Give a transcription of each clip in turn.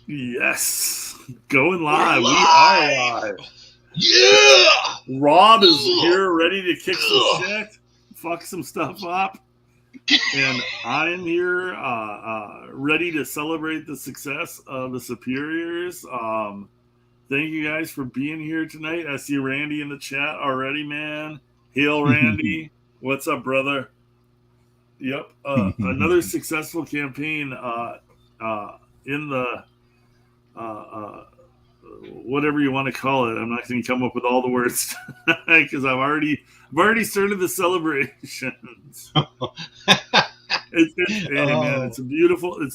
Yes, going We're live. We are live. live. Yeah. Rob is Ugh. here, ready to kick some Ugh. shit, fuck some stuff up, and I'm here, ready to celebrate the success of the Superiors. Thank you guys for being here tonight. I see Randy in the chat already, man. Hail, Randy. What's up, brother? Yep. Another successful campaign in the uh, uh, whatever you want to call it. I'm not going to come up with all the words because I've already started the celebrations. Hey man, Oh, it's a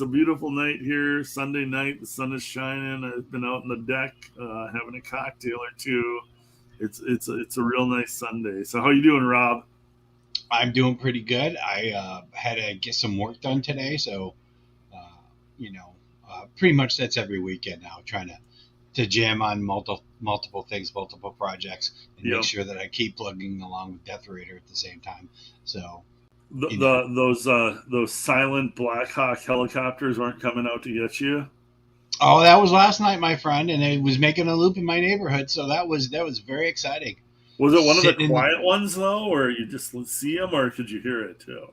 beautiful night here. Sunday night, the sun is shining. I've been out on the deck having a cocktail or two. It's a real nice Sunday. So how you doing, Rob? I'm doing pretty good. I had to get some work done today, so uh, you know, pretty much that's every weekend now, trying to jam on multiple things, multiple projects, and make Yep. sure that I keep plugging along with Death Raider at the same time. So The, you know, those silent Black Hawk helicopters weren't coming out to get you. oh, that was last night, my friend, and it was making a loop in my neighborhood, so that was very exciting. Was it one of the Sitting in the quiet ones though, or you just see them, or could you hear it too?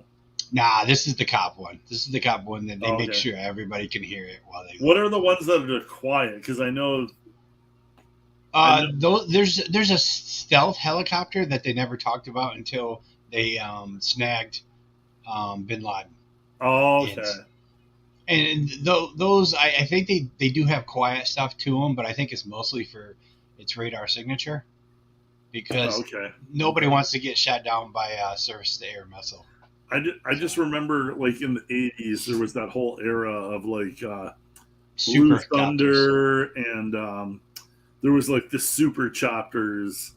Nah, this is the cop one. This is the cop one that they Oh, make okay. sure everybody can hear it while they What go. are the ones that are quiet? Because I know. There's a stealth helicopter that they never talked about until they snagged Bin Laden, Oh, and okay. those I think they do have quiet stuff to them, but I think it's mostly for its radar signature because Okay. nobody wants to get shot down by a surface to air missile. I just So remember like in the 80s there was that whole era of like Blue super copters. Thunder and there was like the super choppers.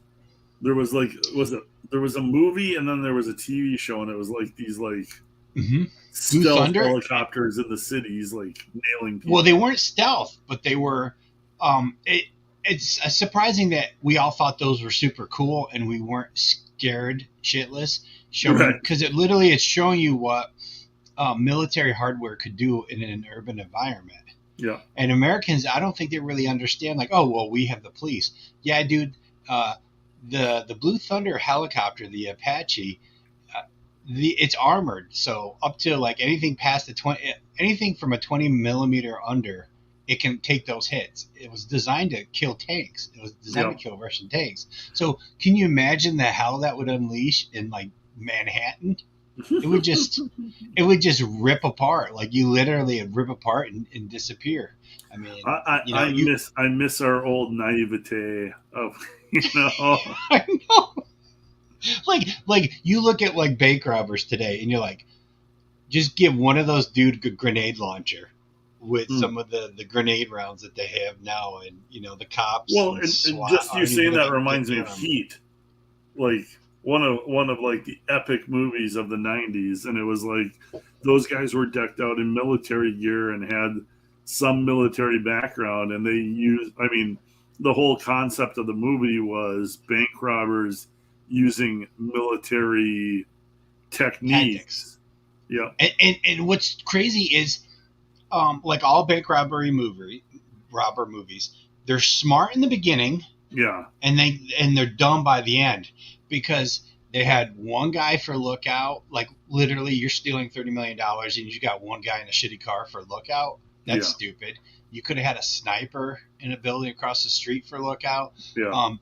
There was like was it there was a movie and then there was a TV show and it was like these like Hmm. Blue stealth Thunder. helicopters in the cities like nailing Well, people. they weren't stealth, but they were. It's surprising that we all thought those were super cool and we weren't scared shitless. Right. Showing because it's showing you what military hardware could do in an urban environment. Yeah. And Americans, I don't think they really understand. Like, oh well, we have the police. Yeah, dude. Uh, the Blue Thunder helicopter, the Apache, it's armored, so up to like anything past the 20, anything from a 20 millimeter under, it can take those hits. It was designed to kill tanks. It was designed Yeah. to kill Russian tanks. So can you imagine the hell that would unleash in like Manhattan? It would just it would just rip apart. Like you literally would rip apart and disappear. I mean, I miss our old naivete of you know. I know. Like you look at like bank robbers today, and you're like, just give one of those dude a grenade launcher with Hmm. some of the grenade rounds that they have now, and the cops Well, and and SWAT just you aren't even saying gonna that get reminds me near of them. Heat, like one of like the epic movies of the '90s, and it was like those guys were decked out in military gear and had some military background, and they used. I mean, the whole concept of the movie was bank robbers using military Tactics. techniques. Yeah, And what's crazy is, like all bank robber movies, they're smart in the beginning, yeah, and they're dumb by the end because they had one guy for lookout. Like literally, you're stealing $30 million, and you got one guy in a shitty car for lookout. That's yeah, stupid. You could have had a sniper in a building across the street for lookout. yeah. Um,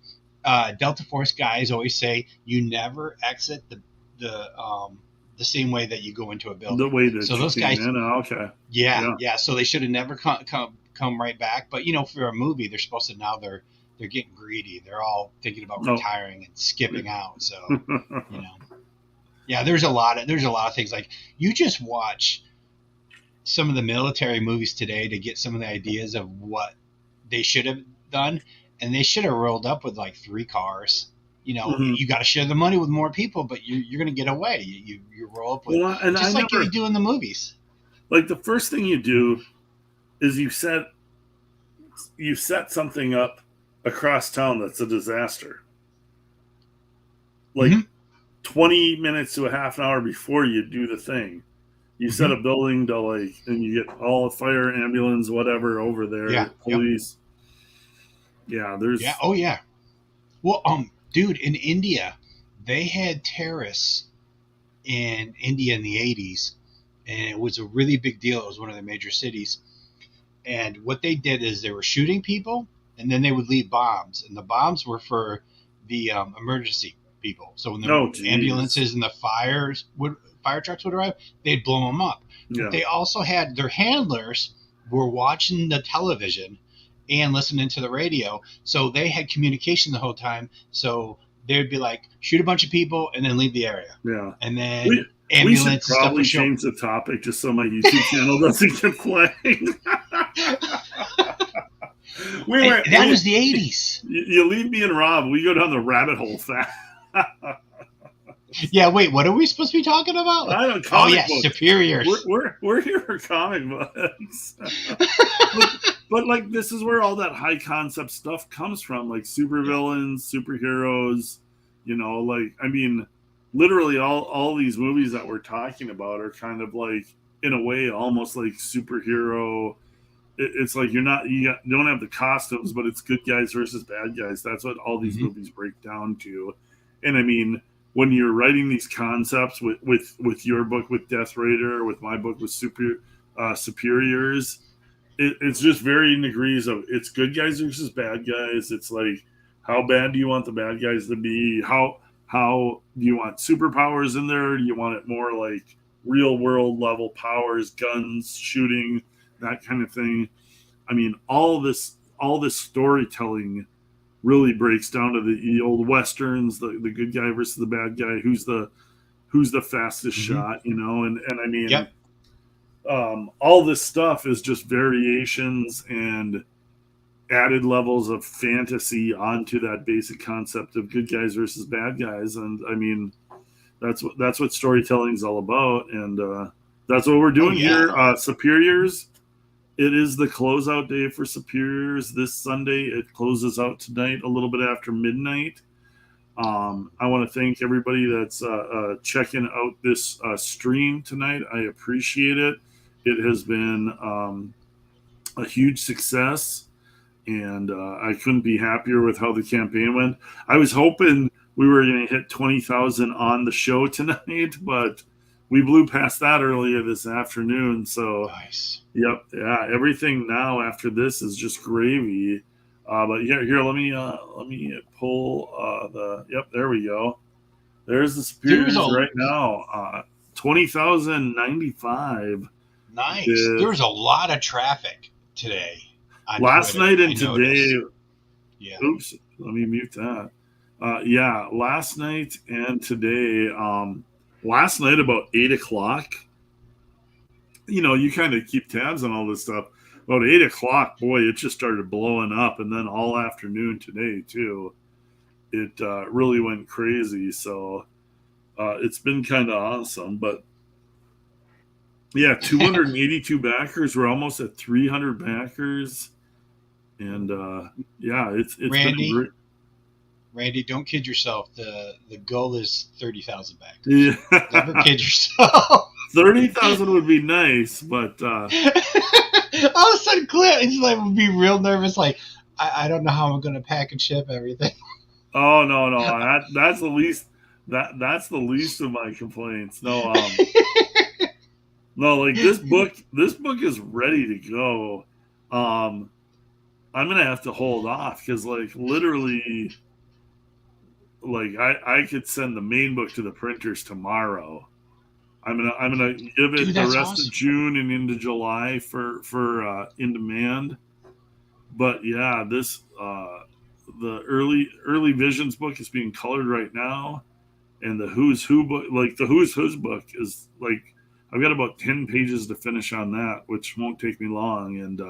Delta Force guys always say you never exit the same way that you go into a The building. way So that you those came guys, in, okay, yeah, yeah. yeah. So they should have never come right back. But for a movie, they're supposed to now they're getting greedy. They're all thinking about No, retiring and skipping out. So you know, yeah. There's a lot of things like you just watch some of the military movies today to get some of the ideas of what they should have done, and they should have rolled up with like 3 cars. Mhm. You got to share the money with more people, but you're going to get away. You roll up with Well, and I just like they never do in the movies. like the first thing you do is you set something up across town that's a disaster. Like Mm-hmm. 20 minutes to a half an hour before you do the thing. You set a building to like, and you get all fire, ambulance, whatever over there, Yeah. Yep. police. Yeah, Yeah. there's Oh yeah. Well, dude, in India, they had terrorists in India in the 80s, and it was a really big deal. It was one of the major cities. And what they did is they were shooting people, and then they would leave bombs. And the bombs were for the emergency people. So when the no, geez, ambulances and the fire trucks would arrive, they'd blow them up. But yeah, they also had their handlers were watching the television and listening to the radio. So they had communication the whole time. So they'd be like, shoot a bunch of people and then leave the area. yeah. And We then we should ambulance stuff probably would show. change the topic just so my YouTube channel doesn't get playing. That was the 80s. You leave me and Rob, we go down the rabbit hole fast. Yeah, wait, what are we supposed to be talking about? I don't Oh, comic yeah, books. superiors. We're here for comic books. but like this is where all that high concept stuff comes from, like supervillains, superheroes, like I mean, literally all these movies that we're talking about are kind of like in a way almost like superhero. It's like you don't have the costumes, but it's good guys versus bad guys. That's what all these movies break down to. And I mean, when you're writing these concepts with your book with Death Raider, with my book with Superiors, it's just varying degrees of it's good guys versus bad guys. It's like how bad do you want the bad guys to be? How do you want superpowers in there? Do you want it more like real world level powers, guns, shooting, that kind of thing? I mean, all this storytelling really breaks down to the old westerns, the good guy versus the bad guy, who's the fastest shot, and I mean, Yep. All this stuff is just variations and added levels of fantasy onto that basic concept of good guys versus bad guys. And I mean, that's what storytelling is all about, and that's what we're doing here. Superiors. It is the closeout day for Superiors this Sunday. It closes out tonight a little bit after midnight. I want to thank everybody that's checking out this stream tonight. I appreciate it. It has been a huge success, and I couldn't be happier with how the campaign went. I was hoping we were going to hit 20,000 on the show tonight, but we blew past that earlier this afternoon. So, Nice. Yep, yeah. Everything now after this is just gravy. But here, let me pull the. Yep, there we go. There's the Superiors right now. 20,095. Nice. There was a lot of traffic today. Last night and today. Yeah. Oops. Let me mute that. Yeah, last night and today. Last night about 8:00. You kind of keep tabs on all this stuff. About 8:00, boy, it just started blowing up, and then all afternoon today too. It really went crazy. So it's been kind of awesome. But yeah, 282 backers. We're almost at 300 backers, and yeah, it's Randy, been great. Randy, don't kid yourself. The goal is 30,000 backers. Yeah. Never kid yourself. 30,000 would be nice, but all of a sudden, Clint, he's like would be real nervous. Like I don't know how I'm going to pack and ship everything. Oh no, that's the least. That's the least of my complaints. No, no, like this book is ready to go. I'm gonna have to hold off because like literally, like I could send the main book to the printers tomorrow. I'm gonna give it the rest of June and into July for in demand. But yeah, this the early visions book is being colored right now, and the Who's Who book, like the Who's Who's book, is like I've got about 10 pages to finish on that, which won't take me long. And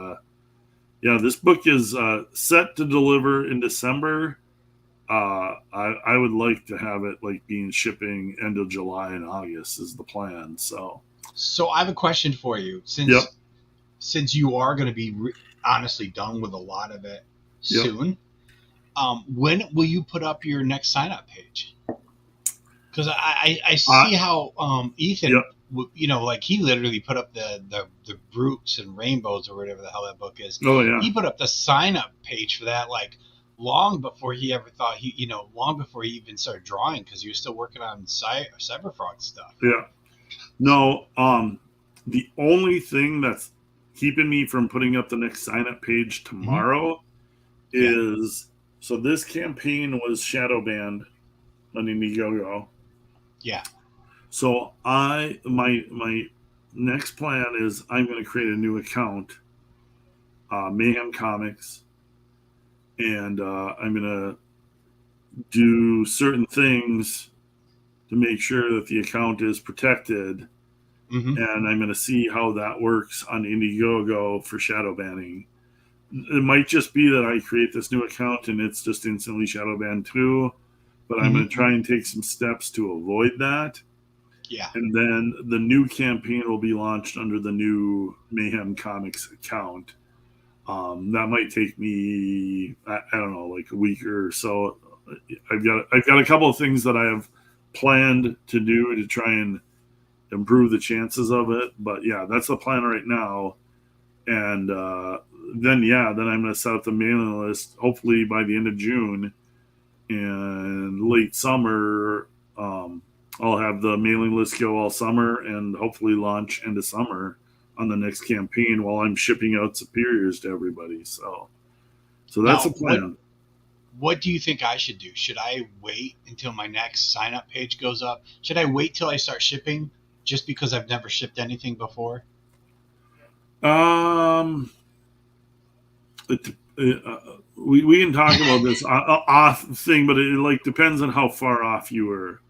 yeah, this book is set to deliver in December. I would like to have it like being shipping end of July and August is the plan. So I have a question for you. Since you are going to be honestly done with a lot of it soon, when will you put up your next sign up page? Because I see how Ethan like he literally put up the brutes and rainbows or whatever the hell that book is. Oh yeah. He put up the sign up page for that like long before he ever thought long before he even started drawing because he was still working on Cyberfrog stuff. Yeah. No, the only thing that's keeping me from putting up the next sign up page tomorrow Yeah. is so this campaign was shadow banned on Indiegogo. Yeah. So my next plan is I'm going to create a new account, Mayhem Comics, and I'm going to do certain things to make sure that the account is protected, Mm-hmm. and I'm going to see how that works on Indiegogo for shadow banning. It might just be that I create this new account and it's just instantly shadow banned too, but I'm going to try and take some steps to avoid that. Yeah. And then the new campaign will be launched under the new Mayhem Comics account. That might take me, I don't know, like a week or so. I've got a couple of things that I have planned to do to try and improve the chances of it. But yeah, that's the plan right now. And then I'm going to set up the mailing list. Hopefully by the end of June and late summer. I'll have the mailing list go all summer and hopefully launch into summer on the next campaign while I'm shipping out superiors to everybody. So that's Now, a plan. what do you think I should do? Should I wait until my next sign up page goes up? Should I wait till I start shipping just because I've never shipped anything before? We can talk about this off thing, but it like depends on how far off you were.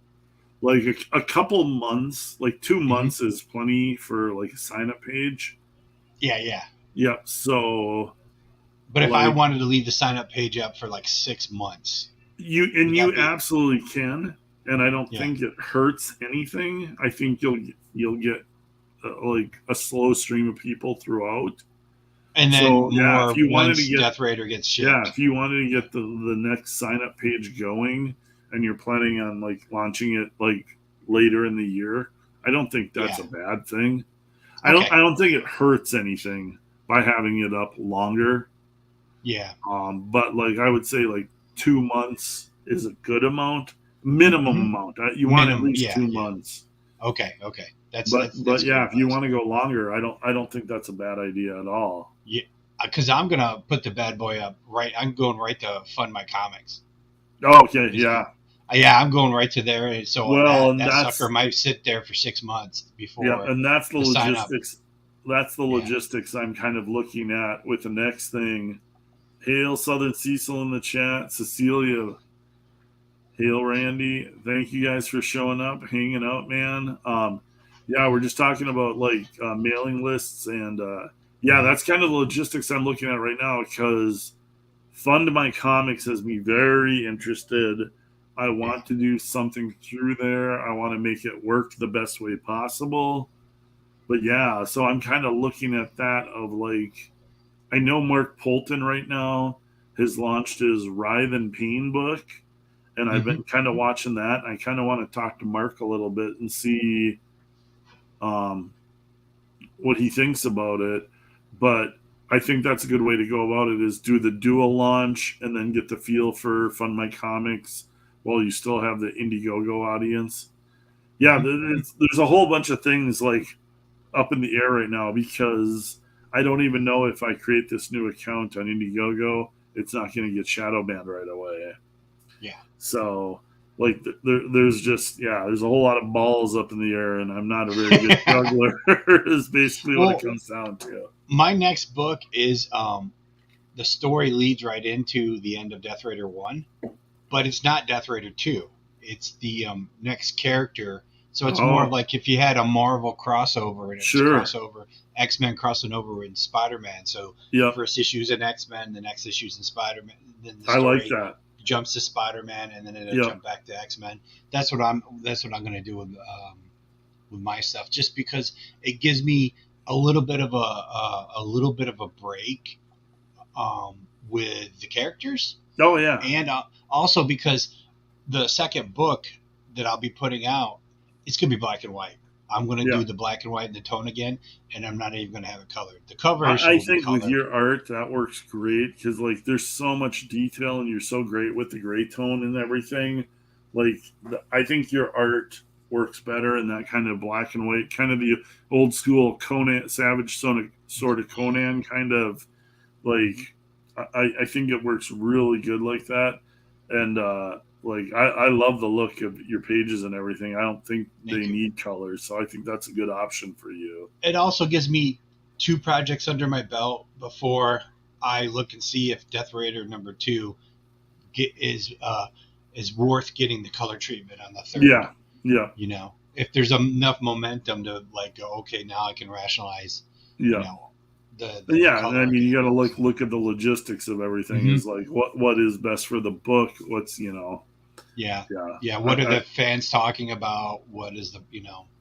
Like a couple months, like 2 months is plenty for like a sign up page. Yeah. Yep. So, but if I wanted to leave the sign up page up for like 6 months, you absolutely can, and I don't think it hurts anything. I think you'll get like a slow stream of people throughout. And then if you wanted to get Death Raider gets shipped. Yeah, if you wanted to get the next sign up page going and you're planning on like launching it like later in the year, I don't think that's a bad thing. Okay. I don't think it hurts anything by having it up longer. Yeah. But like I would say like 2 months is a good amount, minimum amount. You want at least 2 months. Okay. That's if you want to go longer, I don't think that's a bad idea at all. Yeah, because I'm gonna put the bad boy up right. I'm going right to Fund My Comics. Oh, okay, yeah. Yeah, I'm going right to there. So that sucker might sit there for 6 months before. Yeah, and that's the logistics. That's the logistics I'm kind of looking at with the next thing. Hail Southern Cecil in the chat. Cecilia. Hail Randy. Thank you guys for showing up, hanging out, man. We're just talking about like mailing lists and that's kind of the logistics I'm looking at right now because Fund My Comics has me very interested. I want to do something through there. I want to make it work the best way possible. But so I'm kind of looking at that of like, I know Mark Polton right now has launched his Writhe and Pain book, and I've been kind of watching that. I kind of want to talk to Mark a little bit and see what he thinks about it. But I think that's a good way to go about it is do the dual launch and then get the feel for Fund My Comics while you still have the Indiegogo audience. Yeah, there's a whole bunch of things like up in the air right now because I don't even know if I create this new account on Indiegogo, it's not going to get shadow banned right away. Yeah. So like there's a whole lot of balls up in the air, and I'm not a very good juggler. Is basically what it comes down to. My next book is the story leads right into the end of Death Raider 1, but it's not Death Raider 2. It's the next character. So it's more of like if you had a Marvel crossover and crossover, X-Men crossing over with Spider-Man. So the first issue's in X-Men, the next issue's in Spider-Man. Then the story I like that. Jumps to Spider-Man and then it'll jump back to X-Men. That's what I'm going to do with my stuff, just because it gives me a little bit of a break with the characters. Oh yeah, and also because the second book that I'll be putting out, it's gonna be black and white. I'm going to Yeah. do the black and white and the tone again, and I'm not even going to have it colored. The cover issue I will be think with colored. your art that works great because like there's so much detail and you're so great with the gray tone and everything. Like I think your art works better in that kind of black and white, kind of the old school Conan, Savage sort of Conan kind of like. I think it works really good like that, and like I love the look of your pages and everything. I don't think Thank they you. need colors, so I think that's a good option for you. It also gives me 2 projects under my belt before I look and see if Death Raider #2 is worth getting the color treatment on the third. Yeah, yeah, You know, if there's enough momentum to like go, okay, now I can rationalize, you yeah. know, the Yeah, and I color mean, you again. got to So, look at the logistics of everything. hmm Is like what is best for the book? What's yeah, yeah, yeah. What are the fans talking about? What is the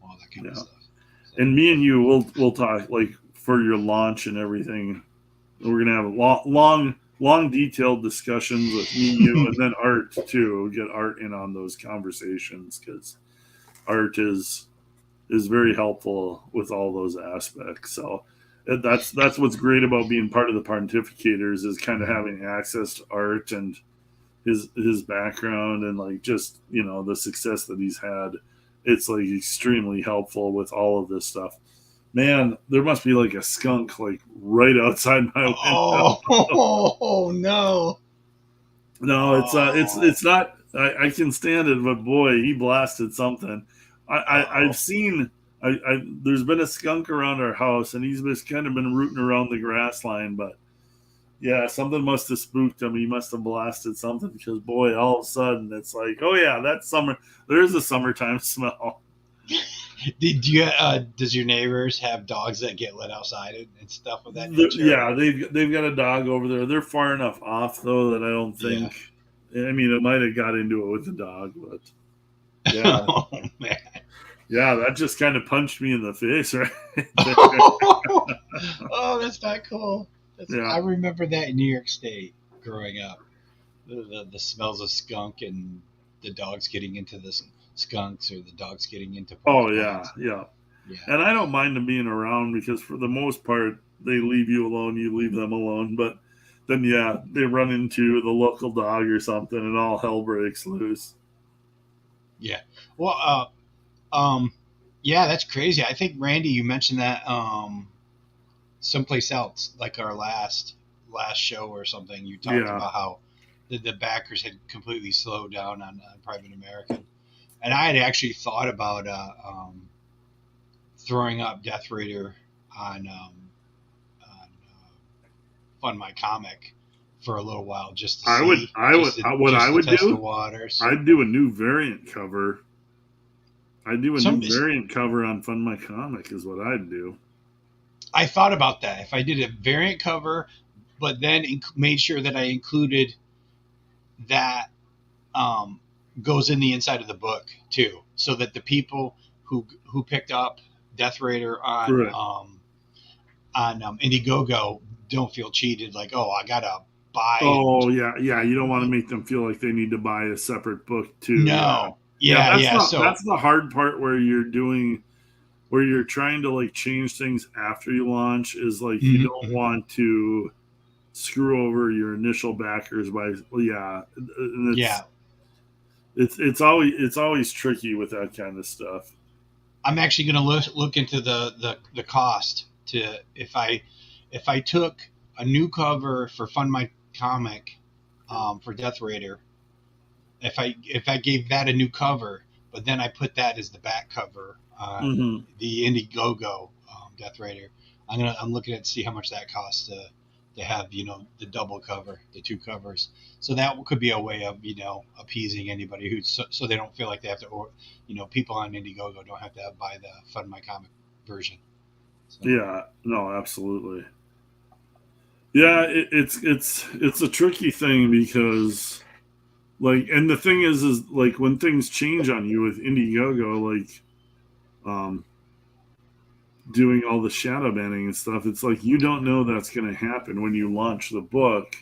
all that kind of yeah. stuff. So, And me and you, we'll talk like for your launch and everything. We're gonna have long detailed discussions with me, you, and then Art too. Get Art in on those conversations because Art is very helpful with all those aspects. So that's what's great about being part of the pontificators is kind of having access to Art and his background and like just the success that he's had. It's like extremely helpful with all of this stuff. Man, there must be like a skunk like right outside my window. oh no! No, Oh, it's not. I can stand it, but boy, he blasted something. I've oh. seen. There's been a skunk around our house, and he's just kind of been rooting around the grass line. But yeah, something must have spooked him. He must have blasted something because boy, all of a sudden it's like, oh yeah, that's summer. There's a summertime smell. Does your neighbors have dogs that get let outside and stuff of that nature? Yeah, they've got a dog over there. They're far enough off though that I don't Yeah. think. I mean, it might have got into it with the dog, but yeah, Oh man. yeah, that just kind of punched me in the face right there. Oh, that's not cool. I Yeah. remember that in New York State growing up. The smells of skunk and the dogs getting into the skunks or the dogs getting into Oh yeah, porcupines. yeah. Yeah. And I don't mind them being around because for the most part they leave you alone. You leave them alone, but then yeah, they run into the local dog or something, and all hell breaks loose. Yeah. Well, yeah, that's crazy. I think Randy, you mentioned that someplace else, like our last show or something. You talked Yeah. about how the backers had completely slowed down on Private American, and I had actually thought about throwing up Death Raider on Fund My Comic for a little while just to see, What I just to would test the do. waters. I'd do a new variant cover. I'd do a Some new variant cover on Fund My Comic is what I'd do. I thought about that. If I did a variant cover, but then made sure that I included that um, goes in the inside of the book too, so that the people who picked up Death Raider Correct. on Indiegogo don't feel cheated. Like, oh, I gotta buy and Oh yeah, yeah. You don't want to make them feel like they need to buy a separate book too. Yeah, no, yeah. yeah, yeah. So That's the hard part where you're trying to like change things after you launch is like you mhm, don't mhm. want to screw over your initial backers by yeah, and Yeah, it's always tricky with that kind of stuff. I'm actually gonna look into the cost to if I took a new cover for Fund My Comic for Death Raider, if I gave that a new cover, but then I put that as the back cover on Hmm. the Indiegogo Death Raider, I'm looking at to see how much that costs to have the double cover, the 2 covers. So that could be a way of appeasing anybody who so they don't feel like they have to, or people on Indiegogo don't have to buy the Fund My Comic version. So Yeah, no, absolutely. Yeah, it's a tricky thing because like, and the thing is like when things change on you with Indiegogo, like um, doing all the shadow banning and stuff, it's like you don't know that's going to happen when you launch the book,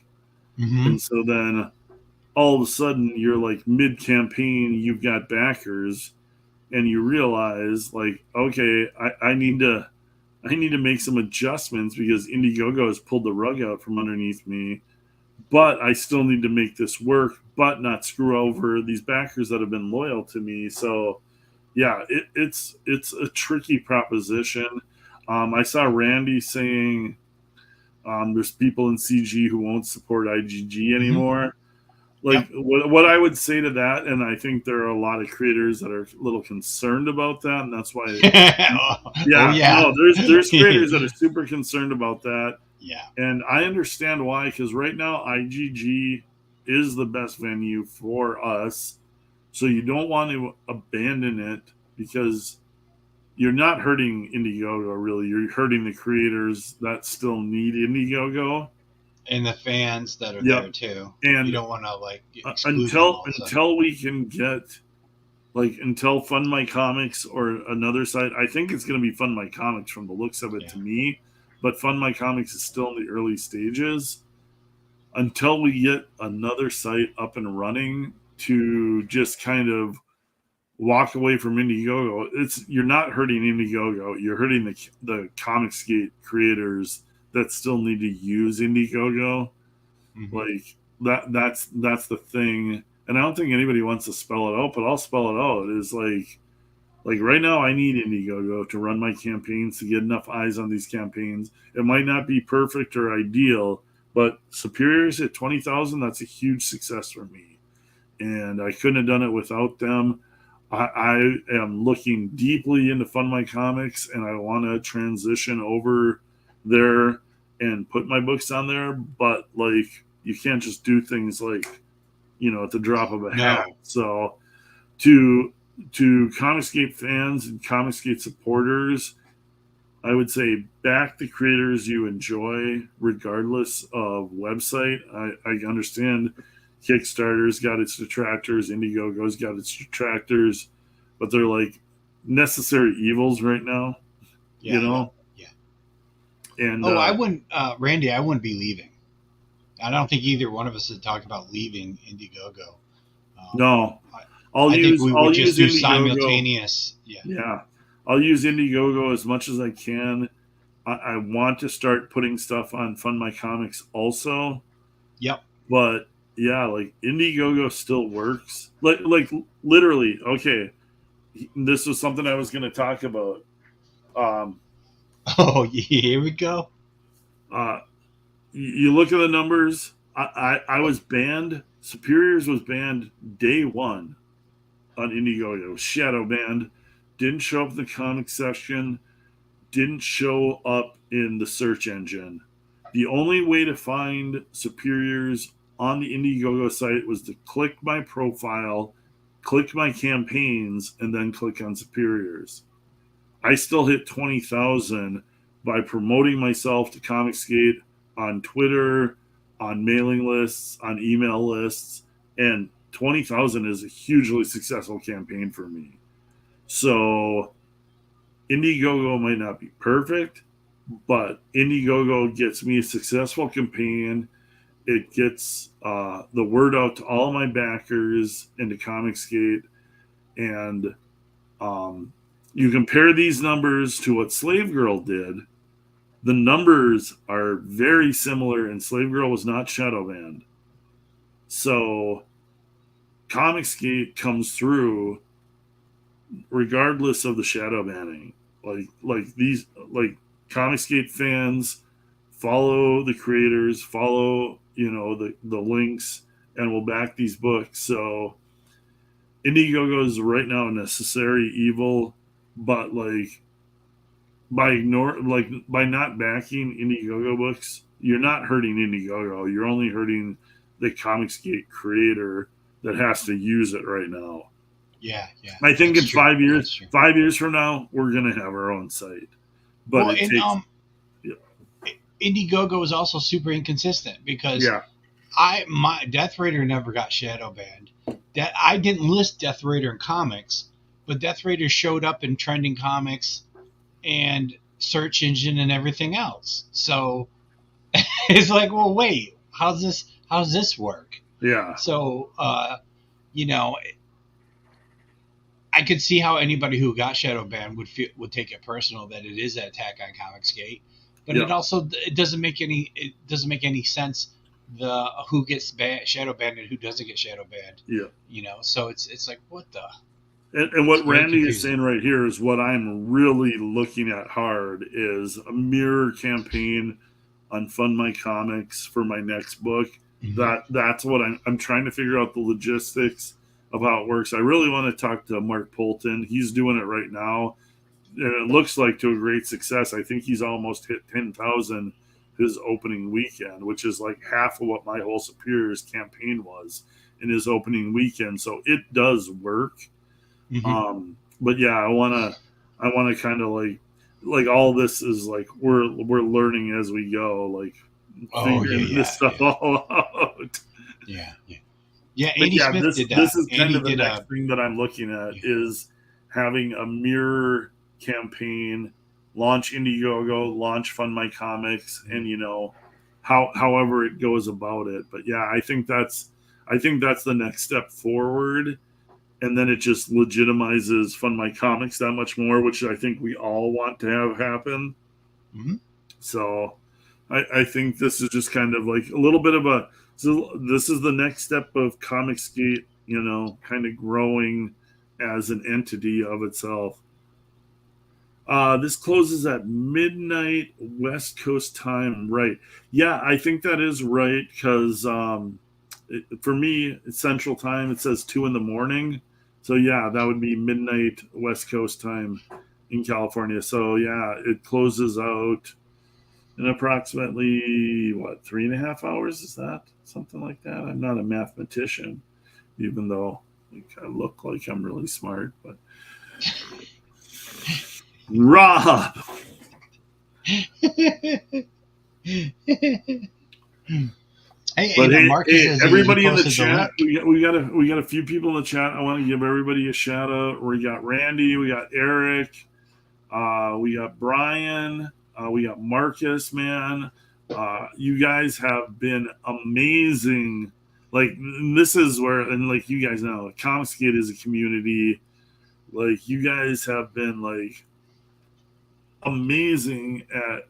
hmm and so then all of a sudden you're like mid campaign, you've got backers, and you realize like, okay, I need to make some adjustments because Indiegogo has pulled the rug out from underneath me, but I still need to make this work, but not screw over these backers that have been loyal to me. So yeah, it's a tricky proposition. I saw Randy saying there's people in CG who won't support IGG Mm-hmm. anymore. Like Yep. what I would say to that, and I think there are a lot of creators that are a little concerned about that, and that's why. Oh Yeah, yeah. no, there's creators that are super concerned about that, Yeah. and I understand why. Because right now, IGG is the best venue for us, so you don't want to abandon it because you're not hurting Indiegogo really. You're hurting the creators that still need Indiegogo. And the fans that are Yep, there too. You and don't want to like exclude them all of a sudden. until we can get like until Fund My Comics or another site, I think it's going to be Fund My Comics from the looks of it Yeah. to me. But Fund My Comics is still in the early stages. Until we get another site up and running to just kind of walk away from Indiegogo, you're not hurting Indiegogo. You're hurting the Comicsgate creators that still need to use Indiegogo. Mm-hmm. Like that's the thing. And I don't think anybody wants to spell it out, but I'll spell it out. Is like right now I need Indiegogo to run my campaigns to get enough eyes on these campaigns. It might not be perfect or ideal, but Superiors at 20,000, that's a huge success for me. And I couldn't have done it without them. I am looking deeply into Fund My Comics, and I want to transition over there and put my books on there. But like, you can't just do things like at the drop of a hat. No. So to Comicsgate fans and Comicsgate supporters, I would say back the creators you enjoy, regardless of website. I understand Kickstarter's got its detractors, Indiegogo's got its detractors, but they're like necessary evils right now, Yeah. you know? Yeah. And Oh, I wouldn't, Randy. I wouldn't be leaving. I don't think either one of us had talked about leaving Indiegogo. no, I, I'll I think use we would I'll just use do Indiegogo. simultaneous. Yeah. Yeah, I'll use Indiegogo as much as I can. I want to start putting stuff on Fund My Comics also, Yep. but yeah, like Indiegogo still works. Like literally, okay. This was something I was going to talk about. Um, Oh, here we go. uh, you look at the numbers. I was banned. Superiors was banned day one on Indiegogo. It was shadow banned. Didn't show up in the comic section. Didn't show up in the search engine. The only way to find Superiors on the Indiegogo site was to click my profile, click my campaigns, and then click on Superiors. I still hit 20,000 by promoting myself to Comicsgate on Twitter, on mailing lists, on email lists, and 20,000 is a hugely successful campaign for me. So Indiegogo might not be perfect, but Indiegogo gets me a successful campaign. It gets the word out to all my backers into Comicsgate, and you compare these numbers to what Slave Girl did. The numbers are very similar, and Slave Girl was not shadow banned. So Comicsgate comes through regardless of the shadow banning. Like Comicsgate fans follow the creators, follow the links, and will back these books. So Indiegogo is right now a necessary evil, but like by not backing Indiegogo books, you're not hurting Indiegogo. You're only hurting the Comicsgate creator that has to use it right now. Yeah. Yeah. I think That's in true. That's true. 5 years from now, we're gonna have our own site. But Well, it and takes Indiegogo is also super inconsistent because yeah. my Death Raider never got shadow banned. That I didn't list Death Raider in comics, but Death Raider showed up in trending comics and search engine and everything else. So it's like, well, wait, how's this work? Yeah. So you know, I could see how anybody who got shadow banned would take it personal that it is an attack on Comicsgate, but Yeah. it doesn't make any sense the who gets shadow banned and who doesn't get shadow banned. Yeah. So it's like what the. And what Randy is confusing. saying right here is what I'm really looking at hard is a mirror campaign on Fund My Comics for my next book. Mm-hmm. That's what I'm trying to figure out the logistics of how it works. I really want to talk to Mark Polton. He's doing it right now, and it looks like to a great success. I think he's almost hit 10,000 his opening weekend, which is like half of what my whole Superiors campaign was in his opening weekend. So it does work. Mm-hmm. But yeah, I wanna kind of like all this is like we're learning as we go, like Oh figuring this stuff all out. yeah. But Andy yeah, Smith this did. this is kind Andy of the did next a. thing that I'm looking at Yeah. is having a mirror campaign, launch Indiegogo, launch Fund My Comics, and however it goes about it. But yeah, I think that's the next step forward. And then it just legitimizes Fund My Comics that much more, which I think we all want to have happen. Mm-hmm. So I think this is just kind of like a little bit of a. So this is the next step of Comicsgate, kind of growing as an entity of itself. This closes at midnight West Coast time, right? Yeah, I think that is right because for me, it's Central Time. It says 2 in the morning, so yeah, that would be midnight West Coast time in California. So yeah, it closes out in approximately 3.5 hours. Is that something like that? I'm not a mathematician, even though I look like I'm really smart, but. Rob. Hey, everybody in the chat. We got a few people in the chat. I want to give everybody a shout out. We got Randy, we got Eric, we got Brian, we got Marcus. Man, you guys have been amazing. Like this is where, and like you guys know, Comicsgate is a community. Like you guys have been like amazing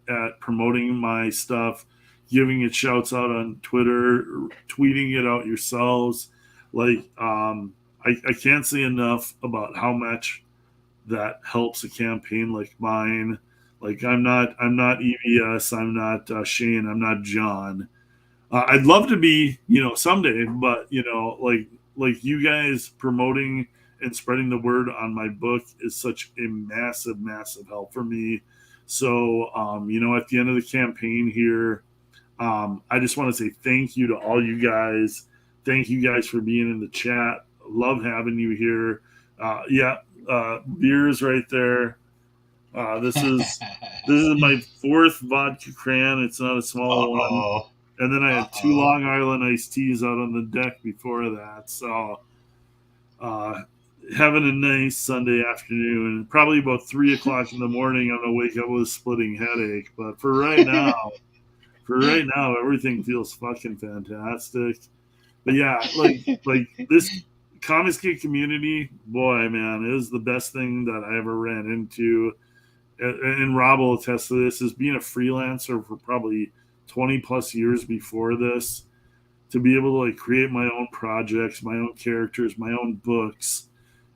at promoting my stuff, giving it shouts out on Twitter, tweeting it out yourselves. Like I can't say enough about how much that helps a campaign like mine. Like I'm not EVS, I'm not Shane, I'm not John. I'd love to be, someday, but like you guys promoting and spreading the word on my book is such a massive, massive help for me. So, at the end of the campaign here, I just want to say thank you to all you guys. Thank you guys for being in the chat. Love having you here. Beers right there. This is my 4th vodka cran. It's not a small one. And then I had 2 Long Island iced teas out on the deck before that. So, having a nice Sunday afternoon. Probably about 3 o'clock in the morning, I'm gonna wake up with a splitting headache. But for right now, everything feels fucking fantastic. But yeah, like this Comicsgate community, boy, man, it is the best thing that I ever ran into. And Rob will attest to this, is being a freelancer for probably 20 plus years before this, to be able to like create my own projects, my own characters, my own books,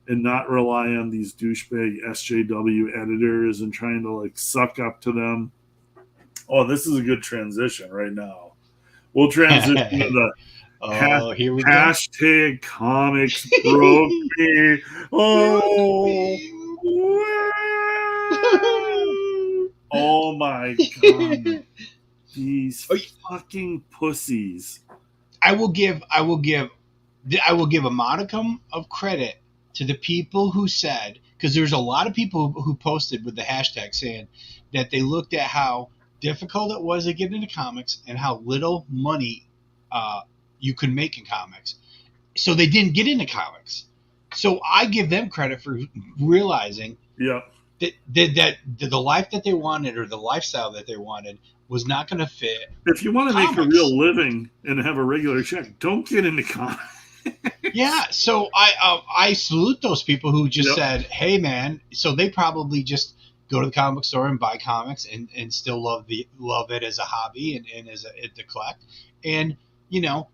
and not rely on these douchebag SJW editors and trying to like suck up to them. Oh, this is a good transition right now. We'll transition to the here we hashtag comics broke me. Oh, oh my god. These fucking pussies. I will give a modicum of credit to the people who said, because there's a lot of people who posted with the hashtag saying that they looked at how difficult it was to get into comics and how little money you could make in comics. So they didn't get into comics. So I give them credit for realizing that the life that they wanted or the lifestyle that they wanted was not going to fit. If you want to make a real living and have a regular check, don't get into comics. Yeah, so I salute those people who just Yep. said, "Hey, man." So they probably just go to the comic book store and buy comics and still love it as a hobby and as to collect. And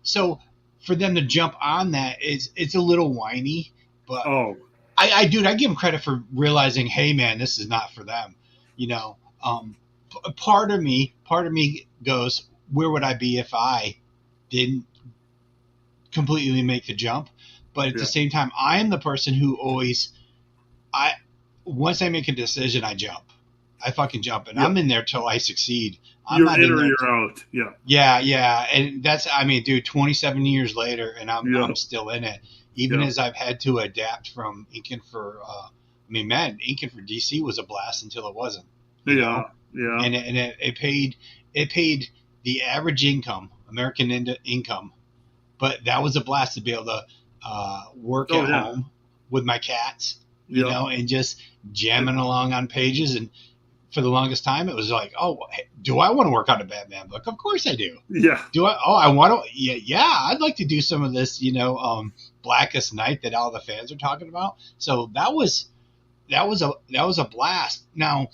so for them to jump on that is it's a little whiny, but Oh, I give them credit for realizing, hey, man, this is not for them. You know, part of me goes, where would I be if I didn't completely make the jump? But at the yeah. same time, I am the person who always I once I make a decision, I jump. I fucking jump, and Yep. I'm in there till I succeed. I'm You're not in in or there. you're out. Yeah. Yeah, yeah, and that's I mean, dude, 27 years later, and I'm Yep. still in it. Even Yep. as I've had to adapt from inking for, I mean, man, inking for DC was a blast until it wasn't. You Yeah. know, Yeah. and it paid the average income, American income, but that was a blast to be able to work Oh at yeah. home with my cats, Yep. and just And, jamming along on pages. And for the longest time, it was like, oh, hey, do I want to work on a Batman book? Of course I do. yeah. Do I? Oh, I want to. Yeah, yeah. I'd like to do some of this, Blackest Night that all the fans are talking about. So that was a blast. Now,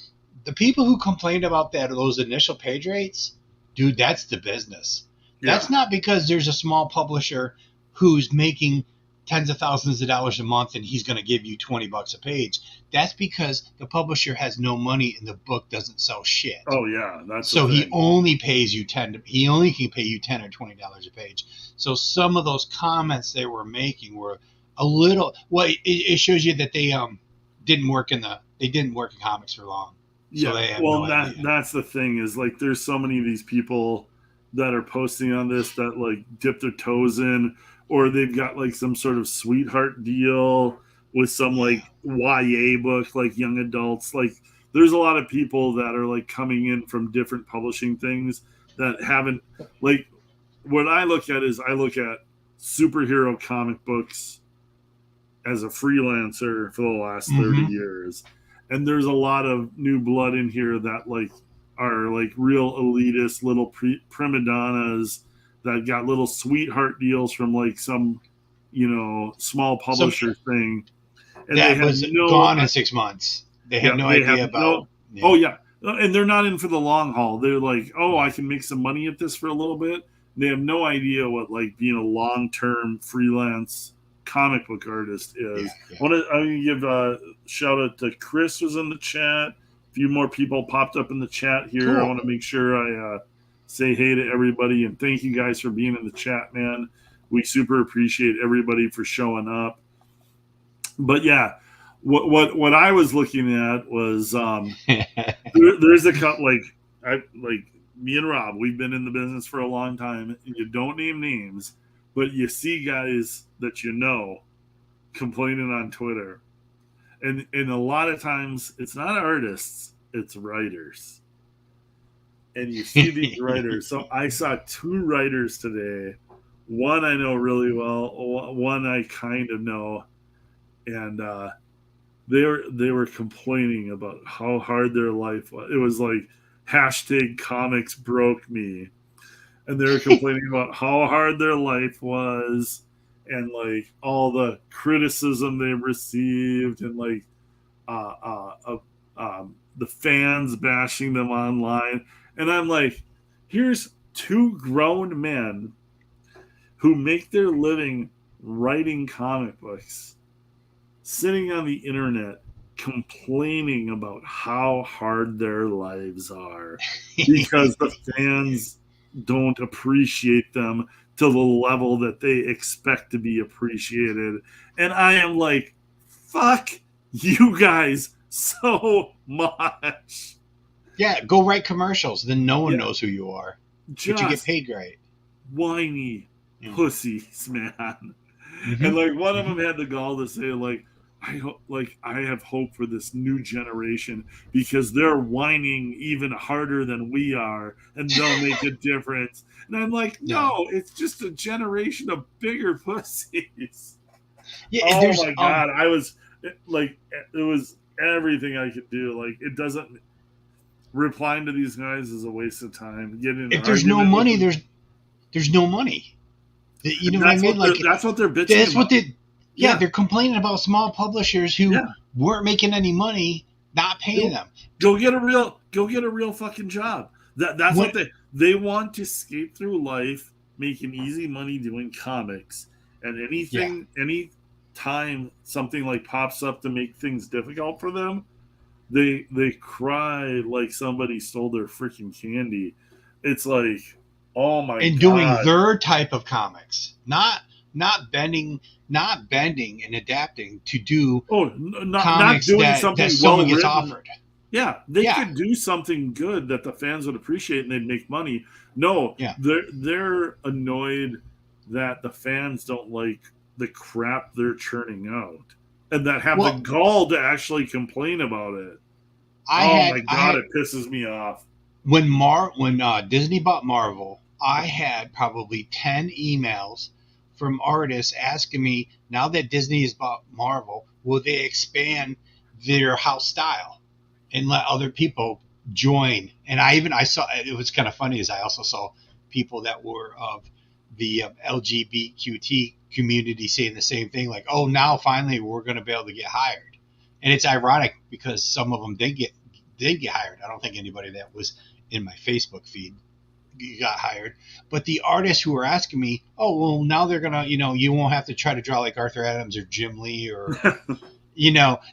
the people who complained about those initial page rates, dude, that's the business. Yeah. That's not because there's a small publisher who's making tens of thousands of dollars a month and he's going to give you $20 a page. That's because the publisher has no money and the book doesn't sell shit. Oh yeah. That's the So he thing. only pays you he only can pay you $10 or $20 a page. So some of those comments they were making were a little, well, it shows you that they didn't work in comics for long. So Yeah. they have no Well, that idea. that's the thing is like there's so many of these people that are posting on this that like dip their toes in, or they've got like some sort of sweetheart deal with some Yeah. like YA book, like young adults. Like there's a lot of people that are like coming in from different publishing things that haven't like what I look at is I look at superhero comic books as a freelancer for the last 30 Mm-hmm. years. And there's a lot of new blood in here that like are like real elitist little prima donnas that got little sweetheart deals from like some, small Some publisher thing. And they that have was no, gone in 6 months. They had yeah, no they have idea about. no, Yeah. oh yeah. And they're not in for the long haul. They're like, oh, I can make some money at this for a little bit. They have no idea what like being a long term freelance comic book artist Yeah. is. Yeah. I'm gonna give a shout out to Chris was in the chat. A few more people popped up in the chat here. I Cool. want to make sure I say hey to everybody and thank you guys for being in the chat, man. We super appreciate everybody for showing up. But yeah, what I was looking at was there's a cut like me and Rob. We've been in the business for a long time. And you don't name names, but you see guys that complaining on Twitter, and a lot of times it's not artists, it's writers. And you see these writers. So I saw two writers today. One I know really well. One I kind of know, and they were complaining about how hard their life was. It was like hashtag comics broke me, and they were complaining about how hard their life was, and like all the criticism they received, and like the fans bashing them online. And I'm like, here's two grown men who make their living writing comic books sitting on the internet complaining about how hard their lives are because the fans don't appreciate them to the level that they expect to be appreciated. And I am like, fuck you guys so much. Yeah, go write commercials. Then no one Yeah, knows who you are, but you get just paid great. whiny Yeah. pussies, man. Mm-hmm. And like one of Mm-hmm. them had the gall to say, like, I have hope for this new generation because they're whining even harder than we are, and they'll make a difference. And I'm like, Yeah. no, it's just a generation of bigger pussies. Yeah. Oh There's my god, I was like, it was everything I could do. Like, it doesn't replying to these guys is a waste of time. Getting in an if there's no argument with money, them. there's no money. You know And what I mean? Like that's what they're bitching that's about. what they. Yeah, they're complaining about small publishers who Yeah. weren't making any money, not paying them. Go get a real fucking job. That's When what they want to skate through life making easy money doing comics. And yeah, any time something like pops up to make things difficult for them, they cry like somebody stole their freaking candy. It's like, oh my and doing god. their type of comics, not bending, not bending and adapting to do Oh, not comics doing that something someone well gets written. offered. Yeah, they Yeah, could do something good that the fans would appreciate and they'd make money. No, yeah. they're annoyed that the fans don't like the crap they're churning out and that have the Well, gall to actually complain about it. I Oh had my I god, had it pisses me off. when Disney bought Marvel, I had probably 10 emails from artists asking me, now that Disney has bought Marvel, will they expand their house style and let other people join? And I saw, it was kind of funny, as I also saw people that were of the LGBTQT community saying the same thing, like, oh, now finally we're going to be able to get hired. And it's ironic because some of them did get hired. I don't think anybody that was in my Facebook feed got hired. But the artists who were asking me, oh, well, now they're going to, you won't have to try to draw like Arthur Adams or Jim Lee or,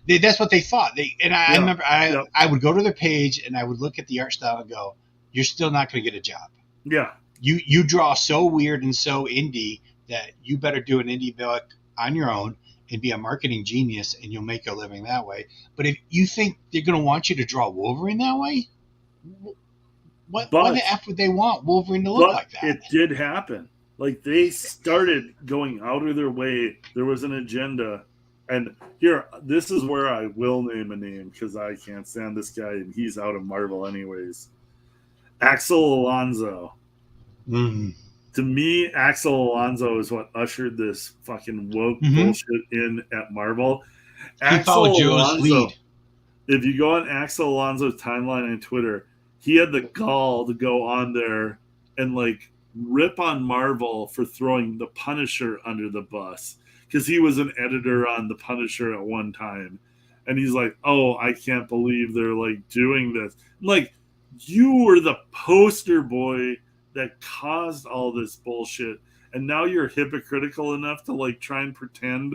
that's what they thought. I Yeah. remember Yep. I would go to their page and I would look at the art style and go, you're still not going to get a job. Yeah. You draw so weird and so indie that you better do an indie book on your own and be a marketing genius and you'll make a living that way. But if you think they're going to want you to draw Wolverine that way, why But the F would they want Wolverine to look but like that? it did happen. Like they started going out of their way. There was an agenda. And here, this is where I will name a name because I can't stand this guy and he's out of Marvel anyways. Axel Alonso. Mm-hmm. To me, Axel Alonso is what ushered this fucking woke Mm-hmm. bullshit in at Marvel. He followed Joe's Alonso, lead. if you go on Axel Alonso's timeline on Twitter, he had the gall to go on there and like rip on Marvel for throwing the Punisher under the bus because he was an editor on the Punisher at one time. And he's like, oh, I can't believe they're like doing this. Like, you were the poster boy that caused all this bullshit. And now you're hypocritical enough to like try and pretend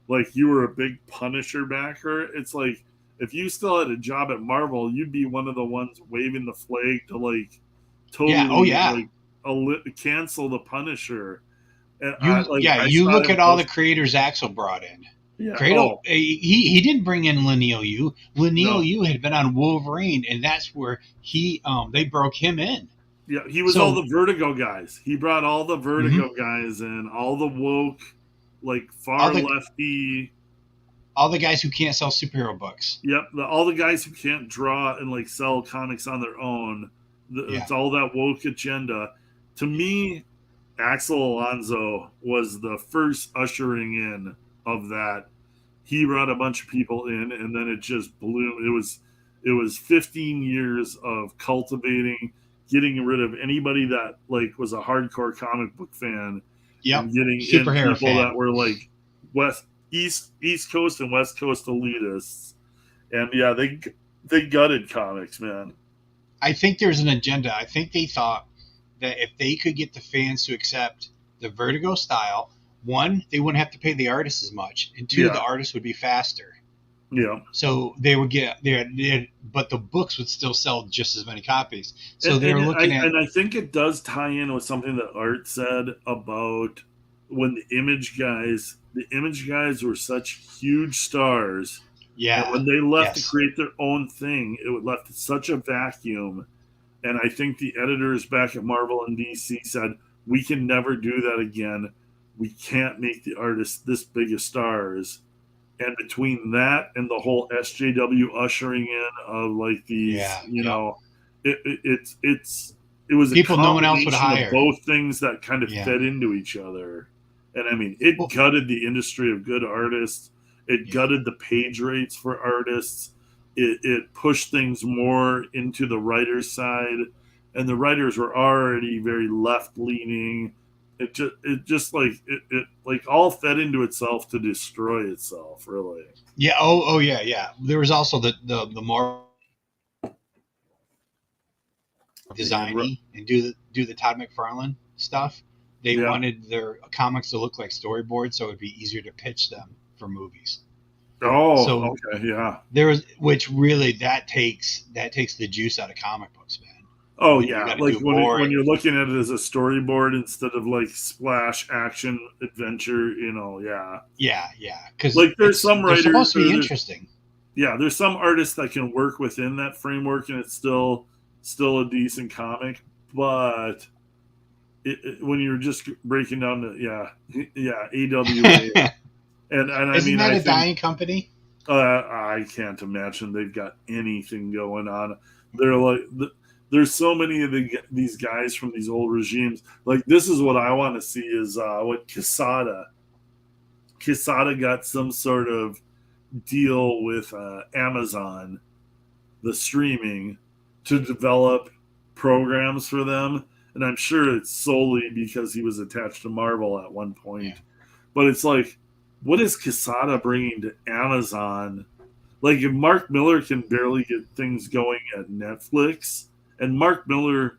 like you were a big Punisher backer. It's like, if you still had a job at Marvel, you'd be one of the ones waving the flag to like totally like cancel the Punisher. And You look at all the creators Axel brought in. Yeah. Cradle, he didn't bring in Lineal Yu. Lineal No. Yu had been on Wolverine, and that's where they broke him in. Yeah, he was all the Vertigo guys. He brought all the Vertigo guys in, all the woke, like far lefty. All the guys who can't sell superhero books. Yep, all the guys who can't draw and like sell comics on their own. It's all that woke agenda. To me, Axel Alonso was the first ushering in of that. He brought a bunch of people in, and then it just blew. It was 15 years of cultivating, getting rid of anybody that like was a hardcore comic book fan, and getting in people that were like East Coast and West Coast elitists. And yeah, they gutted comics, man. I think there's an agenda. I think they thought that if they could get the fans to accept the Vertigo style, one, they wouldn't have to pay the artists as much, and two, the artists would be faster. Yeah. So they would get but the books would still sell just as many copies. So they're looking at, and I think it does tie in with something that Art said about when the Image guys were such huge stars. Yeah. And when they left to create their own thing, it left such a vacuum. And I think the editors back at Marvel and DC said, we can never do that again. We can't make the artists this big of stars. And between that and the whole SJW ushering in of like these, it was people a no one else would hire. Of both things that kind of fed into each other. And I mean, it gutted the industry of good artists. It gutted the page rates for artists. It pushed things more into the writer's side. And the writers were already very left-leaning, it just like it like all fed into itself to destroy itself, really. Yeah. Oh yeah, yeah. There was also the more And designy and do the Todd McFarlane stuff. They yeah. wanted their comics to look like storyboards, so it'd be easier to pitch them for movies. Oh, So okay, yeah. there was, which really that takes the juice out of comic books, man. Oh You yeah, got to like do when boring. you're looking at it as a storyboard instead of like splash action adventure, yeah. Yeah, yeah, because Like there's some they're writers supposed to or be there's interesting. yeah, there's some artists that can work within that framework and it's still a decent comic, but when you're just breaking down the yeah AWA and I Isn't mean that I a think dying company? I can't imagine they've got anything going on. They're like there's so many of these guys from these old regimes. Like this is what I want to see is what Quesada got some sort of deal with Amazon, the streaming, to develop programs for them. And I'm sure it's solely because he was attached to Marvel at one Yeah. point. But it's like, what is Quesada bringing to Amazon? Like, if Mark Miller can barely get things going at Netflix, and Mark Miller,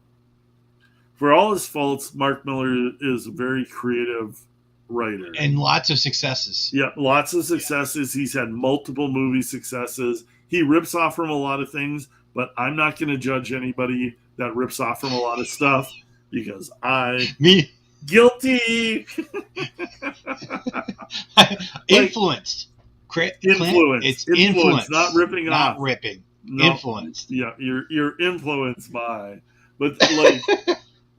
for all his faults, Mark Miller is a very creative writer. And lots of successes. Yeah, lots of Yeah. successes. He's had multiple movie successes. He rips off from a lot of things, but I'm not going to judge anybody that rips off from a lot of stuff because I Me guilty. Like influenced. Clint, influence, it's influence, not influence, ripping not off. ripping. No, Influenced. yeah, you're influenced by, but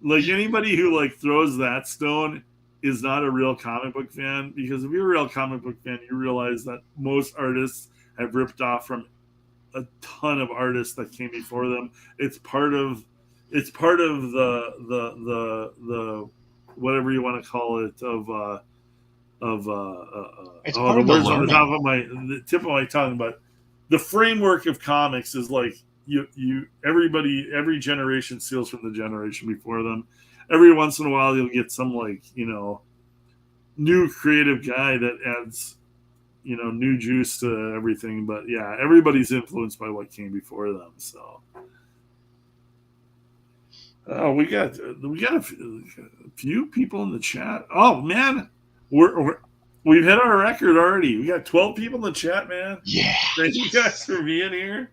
like anybody who like throws that stone is not a real comic book fan because if you're a real comic book fan, you realize that most artists have ripped off from a ton of artists that came before them. It's part of the whatever you want to call it It's part the of the words on the top learning. of the tip of my tongue, but the framework of comics is like every generation steals from the generation before them. Every once in a while you'll get some like new creative guy that adds new juice to everything, but yeah, everybody's influenced by what came before them. So we got a few people in the chat. Oh man, we've hit our record already. We got 12 people in the chat, man. Yeah. Thank you guys for being here.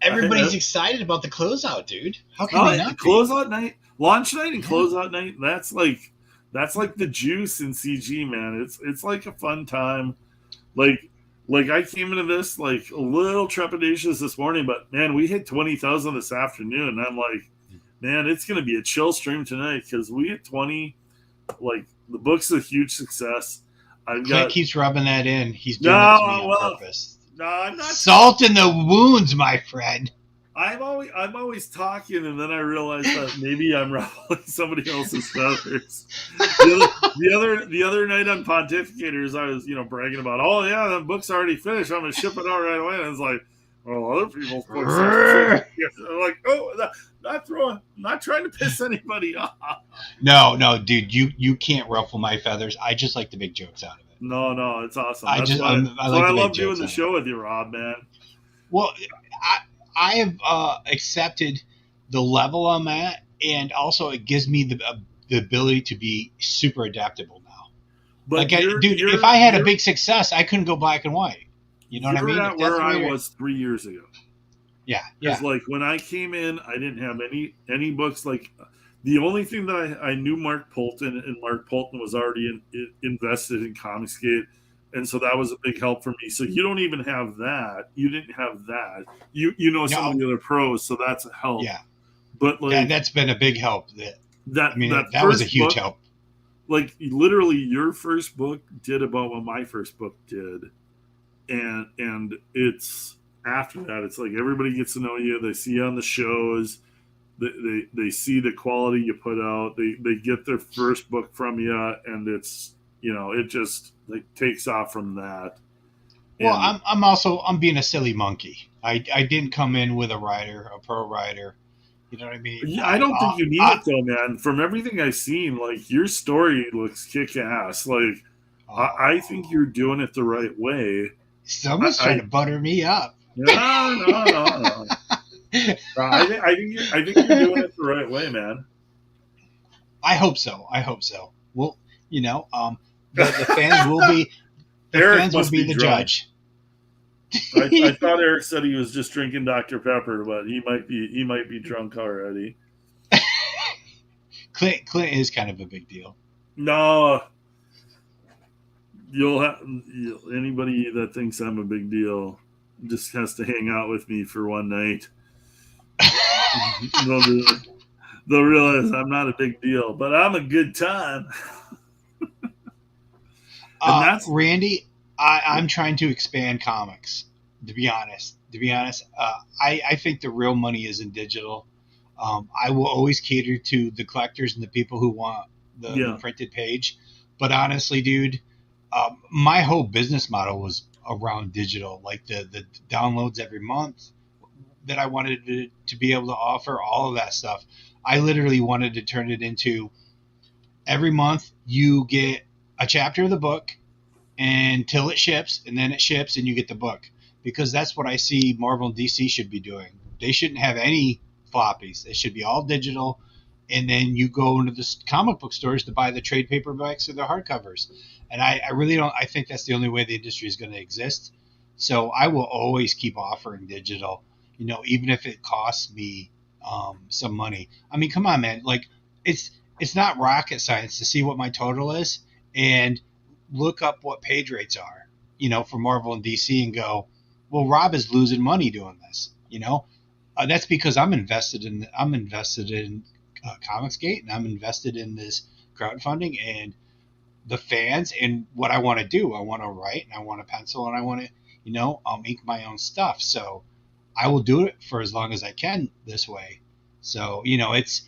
Everybody's excited about the closeout, dude. How can they not be? Closeout night, launch night, and closeout night. That's like the juice in CG, man. It's like a fun time. Like I came into this like a little trepidatious this morning, but man, we hit 20,000 this afternoon. And I'm like, man, it's gonna be a chill stream tonight because we hit 20. Like the book's a huge success. Clint keeps rubbing that in. He's doing it to me on purpose. No, I'm not. Salt in the wounds, my friend. I'm always talking, and then I realize that maybe I'm ruffling somebody else's feathers. The other night on Pontificators, I was bragging about, oh yeah, the book's already finished. I'm gonna ship it out right away. And it's like, well, other people's books are finished. I'm like, oh, not trying to piss anybody off. No, dude, you can't ruffle my feathers. I just like to make jokes out of it. No, it's awesome. I love doing the show with you, Rob, man. Well, I have accepted the level I'm at, and also it gives me the ability to be super adaptable now. But if I had a big success, I couldn't go black and white. You know what I mean? At where I was 3 years ago. Yeah. Because like when I came in, I didn't have any books. Like the only thing that I knew Mark Polton, and Mark Polton was already invested in Comicsgate. And so that was a big help for me. So you don't even have that. You didn't have that. You know some of the other pros, so that's a help. Yeah. But like that's been a big help. That was a huge help. Like literally, your first book did about what my first book did, and it's after that. It's like everybody gets to know you. They see you on the shows. They see the quality you put out. They get their first book from you, and it's it just like takes off from that. Well, I'm being a silly monkey. I didn't come in with a pro writer. You know what I mean? I don't think you need it though, man. From everything I've seen, like your story looks kick ass. Like I think Oh, you're doing it the right way. someone's trying I to butter me up. no, no, no, no. I think you're doing it the right way, man. I hope so. I hope so. Well, the fans will be the Eric fans will must be be the drunk. judge. I thought Eric said he was just drinking Dr. Pepper, but he might be drunk already. Clint is kind of a big deal. No, anybody that thinks I'm a big deal just has to hang out with me for one night. they'll, they'll realize I'm not a big deal, but I'm a good time. And that's Randy, I'm trying to expand comics. To be honest, I think the real money is in digital. I will always cater to the collectors and the people who want the yeah, printed page. But honestly, dude, my whole business model was around digital, like the downloads every month that I wanted to be able to offer, all of that stuff. I literally wanted to turn it into every month you get a chapter of the book until it ships, and then it ships and you get the book. Because that's what I see Marvel and DC should be doing. They shouldn't have any floppies. They should be all digital, and then you go into the comic book stores to buy the trade paperbacks or the hardcovers. And I really don't. I think that's the only way the industry is going to exist. So I will always keep offering digital, even if it costs me some money. I mean, come on, man. Like it's not rocket science to see what my total is and look up what page rates are, for Marvel and DC and go, well, Rob is losing money doing this. That's because I'm invested in Comicsgate, and I'm invested in this crowdfunding and the fans and what I want to do. I want to write and I want to pencil and I want to, ink my own stuff. So I will do it for as long as I can this way. So, it's,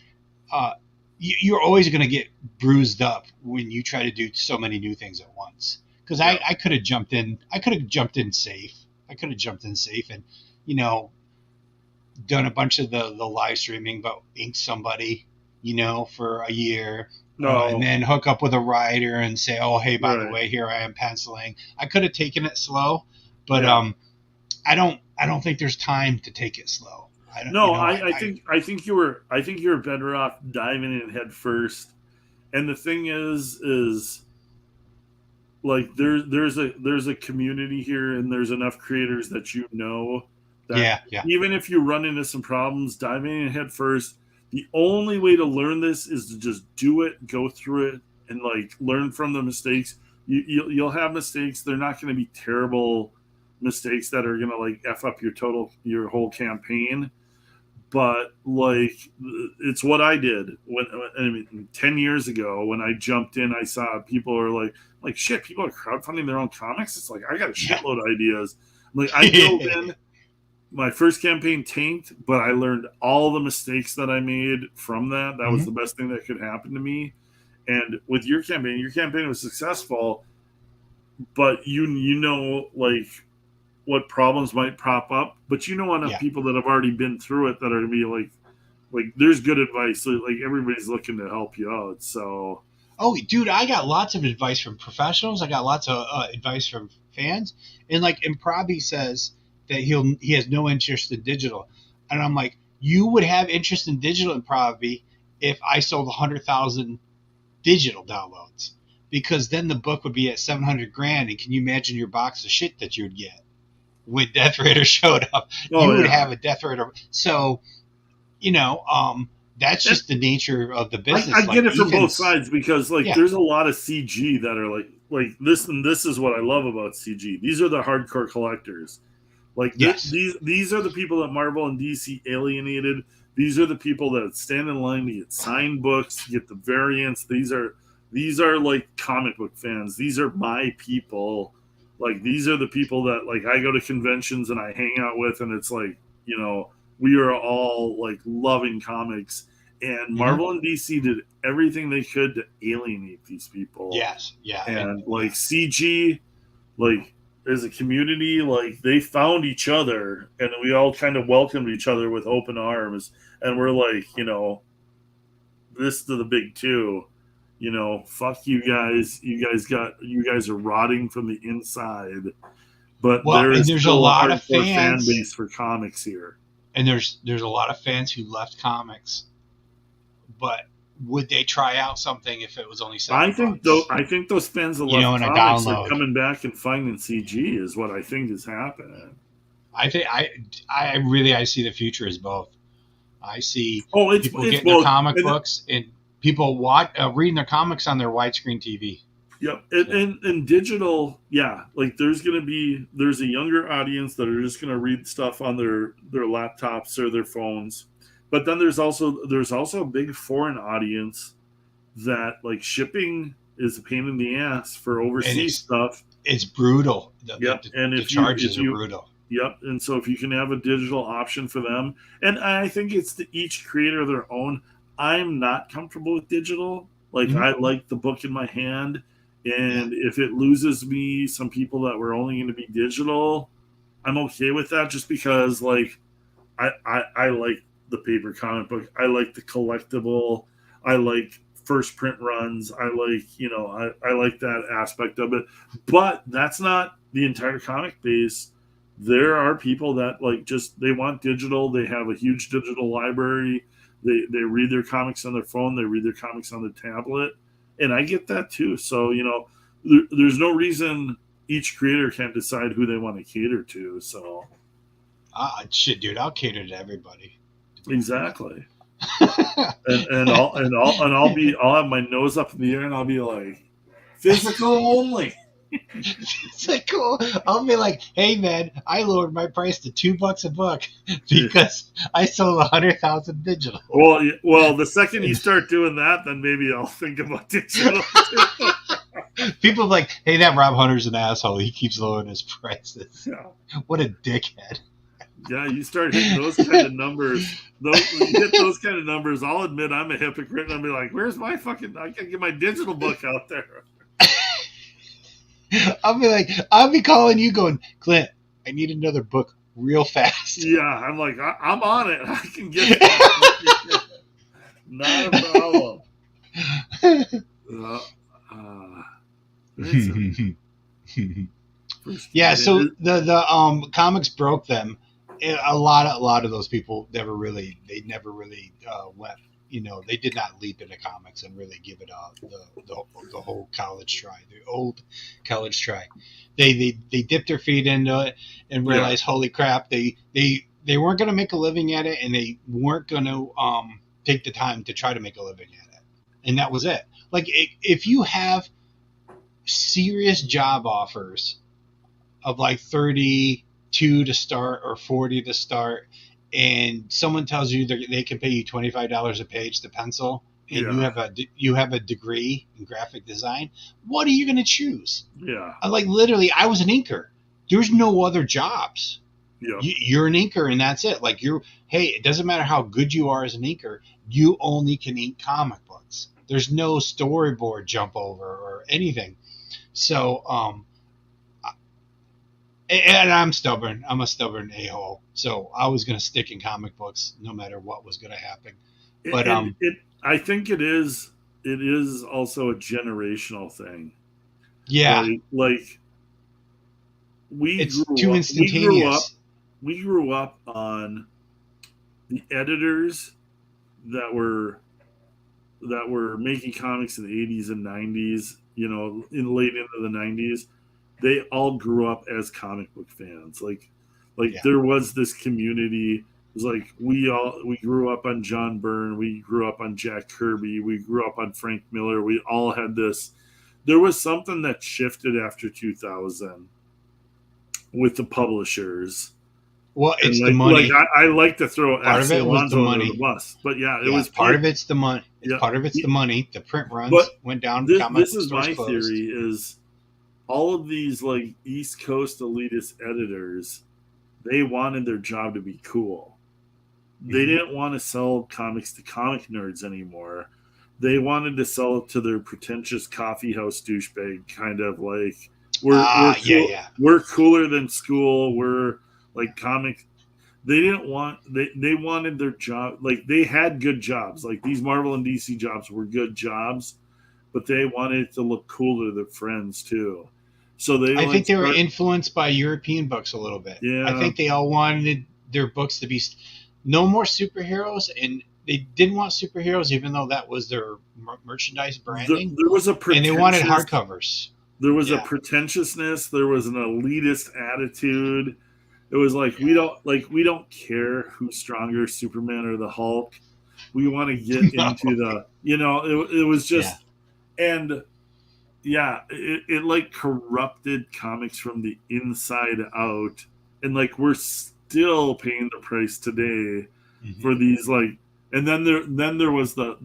uh, you're always going to get bruised up when you try to do so many new things at once. Because yeah. I could have jumped in. I could have jumped in safe. I could have jumped in safe and, done a bunch of the live streaming, but inked somebody, for a year, and No, then hook up with a writer and say, oh, hey, by the right, way, here I am penciling. I could have taken it slow, but yeah. I don't think there's time to take it slow. I don't, No, I think you were better off diving in head first. And the thing is like there's a community here, and there's enough creators that that yeah, even if you run into some problems, diving in head first. The only way to learn this is to just do it, go through it, and like learn from the mistakes. You'll have mistakes. They're not going to be terrible mistakes that are going to like f up your whole campaign. But like it's what I did I mean, 10 years ago when I jumped in. I saw people are like shit. People are crowdfunding their own comics. It's like I got a shitload of ideas. Like I dove in. My first campaign tanked, but I learned all the mistakes that I made from that. That was mm-hmm. the best thing that could happen to me. And with your campaign was successful, but like what problems might pop up, but enough Yeah. people that have already been through it that are gonna be like there's good advice. So, like everybody's looking to help you out. So Oh, dude, I got lots of advice from professionals. I got lots of advice from fans, and like Improbi says that he has no interest in digital, and I'm like, you would have interest in digital Improbi if I sold 100,000 digital downloads, because then the book would be at 700 grand, and can you imagine your box of shit that you'd get when Death Raider showed up? You would have a Death Raider. So, that's just the nature of the business. I get like it from both Ethan's, sides because like yeah, there's a lot of CG that are like this, and this is what I love about CG. These are the hardcore collectors. Like yes, these are the people that Marvel and DC alienated. These are the people that stand in line to get signed books, to get the variants. These are like comic book fans. These are my people. Like these are the people that like I go to conventions and I hang out with, and it's like we are all like loving comics. And mm-hmm. Marvel and DC did everything they could to alienate these people. Yes, yeah, And like CG, like as a community, like they found each other and we all kind of welcomed each other with open arms. and we're like, this to the big two, fuck you guys. You guys are rotting from the inside. But Well, there and is there's a still a lot of hardcore fan fans, base for comics here. and there's a lot of fans who left comics, but would they try out something if it was only $7? I think those fans that You know, left in a comics are download. coming back and finding CG is what I think is happening. I think I see the future as both. I see people it's getting their both. comic And books and people reading their comics on their widescreen TV. Yep, and digital, yeah. Like there's a younger audience that are just gonna read stuff on their laptops or their phones, but then there's also a big foreign audience that like shipping is a pain in the ass for And overseas stuff. it's brutal. Yep, and The if charges you are brutal. yep, and so if you can have a digital option for them, and I think it's to each creator their own. I'm not comfortable with digital. Like Mhm. I like the book in my hand. Yeah. And if it loses me some people that were only going to be digital, I'm okay with that just because like I like the paper comic book. I like the collectible. I like first print runs. I like, I like that aspect of it. But that's not the entire comic base. There are people that like just they want digital. They have a huge digital library. They read their comics on their phone. They read their comics on their tablet, and I get that too. So there's no reason each creator can't decide who they want to cater to. So Shit, dude, I'll cater to everybody. exactly, and I'll have my nose up in the air and I'll be like physical only. It's like cool. I'll be like, hey man, I lowered my price to $2 a book because I sold 100,000 digital. Well, the second you start doing that, then maybe I'll think about digital. People are like, hey, that Rob Hunter's an asshole. He keeps lowering his prices. Yeah. What a dickhead. Yeah, you start hitting those kind of numbers. When you hit those kind of numbers, I'll admit I'm a hypocrite and I'll be like, where's my fucking, I gotta get my digital book out there. I'll be calling you going, Clint, I need another book real fast. Yeah, I'm like, I'm on it. I can get it. Not a problem. Yeah, so the comics broke them. A lot of those people never really went. They did not leap into comics and really give it the whole college try, the old college try. They dipped their feet into it and realized, holy crap, they weren't going to make a living at it, and they weren't going to take the time to try to make a living at it, and that was it. Like if you have serious job offers of like 32 to start or 40 to start, and someone tells you they can pay you $25 a page to pencil, and you have a degree in graphic design, what are you going to choose? Yeah. Like literally, I was an inker. There's no other jobs. Yeah. You're an inker, and that's it. Like it doesn't matter how good you are as an inker, you only can ink comic books. There's no storyboard jump over or anything. So, and I'm stubborn. I'm a stubborn a-hole. So I was going to stick in comic books no matter what was going to happen. But I think it is also a generational thing. Yeah. Like it's too instantaneous. We grew up on the editors that were making comics in the 80s and 90s, in late into the 90s. They all grew up as comic book fans. Like there was this community. It was like we grew up on John Byrne, we grew up on Jack Kirby, we grew up on Frank Miller. We all had this. There was something that shifted after 2000 with the publishers. Well, it's the money. I like to throw part of it was the money. Under the bus, but it was part of it's the money. Part of it's the money. The print runs went down. This is my theory: is all of these like East Coast elitist editors, they wanted their job to be cool. They didn't want to sell comics to comic nerds anymore. They wanted to sell it to their pretentious coffee house douchebag kind of like we're cooler than school. We're like comic. they didn't want they wanted their job, like they had good jobs, like these Marvel and DC jobs were good jobs, but they wanted it to look cool to their friends too. So they I like think they were start influenced by European books a little bit. I yeah. think they all wanted their books to be no more superheroes, and they didn't want superheroes, even though that was their merchandise branding. There was a And they wanted pretentious hardcovers. there was a Yeah, pretentiousness, there was an elitist attitude. It was yeah. like we don't care who's stronger, Superman or the Hulk. We want to get No. into the, it was Yeah. just, and yeah, it like corrupted comics from the inside out, and like we're still paying the price today Hmm. for these like, and then there was the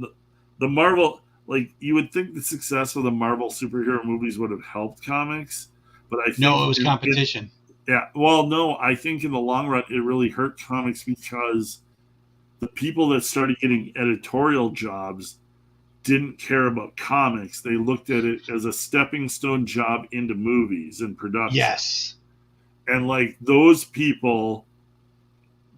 Marvel, like you would think the success of the Marvel superhero movies would have helped comics, but I No, think it was competition. yeah, well, no, I think in the long run it really hurt comics because the people that started getting editorial jobs didn't care about comics. They looked at it as a stepping stone job into movies and production. Yes. And like those people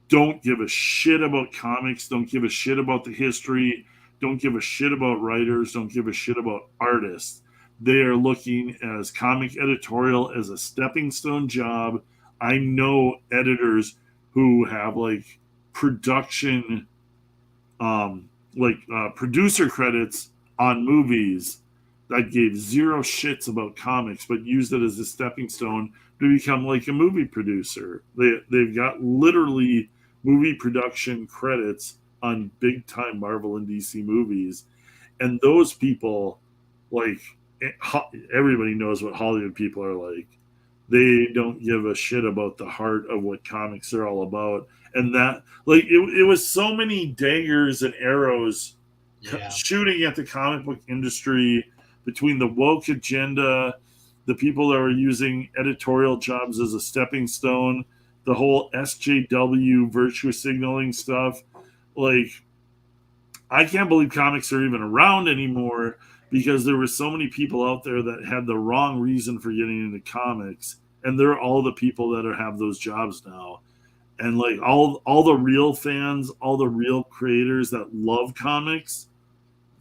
don't give a shit about comics, don't give a shit about the history, don't give a shit about writers, don't give a shit about artists. They are looking as comic editorial as a stepping stone job. I know editors who have like production producer credits on movies that gave zero shits about comics, but used it as a stepping stone to become like a movie producer. They've got literally movie production credits on big time Marvel and DC movies, and those people, like everybody knows what Hollywood people are like. They don't give a shit about the heart of what comics are all about, and that like it was so many daggers and arrows Yeah. shooting at the comic book industry between the woke agenda, the people that were using editorial jobs as a stepping stone, the whole SJW virtue signaling stuff. Like, I can't believe comics are even around anymore because there were so many people out there that had the wrong reason for getting into comics, and they're all the people that have those jobs now. And like all the real fans, all the real creators that love comics,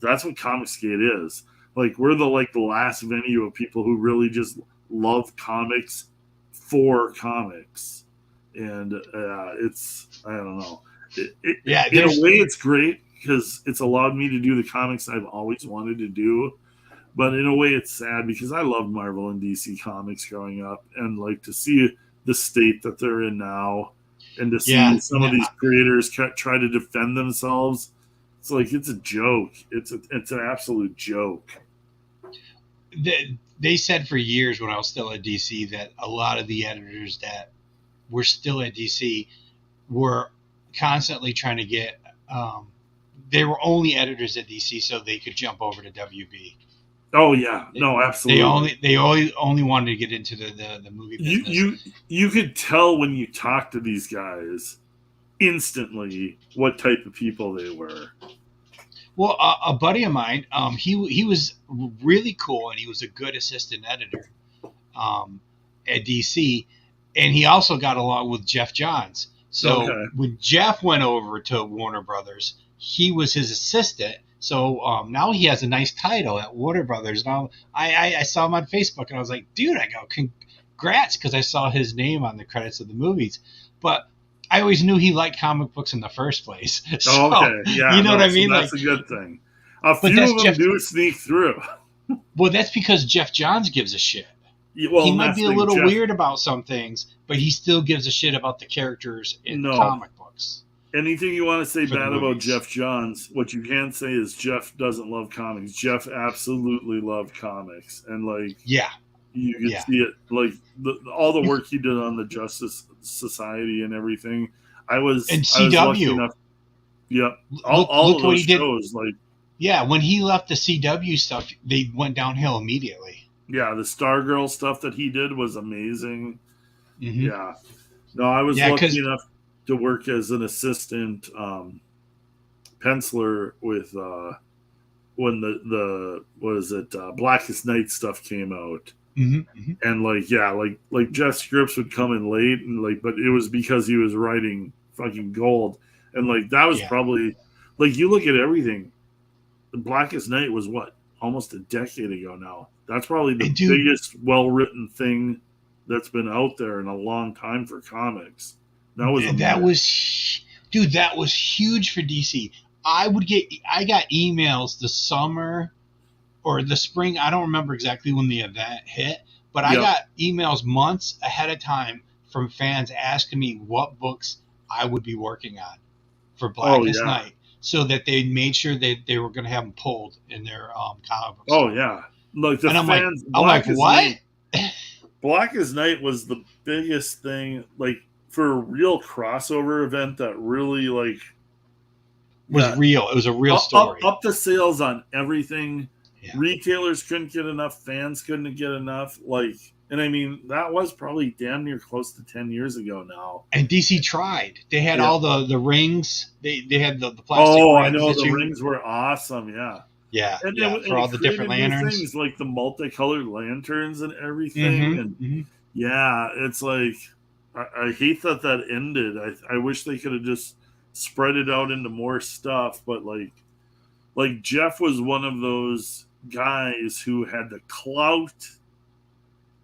that's what Comicsgate is. Like we're the last venue of people who really just love comics for comics, and it's I don't know. Yeah. In a There's way, it's great because it's allowed me to do the comics I've always wanted to do. But in a way, it's sad because I loved Marvel and DC comics growing up, and like to see the state that they're in now, and to see yeah. some of these creators try to defend themselves. It's like it's a joke. It's an absolute joke. They said for years when I was still at DC that a lot of the editors that were still at DC were constantly trying to get. They were only editors at DC so they could jump over to WB. Oh yeah, no, absolutely. They only wanted to get into the movie business. You could tell when you talk to these guys instantly what type of people they were. Well, a buddy of mine, he was really cool and he was a good assistant editor at DC, and he also got along with Jeff Johns. So Okay. when Jeff went over to Warner Brothers, he was his assistant. So now he has a nice title at Warner Brothers. Now I saw him on Facebook and I was like, dude, I go, congrats, because I saw his name on the credits of the movies. But I always knew he liked comic books in the first place. So, Okay, yeah, you know what I mean? So that's like, a good thing. A but few that's of them Jeff. do sneak through. Well, that's because Jeff Johns gives a shit. Well, He might be a little Jeff, weird about some things, but he still gives a shit about the characters in No. comic books. Anything you want to say For the bad about movies. Jeff Johns, what you can't say is Jeff doesn't love comics. Jeff absolutely loved comics, and like Yeah, you could yeah. see it, like all the work he did on the Justice Society and everything. I was lucky CW. enough. Yeah, Look all of what those he did. shows, like Yeah, when he left the CW stuff, they went downhill immediately. yeah, the Stargirl stuff that he did was amazing. Mm-hmm. Yeah, no, I was Yeah, lucky enough to work as an assistant penciler with when the what is it Blackest Night stuff came out. Mm-hmm, mm-hmm. And like Jeff Scripps would come in late, and like, but it was because he was writing fucking gold. And like that was Yeah. probably like you look at everything. The Blackest Night was what, almost a decade ago now. That's probably the And dude, biggest well written thing that's been out there in a long time for comics. That was a that was, dude, that was huge for DC. I got emails the summer or the spring. I don't remember exactly when the event hit, but I yep. got emails months ahead of time from fans asking me what books I would be working on for Blackest yeah. Night, so that they made sure that they were going to have them pulled in their comic book Oh store. yeah. Like the And fans I'm like, Blackest what? Night Blackest Night was the biggest thing, like for a real crossover event that really like Was got real. It was a real story. up the sales on everything. Yeah. Retailers couldn't get enough, fans couldn't get enough. Like, and I mean, that was probably damn near close to 10 years ago now. And DC tried. They had all the rings. They had the plastic Oh, I rings know that the you. rings were awesome. Yeah. Yeah, And yeah, and for all it the created different new lanterns. things like the multicolored lanterns and everything. And yeah, it's like, I hate that that ended. I wish they could have just spread it out into more stuff. But like Jeff was one of those guys who had the clout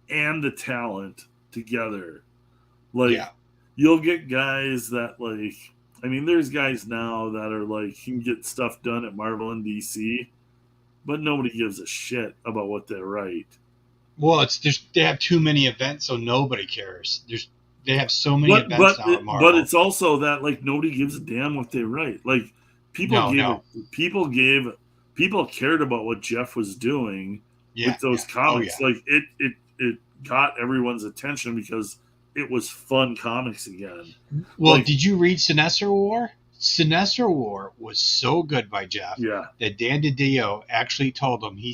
and the talent together. Like, Yeah. you'll get guys that like, I mean, there's guys now that are like can get stuff done at Marvel and DC, but nobody gives a shit about what they write. Well, they have too many events, so nobody cares. They have so many events now at Marvel. But it's also that like nobody gives a damn what they write. Like people people cared about what Jeff was doing with those comics. Oh, yeah. Like it got everyone's attention because it was fun comics again. Well, like, did you read Sinestro War? Sinestro War was so good by Jeff that Dan DiDio actually told him, he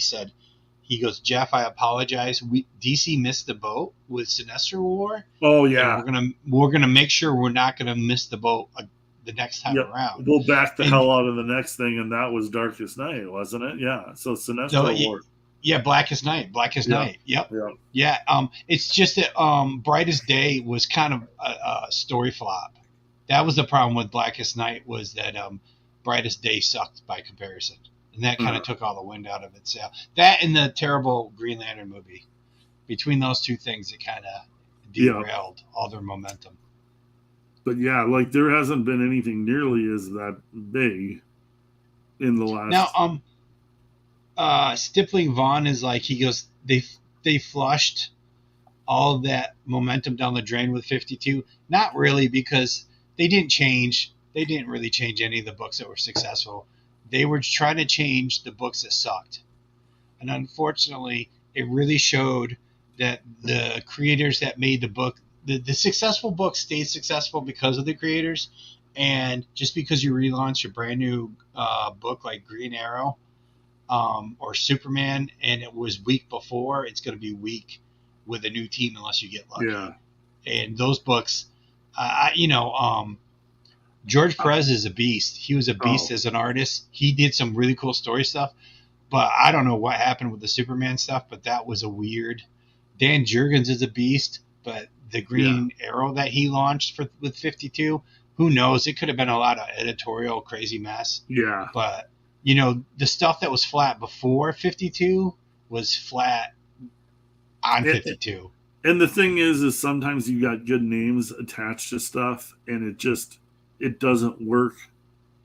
goes, Jeff, I apologize. DC missed the boat with Sinestro War. Oh yeah, we're gonna make sure we're not gonna miss the boat the next time around. We'll back the hell out of the next thing, and that was Darkest Night, wasn't it? Yeah. So Sinestro War. Yeah, Blackest Night. Yep. Yeah. It's just that Brightest Day was kind of a story flop. That was the problem with Blackest Night, was that Brightest Day sucked by comparison. And that kind of took all the wind out of its sail. That and the terrible Green Lantern movie. Between those two things, it kind of derailed all their momentum. But yeah, like there hasn't been anything nearly as that big in the last. Now, Stippling Vaughn is like, he goes, they flushed all that momentum down the drain with 52. Not really, because they didn't change. They didn't really change any of the books that were successful. They were trying to change the books that sucked. And unfortunately, it really showed that the creators that made the book, the successful book stayed successful because of the creators. And just because you relaunch a brand new book like Green Arrow or Superman, and it was weak before, it's going to be weak with a new team unless you get lucky. Yeah. And those books, George Perez is a beast. He was a beast as an artist. He did some really cool story stuff, but I don't know what happened with the Superman stuff, but that was a weird. Dan Jurgens is a beast, but the Green Arrow that he launched with 52, who knows? It could have been a lot of editorial crazy mess. Yeah. But, the stuff that was flat before 52 was flat on 52. And the thing is sometimes you got good names attached to stuff, and it doesn't work.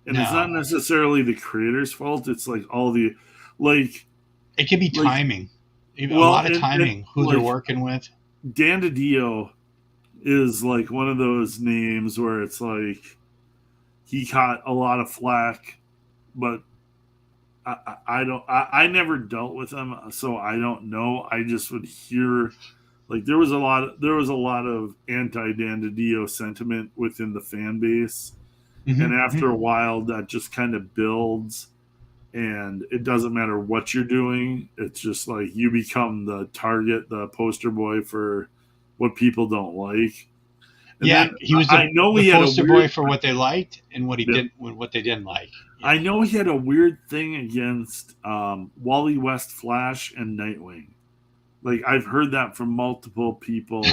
And it's not necessarily the creator's fault. It's like it can be timing. A lot of timing, who they're working with. Dan DiDio is like one of those names where it's like he caught a lot of flack, but I never dealt with him, so I don't know. I just would hear like there was a lot of anti Dan DiDio sentiment within the fan base. And after a while that just kind of builds, and it doesn't matter what you're doing. It's just like you become the target, the poster boy for what people don't like. And he was the poster boy for what they liked and what what they didn't like. Yeah. I know he had a weird thing against Wally West Flash and Nightwing. Like I've heard that from multiple people.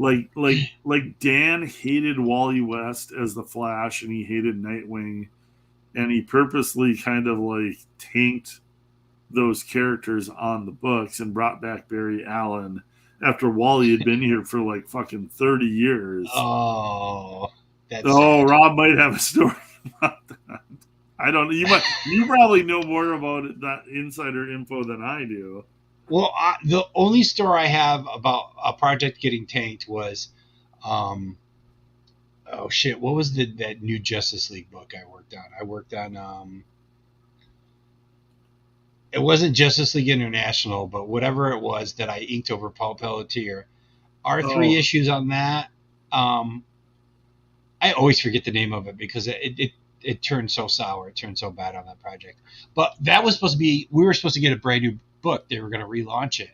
like Dan hated Wally West as the Flash, and he hated Nightwing, and he purposely kind of like tanked those characters on the books and brought back Barry Allen after Wally had been here for like fucking 30 years. Oh, that's oh, sad. Rob might have a story about that. I don't know. You probably know more about that insider info than I do. Well, the only story I have about a project getting tanked was, oh shit, what was that new Justice League book I worked on? I worked on, it wasn't Justice League International, but whatever it was that I inked over Paul Pelletier. Our three issues on that, I always forget the name of it because it turned so sour. It turned so bad on that project. But that was supposed to be, we were supposed to get a brand new book. They were going to relaunch it.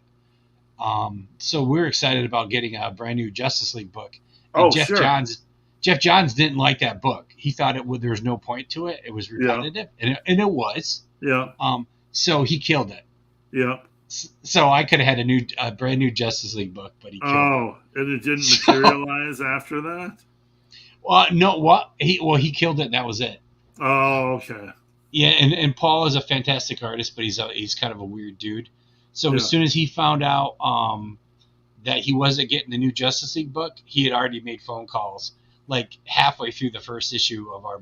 So we're excited about getting a brand new Justice League book. And Jeff Johns didn't like that book. He thought there was no point to it. It was repetitive, and it was. Yeah. So he killed it. Yeah. So I could have had a brand new Justice League book, but he killed it. Oh, and it didn't materialize after that? Well, no. What he killed it. And that was it. Oh, okay. Yeah, and Paul is a fantastic artist, but he's kind of a weird dude. So as soon as he found out that he wasn't getting the new Justice League book, he had already made phone calls like halfway through the first issue of our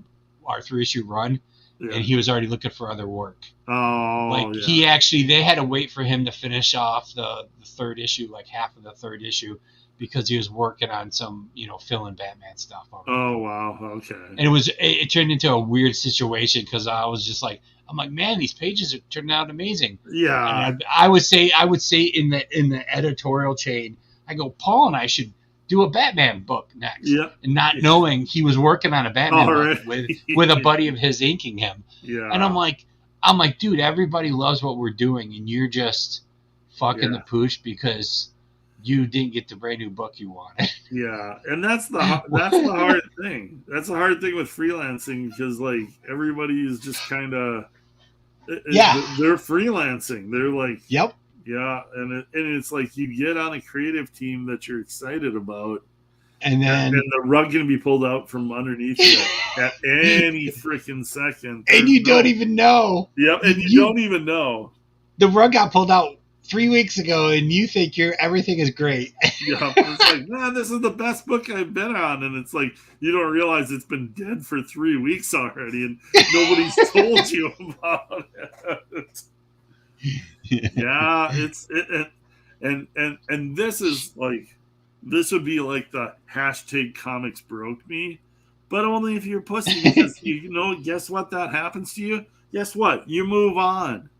3-issue run, and he was already looking for other work. Oh, they had to wait for him to finish off the third issue, like half of the third issue, because he was working on some, fill in Batman stuff. Oh, wow. Okay. And it turned into a weird situation because I was just like, I'm like, man, these pages are turning out amazing. Yeah. And I would say in the editorial chain, I go, Paul and I should do a Batman book next. Yeah. And not knowing he was working on a Batman book with a buddy of his inking him. Yeah. And I'm like, dude, everybody loves what we're doing, and you're just fucking the pooch because you didn't get the brand new book you wanted. Yeah, and that's the hard thing. That's the hard thing with freelancing because like everybody is just kind of they're freelancing. They're like and it's like you get on a creative team that you're excited about, and the rug can be pulled out from underneath you at any freaking second, and you don't even know. Yep, and you don't even know. The rug got pulled out 3 weeks ago, and you think everything is great. Yeah, it's like, man, this is the best book I've been on, and it's like you don't realize it's been dead for 3 weeks already, and nobody's told you about it. Yeah, and this is like, this would be like the hashtag comics broke me, but only if you're pussy because guess what? That happens to you. Guess what? You move on.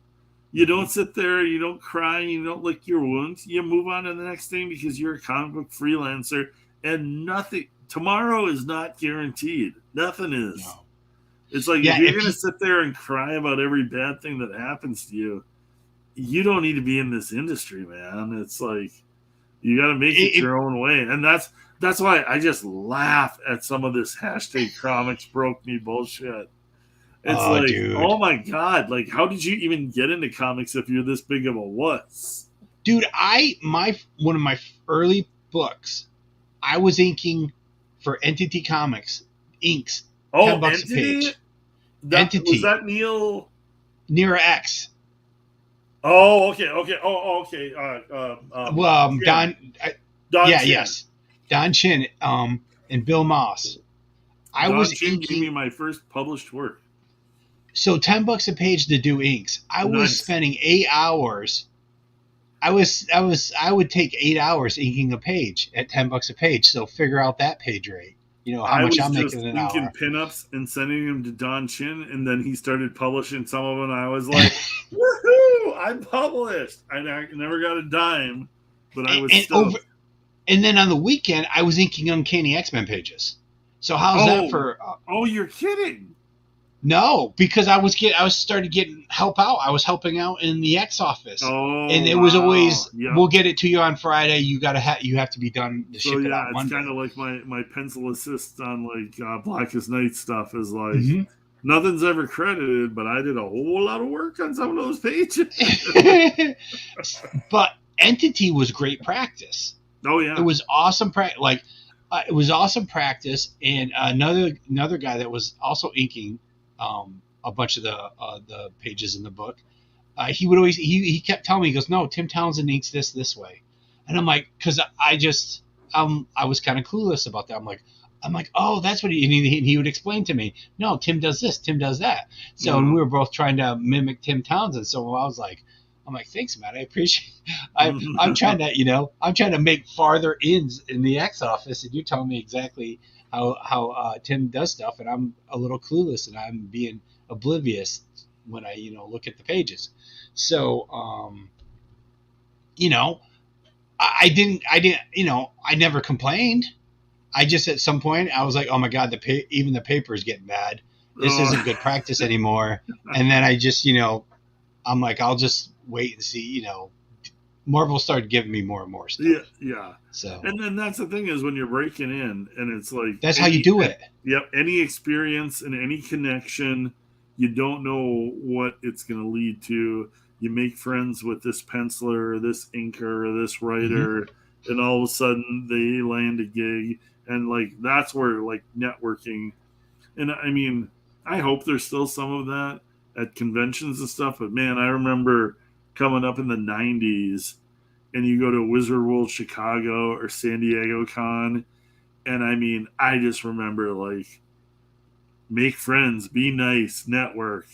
You don't sit there, you don't cry, you don't lick your wounds. You move on to the next thing because you're a comic book freelancer, and tomorrow is not guaranteed. Nothing is. No. It's like if you're going to sit there and cry about every bad thing that happens to you, you don't need to be in this industry, man. It's like you got to make it your own way. And that's why I just laugh at some of this hashtag comics broke me bullshit. It's dude. Oh my God, like how did you even get into comics if you're this big of a wuss? Dude, one of my early books, I was inking for Entity Comics, inks, $10 a page. Entity. Was that Neil X? Oh, okay. Okay. Don Chin. Yes. Don Chin, and Bill Moss. Don Chin gave me my first published work. So $10 a page to do inks. I was spending 8 hours. I would take 8 hours inking a page at $10 a page. So figure out that page rate. How much I'm making an hour. I was just inking pinups and sending them to Don Chin, and then he started publishing some of them. And I was like, "Woohoo! I'm published." I never got a dime, but I was stoked. And then on the weekend, I was inking Uncanny X-Men pages. So how's that for? You're kidding. No, because I started getting help out. I was helping out in the X office, and it was always we'll get it to you on Friday. You have to be done to ship it out Monday. It's kind of like my pencil assist on like Blackest Night stuff is like nothing's ever credited, but I did a whole lot of work on some of those pages. But Entity was great practice. Oh yeah. It was awesome. It was awesome practice. And another guy that was also inking a bunch of the pages in the book. He would always he kept telling me, he goes, no, Tim Townsend inks this way, and I'm like, because I was kind of clueless about that. I'm like, oh, that's what he would explain to me. No, Tim does this, Tim does that. So and we were both trying to mimic Tim Townsend. So I'm like, thanks, Matt. I appreciate. I'm trying to make farther ins in the X office, and you're telling me exactly how Tim does stuff, and I'm a little clueless, and I'm being oblivious when I look at the pages. So I didn't I never complained. I just at some point I was like, oh my god, even the paper is getting bad. This isn't good practice anymore. And then I just I'm like, I'll just wait and see. Marvel started giving me more and more stuff. Yeah. So and then that's the thing is when you're breaking in, and it's like that's how you do it. Yep. Any experience and any connection, you don't know what it's going to lead to. You make friends with this penciler, or this inker, or this writer, and all of a sudden they land a gig, and like that's where like networking. And I mean, I hope there's still some of that at conventions and stuff. But man, I remember coming up in the '90s, and you go to Wizard World Chicago or San Diego Con, and I mean, I just remember like make friends, be nice, network,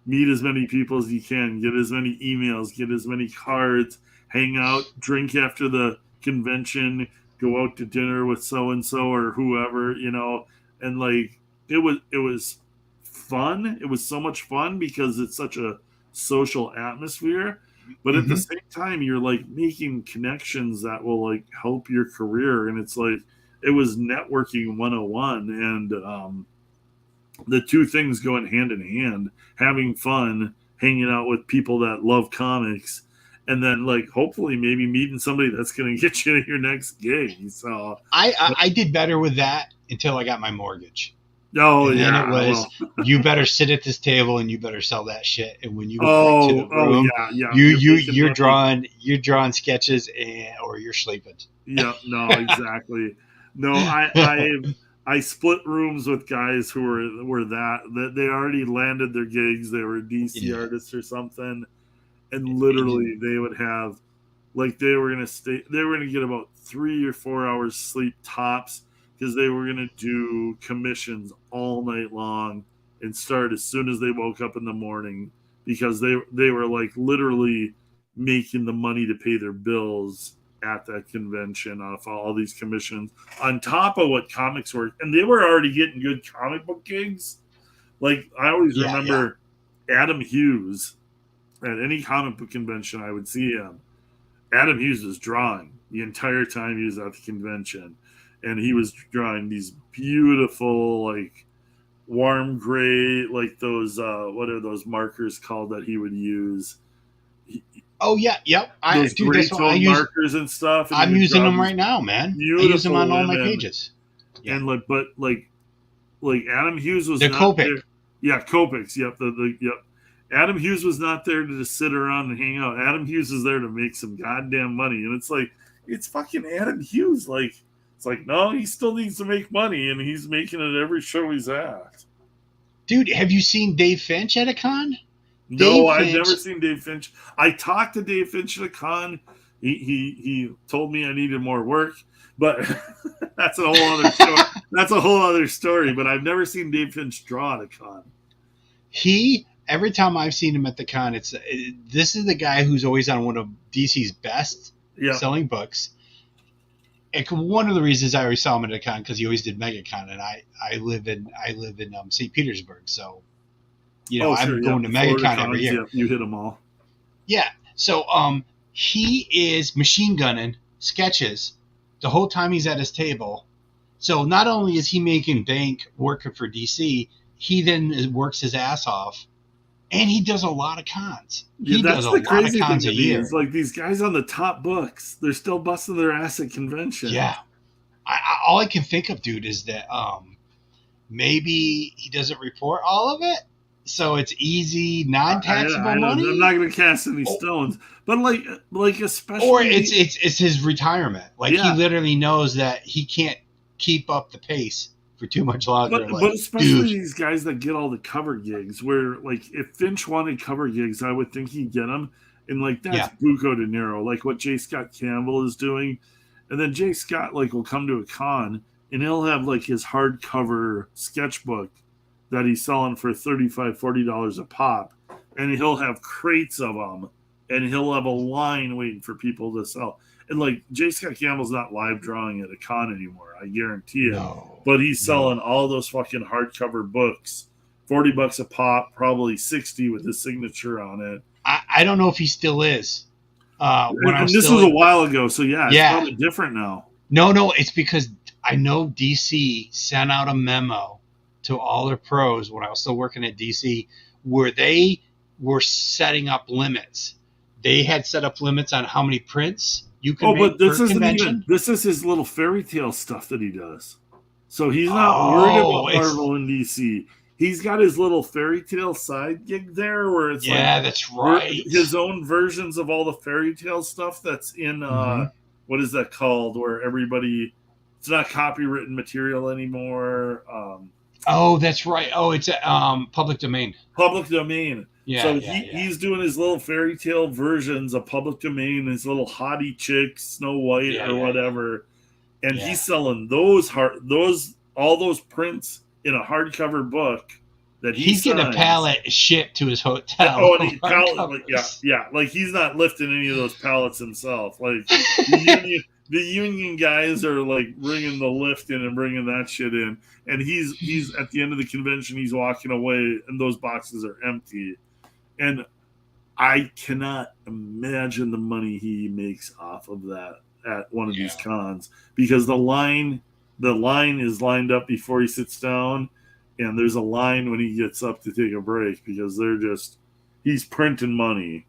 meet as many people as you can, get as many emails, get as many cards, hang out, drink after the convention, go out to dinner with so and so or whoever, and like it was fun. It was so much fun because it's such a social atmosphere. But at the same time, you're like making connections that will like help your career, and it's like it was networking 101, and the two things going hand in hand, having fun, hanging out with people that love comics, and then like hopefully maybe meeting somebody that's going to get you to your next gig. So I did better with that until I got my mortgage. Oh, and yeah. then it was, you better sit at this table and you better sell that shit. And when you go back to the room, you're drawing sketches or you're sleeping. Yeah, no, exactly. No, I split rooms with guys who were that they already landed their gigs. They were DC artists or something, and literally they would have like they were gonna get about 3 or 4 hours sleep tops because they were gonna do commissions all night long and start as soon as they woke up in the morning because they were like literally making the money to pay their bills at that convention off all these commissions on top of what comics were, and they were already getting good comic book gigs. Like I always remember Adam Hughes at any comic book convention I would see him. Adam Hughes was drawing the entire time he was at the convention, and he was drawing these beautiful like warm gray, like those what are those markers called that he would use? Those gray tone markers and stuff. And I'm using them right now, man. I use them on all my pages. Yeah. And like Adam Hughes was the not Copic. There. Yeah, Copics. Yep. Yep. Adam Hughes was not there to just sit around and hang out. Adam Hughes is there to make some goddamn money, and it's like it's fucking Adam Hughes. Like it's like no, he still needs to make money, and he's making it every show he's at. Dude, have you seen Dave Finch at a con? No, I've never seen Dave Finch. I talked to Dave Finch at a con. He told me I needed more work, but that's a whole other story. That's a whole other story. But I've never seen Dave Finch draw at a con. Every time I've seen him at the con, this is the guy who's always on one of DC's best selling books. And one of the reasons I always saw him at a con because he always did MegaCon, and I live in St. Petersburg, so I'm going to MegaCon every year. You hit them all. Yeah, so he is machine gunning sketches the whole time he's at his table. So not only is he making bank working for DC, he then works his ass off. And he does a lot of cons. He does a lot of cons a year. It's like these guys on the top books, they're still busting their ass at convention. Yeah. All I can think of, dude, is that maybe he doesn't report all of it. So it's easy, non-taxable money, I'm not going to cast any or, stones, but like or especially, it's his retirement. Like he yeah. literally knows that he can't keep up the pace for too much longer. But Like, especially dude, these guys that get all the cover gigs, where like if Finch wanted cover gigs, I would think he'd get them, and like that's yeah, buco de niro, like what J. Scott Campbell is doing, and then J. Scott like will come to a con and he'll have like his hardcover sketchbook that he's selling for $35-$40 a pop, and he'll have crates of them, and he'll have a line waiting for people to sell. And like J. Scott Campbell's not live drawing at a con anymore, I guarantee it. no, But he's no. selling all those fucking hardcover books, $40 a pop, probably 60 with his signature on it. I don't know if he still is. When I And was this still was a in, while ago, so yeah, it's yeah, probably different now. no, it's because I know DC sent out a memo to all their pros when I was still working at DC, where they were setting up limits. They had set up limits on how many prints you can Oh, but make this per isn't even. convention. This is his little fairy tale stuff that he does. So he's not worried Oh, about it's Marvel and DC. He's got his little fairy tale side gig there, where it's like yeah, that's right. his own versions of all the fairy tale stuff that's in Mm-hmm. what is that called? Where everybody, it's not copywritten material anymore. Oh, that's right. Oh, it's public domain. Public domain. Yeah, So yeah, yeah, he's doing his little fairy tale versions of public domain, his little hottie chick, Snow White yeah, or yeah, yeah, whatever, and yeah. he's selling all those prints in a hardcover book that He's getting a signs. pallet shipped to his hotel. Oh, and pallet, yeah, like he's not lifting any of those pallets himself. Like the union guys are like bringing the lift in and bringing that shit in, and he's at the end of the convention, he's walking away, and those boxes are empty, and I cannot imagine the money he makes off of that at one of these cons, because the line is lined up before he sits down, and there's a line when he gets up to take a break, because he's printing money.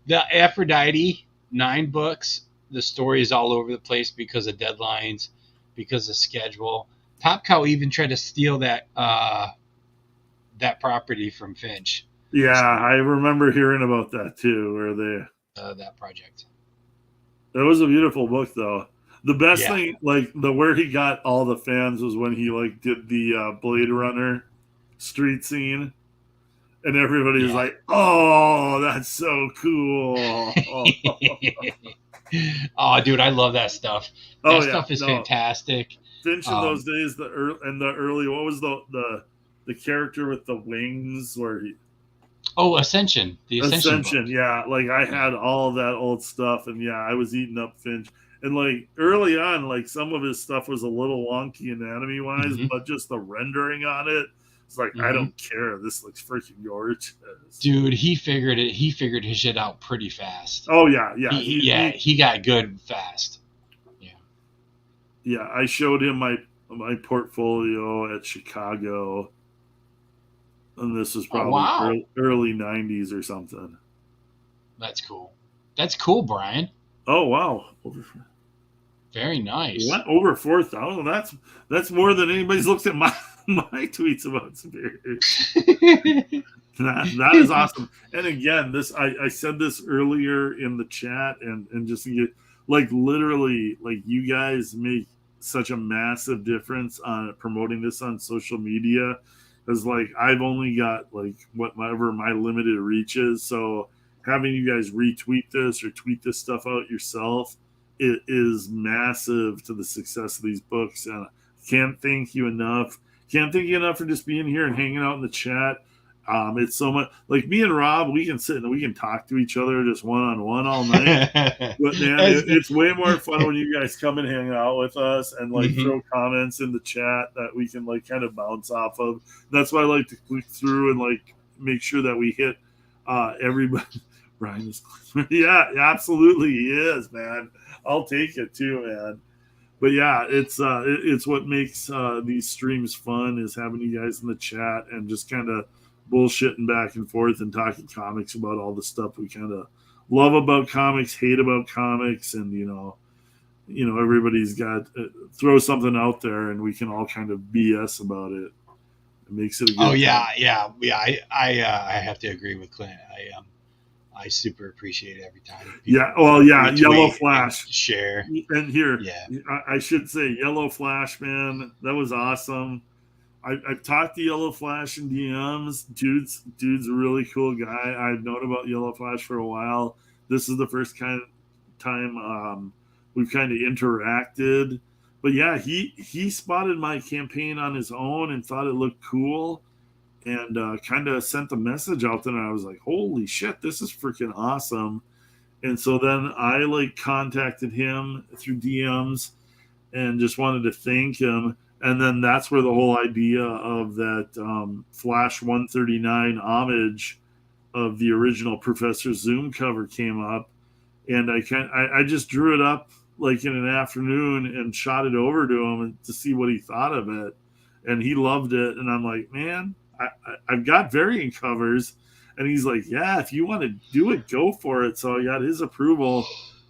The Aphrodite 9 books. The story is all over the place because of deadlines, because of schedule. Top Cow even tried to steal that property from Finch. Yeah, I remember hearing about that too. Where that project. It was a beautiful book, though. The best thing, like where he got all the fans, was when he like did the Blade Runner street scene, and everybody was like, "Oh, that's so cool!" Oh, dude, I love that stuff. That stuff is fantastic. Finch in those days, the early, what was the character with the wings where he? Oh, Ascension. The Ascension. Yeah. Like I had all of that old stuff, and yeah, I was eating up Finch. And like early on, like some of his stuff was a little wonky anatomy wise, but just the rendering on it, it's like, I don't care. This looks freaking gorgeous. Dude, he figured his shit out pretty fast. Oh yeah. He got good fast. Yeah, I showed him my portfolio at Chicago, and this was probably early 90s or something. That's cool. That's cool, Brian. Oh wow. Very nice. What? Over 4,000? That's more than anybody's looked at my tweets about Superiors. That is awesome. And again, I said this earlier in the chat, and just to get, like, literally, like, you guys make such a massive difference on promoting this on social media, because like I've only got like whatever my limited reach is, so having you guys retweet this or tweet this stuff out yourself, it is massive to the success of these books. And I can't thank you enough for just being here and hanging out in the chat. It's so much, like, me and Rob, we can sit and we can talk to each other just one-on-one all night. But man, it's way more fun when you guys come and hang out with us and like throw comments in the chat that we can like kind of bounce off of. That's why I like to click through and like make sure that we hit everybody. Brian is, yeah, absolutely, he is, man. I'll take it too, man. But yeah, it's what makes these streams fun, is having you guys in the chat and just kind of bullshitting back and forth and talking comics about all the stuff we kind of love about comics, hate about comics, and you know everybody's got throw something out there and we can all kind of BS about it. It makes it a good Oh time. yeah. I have to agree with Clint. I super appreciate it every time Yeah, people well, yeah, Yellow retweet and Flash. share. And here, Yeah. I should say Yellow Flash, man. That was awesome. I've talked to Yellow Flash in DMs. Dude's a really cool guy. I've known about Yellow Flash for a while. This is the first kind of time we've kind of interacted. But yeah, he spotted my campaign on his own and thought it looked cool, and kind of sent the message out there. And I was like, holy shit, this is freaking awesome. And so then I like contacted him through DMs and just wanted to thank him. And then that's where the whole idea of that Flash 139 homage of the original Professor Zoom cover came up, and I just drew it up like in an afternoon and shot it over to him to see what he thought of it, and he loved it. And I'm like, man, I've got variant covers, and he's like, yeah, if you want to do it, go for it. So I got his approval,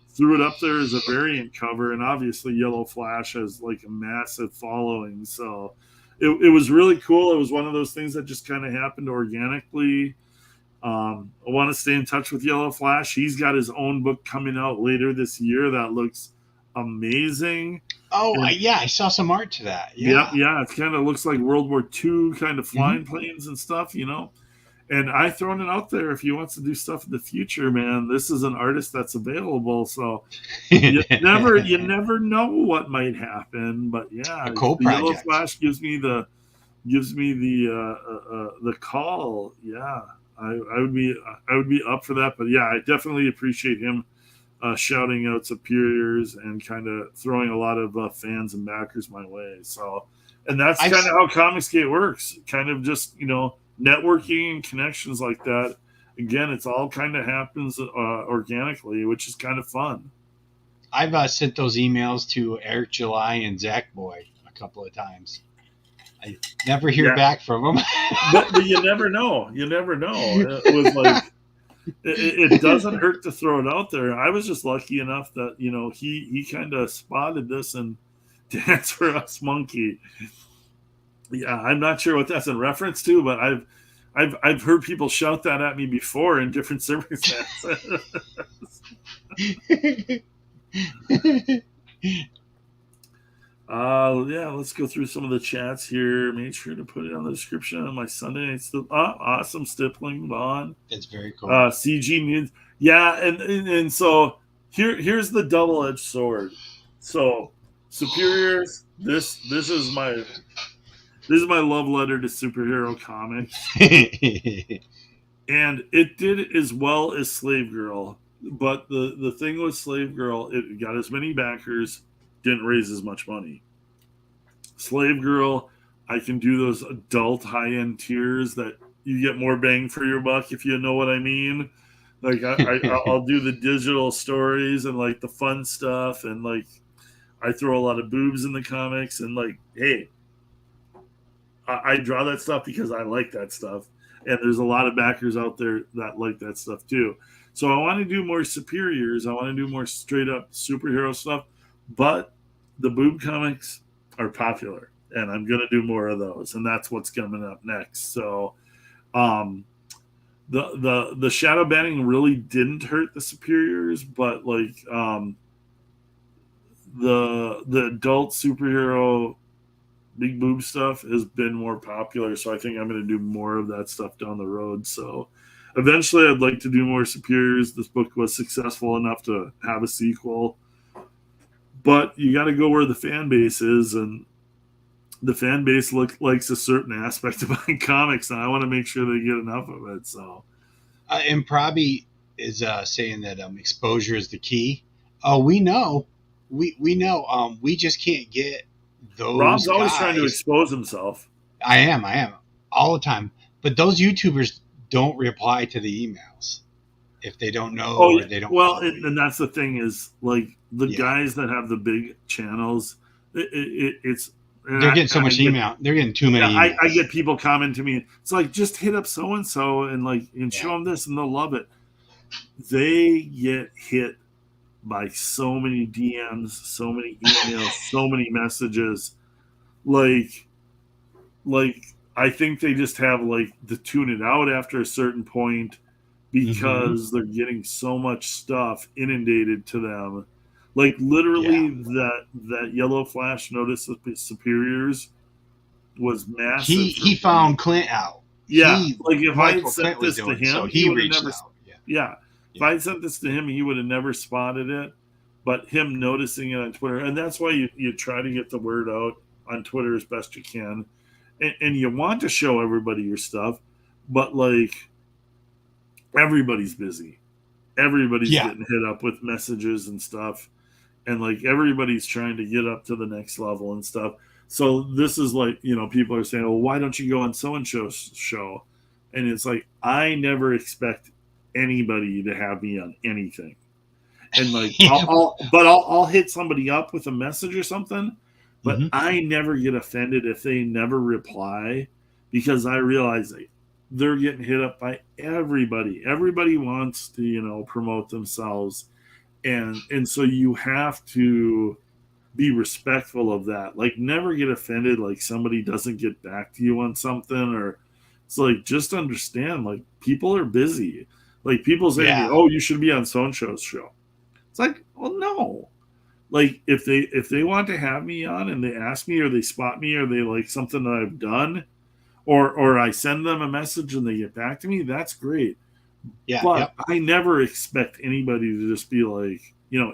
threw it up there as a variant cover, and obviously Yellow Flash has like a massive following, so it was really cool. It was one of those things that just kind of happened organically. I want to stay in touch with Yellow Flash. He's got his own book coming out later this year that looks amazing. Oh And yeah, I saw some art to that. yeah, Yeah. yeah, it kind of looks like World War II kind of Hmm. flying planes and stuff, you know. And I thrown it out there if he wants to do stuff in the future, man. This is an artist that's available, so you never know what might happen. But A yeah, cool the Yellow project. Flash gives me the call. Yeah, I would be up for that. But yeah, I definitely appreciate him shouting out superiors and kind of throwing a lot of fans and backers my way. So, and that's I've kind of how Comicsgate works. Kind of just networking and connections like that. Again, it's all kind of happens organically, which is kind of fun. I've sent those emails to Eric July and Zach Boy a couple of times. I never hear Yeah, back from them. but you never know. You never know. It was like it doesn't hurt to throw it out there. I was just lucky enough that he kind of spotted this and Dance for Us Monkey. Yeah, I'm not sure what that's in reference to, but I've heard people shout that at me before in different circumstances. Yeah, let's go through some of the chats here. Made sure to put it on the description of my Sunday night. Awesome stippling Vaughn. It's very cool. CG needs. Yeah, and so here's the double edged sword. So superiors. This is my love letter to superhero comics, and it did as well as Slave Girl. But the thing with Slave Girl, it got as many backers, didn't raise as much money. Slave Girl, I can do those adult high end tiers that you get more bang for your buck, if you know what I mean. Like I'll do the digital stories and like the fun stuff, and like I throw a lot of boobs in the comics, and like, hey, I draw that stuff because I like that stuff, and there's a lot of backers out there that like that stuff too. So I want to do more superiors. I want to do more straight up superhero stuff, but the boob comics are popular, and I'm gonna do more of those, and that's what's coming up next. So, um, the shadow banning really didn't hurt the superiors, but like the adult superhero big boob stuff has been more popular, so I think I'm going to do more of that stuff down the road. So eventually I'd like to do more superiors. This book was successful enough to have a sequel, but you got to go where the fan base is, and the fan base likes a certain aspect of my comics, and I want to make sure they get enough of it. So And probably is saying that exposure is the key. Oh, we know. We know. We just can't get those Rob's always trying to guys. expose himself. I am all the time. But those YouTubers don't reply to the emails if they don't know Oh or yeah, they don't well, follow you. and that's the thing is like the Yeah, guys that have the big channels, it's and they're getting so much get, email. They're getting too yeah, many I emails. get people comment to me. It's like just hit up so and so and like and show Yeah, them this and they'll love it. They get hit by so many DMs, so many emails, so many messages. Like I think they just have like to tune it out after a certain point Mm-hmm. because they're getting so much stuff inundated to them. Like Yeah. literally that yellow flash notice of superiors was massive for He me. found Clint out. Yeah, He like if I liked had what sent Clint was this to doing, so him, he he would have reached never. out. Yeah. Yeah, if Yeah. I had sent this to him, he would have never spotted it. But him noticing it on Twitter, and that's why you try to get the word out on Twitter as best you can, and you want to show everybody your stuff, but like everybody's busy, everybody's Yeah. getting hit up with messages and stuff, and like everybody's trying to get up to the next level and stuff. So this is like, people are saying, well, why don't you go on so and so's show? And it's like, I never expect anybody to have me on anything. And like, I'll hit somebody up with a message or something, but Hmm. I never get offended if they never reply because I realize they're getting hit up by everybody. Everybody wants to, promote themselves, and so you have to be respectful of that. Like, never get offended like somebody doesn't get back to you on something, or it's like, just understand, like, people are busy. Like, people say to me, Yeah. oh, you should be on so and so's show. It's like, well, no. Like, if they want to have me on and they ask me or they spot me or they like something that I've done, or I send them a message and they get back to me, that's great. Yeah. But Yep. I never expect anybody to just be like,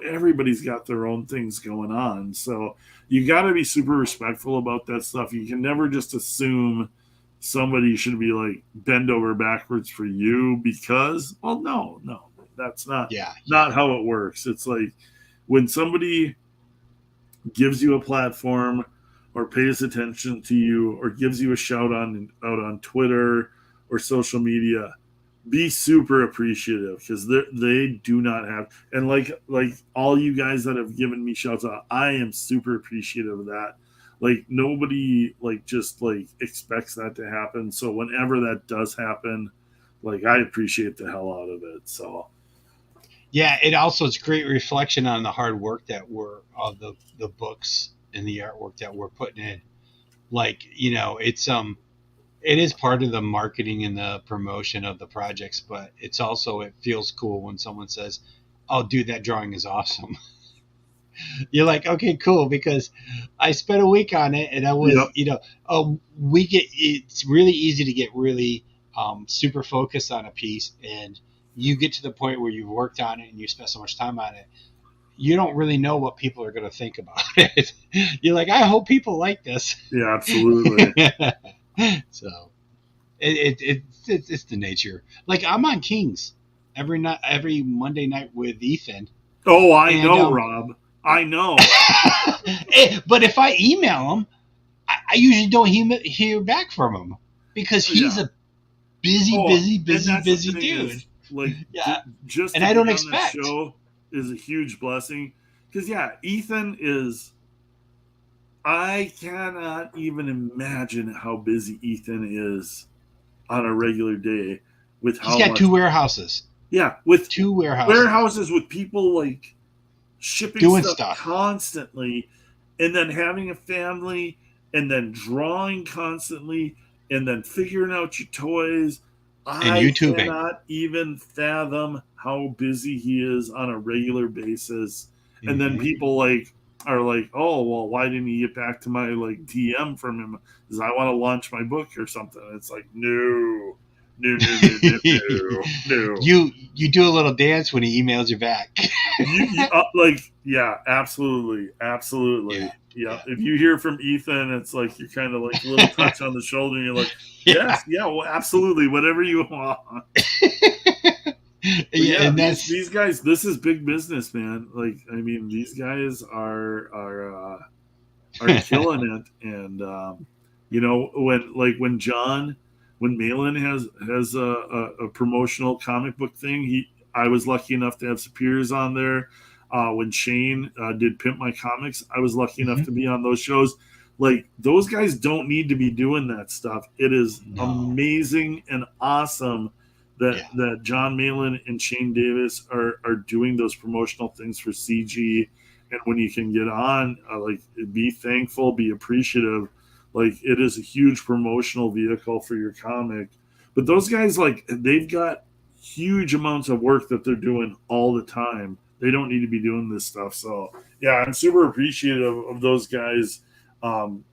everybody's got their own things going on. So you got to be super respectful about that stuff. You can never just assume somebody should be like bend over backwards for you because, well, no, that's not Yeah. Yeah. not how it works. It's like when somebody gives you a platform or pays attention to you or gives you a shout out on Twitter or social media, be super appreciative because they do not have, and like all you guys that have given me shouts out, I am super appreciative of that. Like nobody like just like expects that to happen, so whenever that does happen, like I appreciate the hell out of it. So Yeah. It also is great reflection on the hard work that we're the books and the artwork that we're putting in. Like it is part of the marketing and the promotion of the projects, but it's also it feels cool when someone says, "Oh, dude, that drawing is awesome." You're like, "Okay, cool," because I spent a week on it, and I was, yep, we get it's really easy to get really super focused on a piece, and you get to the point where you've worked on it and you spent so much time on it, you don't really know what people are going to think about it. You're like, I hope people like this. yeah, absolutely. So it's the nature. Like I'm on Kings every night, every Monday night with Ethan, Oh, I and know, Rob. I know. but if I email him, I usually don't hear back from him because he's Yeah. a busy, Oh, busy, and busy, that's the busy thing dude. is, like, Yeah, just and to I be don't on this expect. show is a huge blessing. Because, yeah, Ethan is. I cannot even imagine how busy Ethan is on a regular day with He's how got much. two warehouses, Yeah, with two warehouses warehouses with people like shipping doing stuff stuff, constantly and then having a family and then drawing constantly and then figuring out your toys. and I YouTubing. cannot even fathom how busy he is on a regular basis. And then Hmm. people like are like, oh well, why didn't he get back to my like DM from him? Because I want to launch my book or something. It's like, no, no, no, no, no, no, no. You do a little dance when he emails you back. You like, yeah, absolutely, absolutely, Yeah, yeah. yeah, If you hear from Ethan, it's like you're kind of like a little touch on the shoulder, and you're like, yeah, yes, yeah, well, absolutely, whatever you want. But yeah, yeah, and these that's guys, this is big business, man. Like, I mean, these guys are killing it, and when John, when Malin has a promotional comic book thing, I was lucky enough to have Superiors on there. When Shane did Pimp My Comics, I was lucky enough mhm. to be on those shows. Like those guys don't need to be doing that stuff. It is No, amazing and awesome that yeah, John Malin and Shane Davis are doing those promotional things for CG. And when you can get on, like be thankful, be appreciative. Like it is a huge promotional vehicle for your comic. But those guys, like, they've got huge amounts of work that they're doing all the time. They don't need to be doing this stuff. So yeah, I'm super appreciative of those guys. Um,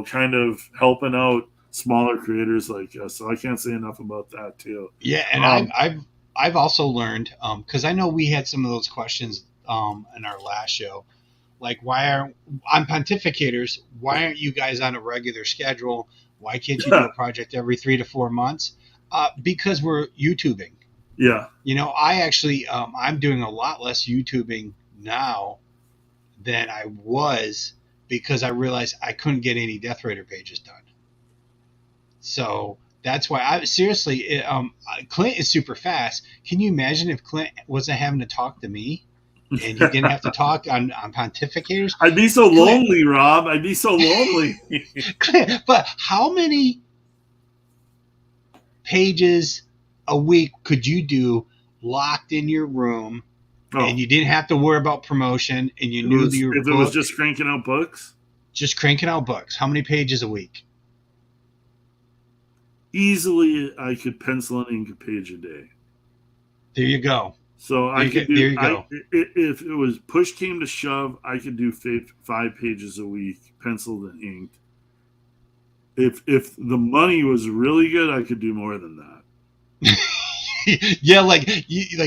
kind of helping out smaller creators like us. So I can't say enough about that too. Yeah, and Um, I've also learned, because I know we had some of those questions in our last show, like why aren't on pontificators? Why aren't you guys on a regular schedule? Why can't you do a project every 3 to 4 months? Because we're YouTubing. yeah, I actually I'm doing a lot less YouTubing now than I was because I realized I couldn't get any Death Raider pages done. So that's why I seriously, Clint is super fast. Can you imagine if Clint wasn't having to talk to me and he didn't have to talk on pontificators? I'd be so Clint, lonely, Rob. I'd be so lonely. Clint, but how many pages a week could you do locked in your room and Oh, you didn't have to worry about promotion and you knew that your if it was book just cranking out books, just cranking out books? How many pages a week? easily I could pencil and ink a page a day. There you go. So I could There do you go. if it was push came to shove, I could do 5 pages a week, penciled and inked. If the money was really good, I could do more than that. Yeah, like you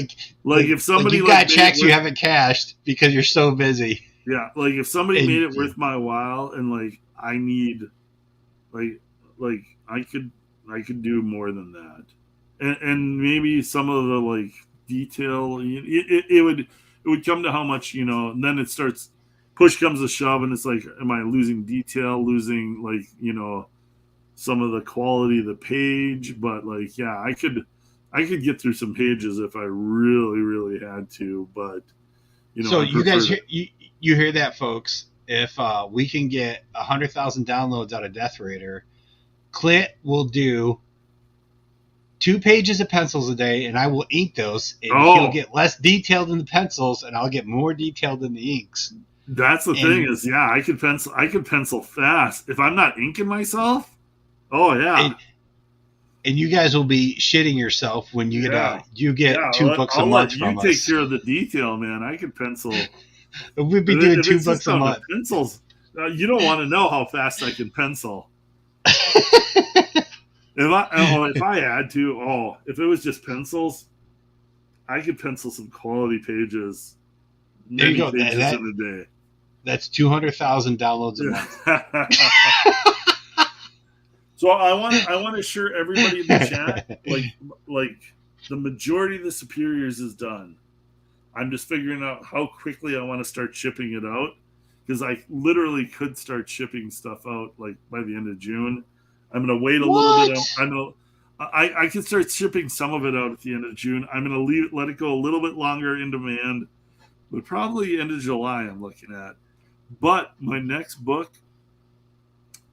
Like if somebody you've like got checks you haven't cashed because you're so busy. yeah, like if somebody And made it worth my while, and like I need like like I could do more than that, and maybe some of the like detail it would come to how much and then it starts push comes to shove, and it's like, am I losing detail, losing like some of the quality of the page? But like, yeah, I could get through some pages if I really really had to, but So I you guys prefer hear you hear that, folks? If we can get 100,000 downloads out of Death Raider, Clint will do 2 pages of pencils a day, and I will ink those, and he'll oh, get less detailed in the pencils, and I'll get more detailed in the inks. that's the thing And is, yeah, I could pencil fast if I'm not inking myself. Oh yeah, and, and you guys will be shitting yourself when yeah, you yeah. get two books a I'll let month you from take us. care of the detail, man. I could pencil. We'd be doing If two it's just books a down to month. pencils, you don't want to know how fast I can pencil. If I had to, if it was just pencils, I could pencil some quality pages, There you many go. pages in That's 200,000 downloads a month. a day. So I want to assure everybody in the chat, like the majority of the superiors is done. I'm just figuring out how quickly I want to start shipping it out, because I literally could start shipping stuff out like by the end of June. I'm gonna wait a little bit. What? I can start shipping some of it out at the end of June. I'm gonna let it go a little bit longer in demand, but probably end of July I'm looking at. But my next book,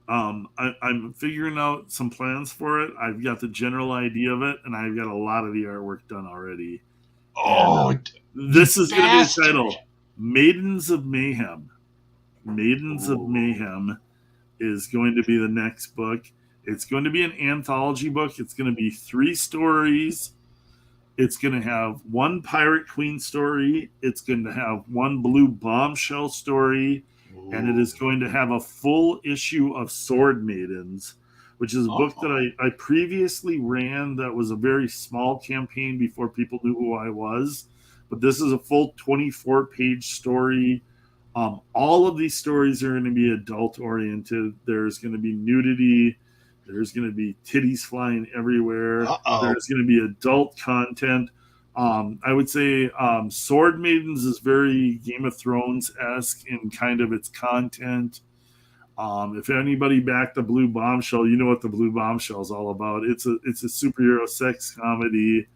I'm figuring out some plans for it. I've got the general idea of it, and I've got a lot of the artwork done already. And Oh, you this is going to be the bastard. title: Maidens of Mayhem. Maidens of Ooh. Mayhem is going to be the next book. It's going to be an anthology book. It's going to be 3 stories. It's going to have one Pirate Queen story. It's going to have one Blue Bombshell story. And it Ooh. is going to have a full issue of Sword Maidens, which is a book that Oh. I previously ran. That was a very small campaign before people knew who I was. But this is a full 24-page story. All of these stories are going to be adult oriented. There's going to be nudity. There's going to be titties flying everywhere. Uh-oh. There's going to be adult content. I would say Sword Maidens is very Game of Thrones esque in kind of its content. If anybody backed the Blue Bombshell, you know what the Blue Bombshell is all about. It's a superhero sex comedy.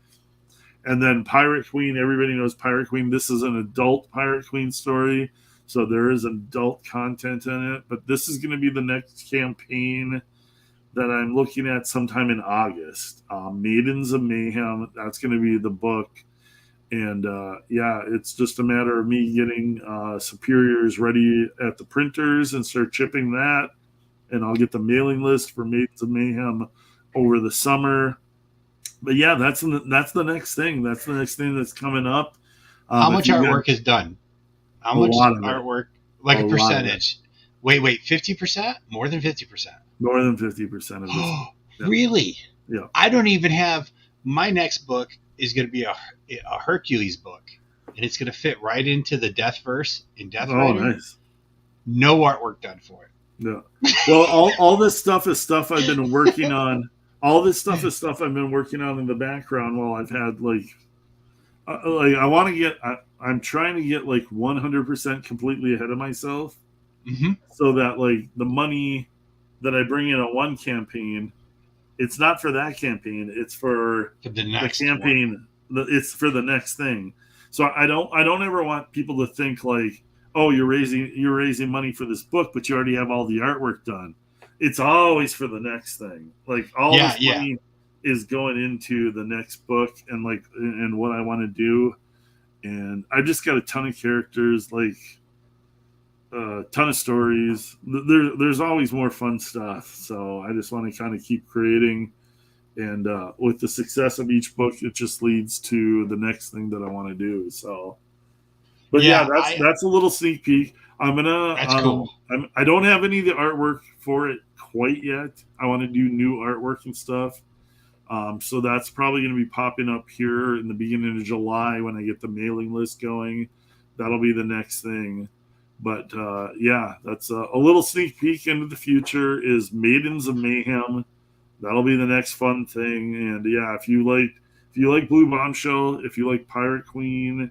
And then Pirate Queen, everybody knows Pirate Queen. This is an adult Pirate Queen story, so there is adult content in it. But this is going to be the next campaign that I'm looking at sometime in August. Maidens of Mayhem. That's going to be the book. And yeah, it's just a matter of me getting superiors ready at the printers and start shipping that. and I'll get the mailing list for Maidens of Mayhem over the summer. But yeah, that's the next thing. That's the next thing that's coming up. How much artwork is done? How a much lot of artwork? Like a a lot of percentage? Wait, 50%? More than 50%? More than 50% of this. Yeah. Really? Yeah. I don't even have. My next book is going to be a Hercules book, and it's going to fit right into the Death verse in Death Rider. Nice. No artwork done for it. Yeah. Well, all this stuff is stuff I've been working on. All this stuff is stuff I've been working on in the background while I've had I want to get. I'm trying to get 100% completely ahead of myself, so that the money that I bring in on one campaign, it's not for that campaign. It's for the next campaign. It's for the next thing. So I don't ever want people to think oh, you're raising money for this book, but you already have all the artwork done. It's always for the next thing. All this money is going into the next book and what I want to do. And I've just got a ton of characters, a ton of stories. There's always more fun stuff. So I just want to kind of keep creating. And with the success of each book, it just leads to the next thing that I want to do. So, but that's a little sneak peek. I'm gonna. That's cool. I don't have any of the artwork for it quite yet. I want to do new artwork and stuff. So that's probably going to be popping up here in the beginning of July when I get the mailing list going. That'll be the next thing. But that's a little sneak peek into the future is Maidens of Mayhem. That'll be the next fun thing. And if you like Blue Bombshell, if you like Pirate Queen,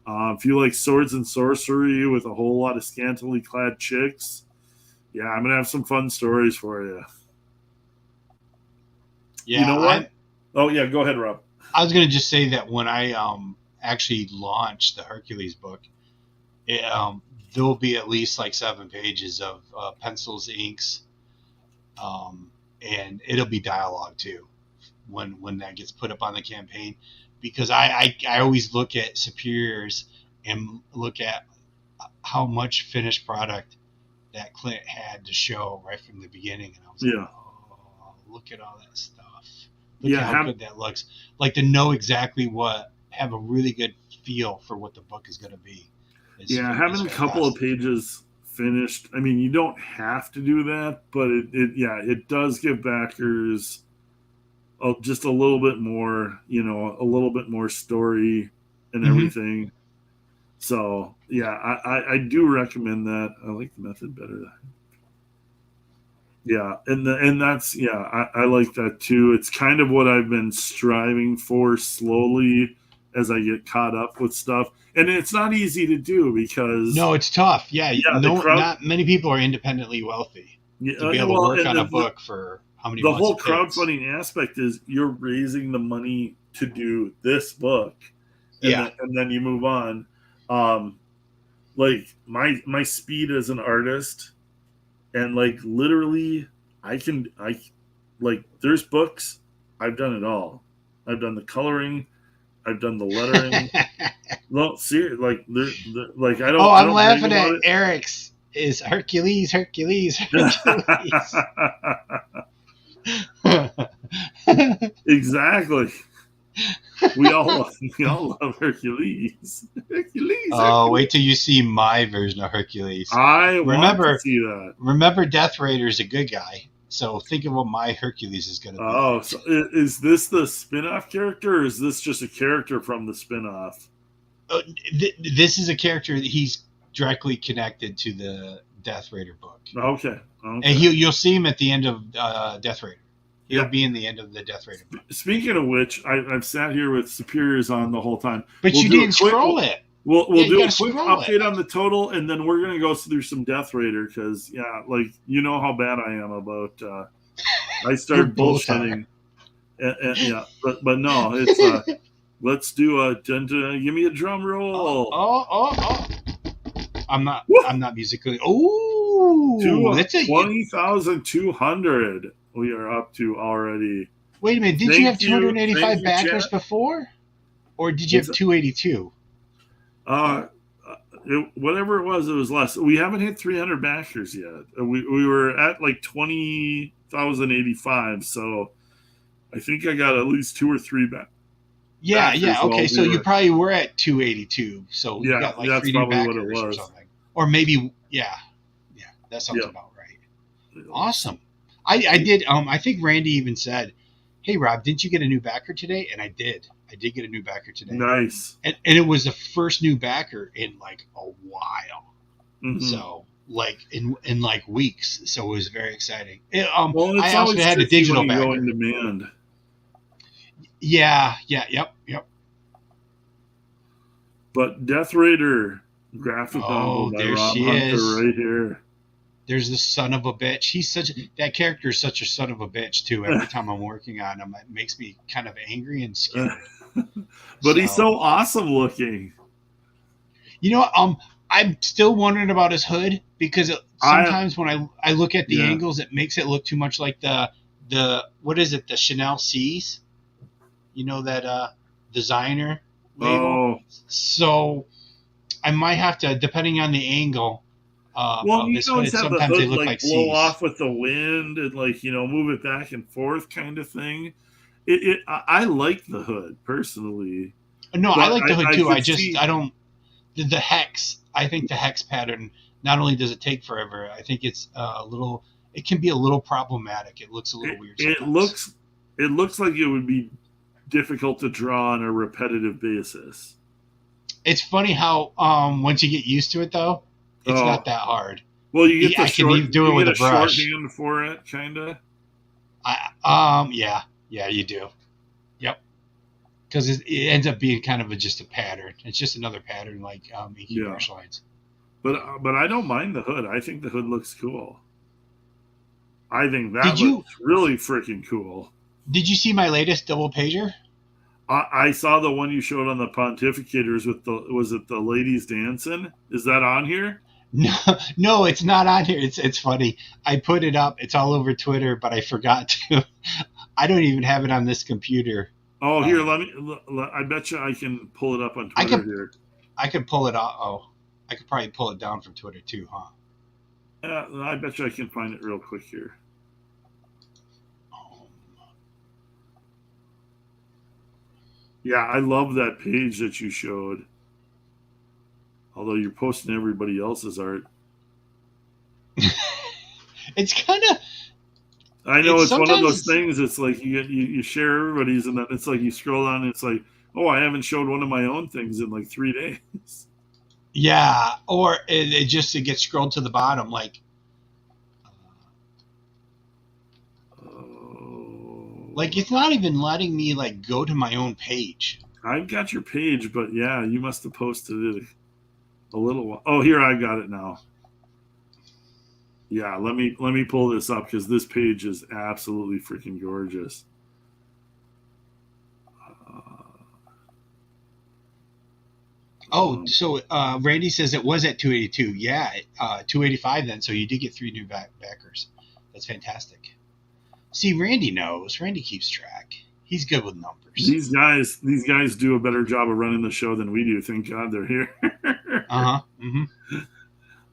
if you like swords and sorcery with a whole lot of scantily clad chicks, I'm gonna have some fun stories for you. Yeah, you know what? Go ahead, Rob. I was gonna just say that when I actually launch the Hercules book, there'll be at least 7 pages of pencils, inks, and it'll be dialogue too when that gets put up on the campaign, because I always look at superiors and look at how much finished product that Clint had to show right from the beginning, and I was like, oh, look at all that stuff. Look at how good that looks. To know exactly have a really good feel for what the book is going to be. Having a couple of pages finished. I mean, you don't have to do that, but it does give backers just a little bit more, a little bit more story and everything. So I do recommend that. I like the method better. And that's I like that too. It's kind of what I've been striving for slowly as I get caught up with stuff. And it's not easy to do because it's tough. Not many people are independently wealthy to be able to work on a book for how many months. The whole crowdfunding aspect is you're raising the money to do this book, and then you move on. My speed as an artist, and literally there's books, I've done it all. I've done the coloring, I've done the lettering. No, seriously, I don't. Oh, I'm laughing at Eric's. Is Hercules. Exactly. We all love Hercules. Wait till you see my version of Hercules. I want to see that. Remember, Death Raider is a good guy. So think of what my Hercules is going to be. Oh, so is this the spin-off character, or is this just a character from the spin-off? This is a character that he's directly connected to the Death Raider book. Okay. And you'll see him at the end of Death Raider. He'll be in the end of the Death Raider book. Speaking of which, I've sat here with superiors on the whole time. But you didn't scroll it. We'll do a quick update on the total, and then we're going to go through some Death Raider because, you know how bad I am about. I started bullshitting, but no, it's. Let's do give me a drum roll. Oh! I'm not musically. Oh, that's 20,200. We are up to already. Wait a minute! Did you have 285 backers before, or did you have 282? whatever it was less. We haven't hit 300 backers yet. We were at like 20,085. So I think I got at least 2 or 3 Yeah, backers. yeah. Okay, so you probably were at 282. So you got like that's 3 new probably what it backers or was. something. Or maybe, yeah, that sounds about right. Awesome. I did. I think Randy even said, "Hey Rob, didn't you get a new backer today?" And I did. I did get a new backer today. Nice. And it was the first new backer in like a while. Mm-hmm. So like in like weeks. So it was very exciting. Well, it's I also had a digital backer. Go in demand. Yeah. Yep. But Death Raider graphic novel by Rob Hunter right here. There's the son of a bitch. That character is such a son of a bitch too. Every time I'm working on him, it makes me kind of angry and scared. But he's so awesome looking. You know, I'm still wondering about his hood because sometimes when I look at the angles, it makes it look too much like the what is it, the Chanel C's? You know, that designer label. Oh. So I might have to, depending on the angle. Well, you don't have the hood like blow C's. off with the wind and like, you know, move it back and forth kind of thing. I like the hood personally. No, I like the hood too. I don't. The hex. I think the hex pattern. Not only does it take forever, I think it's a little. It can be a little problematic. It looks a little weird. Sometimes. It looks like it would be difficult to draw on a repetitive basis. It's funny how once you get used to it though, it's not that hard. Well, you get do it with a brush. Short hand for it, kind of. Yeah, you do. Yep. Because it ends up being kind of just a pattern. It's just another pattern like making brush lines. But I don't mind the hood. I think the hood looks cool. I think that looks really freaking cool. Did you see my latest double pager? I saw the one you showed on the Pontificators with was it the ladies dancing? Is that on here? No, it's not on here. It's funny. I put it up. It's all over Twitter, but I forgot to. I don't even have it on this computer. Oh, here, I bet you I can pull it up on Twitter here. I could pull it up. Oh, I could probably pull it down from Twitter too, huh? I bet you I can find it real quick here. Yeah, I love that page that you showed. Although you're posting everybody else's art. It's kind of... I know it's one of those things. It's like you share everybody's, and then it's like you scroll down, and it's like, oh, I haven't showed one of my own things in like 3 days. Yeah, or it gets scrolled to the bottom, like. Like it's not even letting me like go to my own page. I've got your page, but yeah, you must have posted it a little while. Oh, here I got it now. Yeah, let me pull this up because this page is absolutely freaking gorgeous. So Randy says it was at 282. Yeah, 285 then. So you did get 3 new backers. That's fantastic. See, Randy knows. Randy keeps track. He's good with numbers. These guys do a better job of running the show than we do. Thank God they're here. Mm-hmm.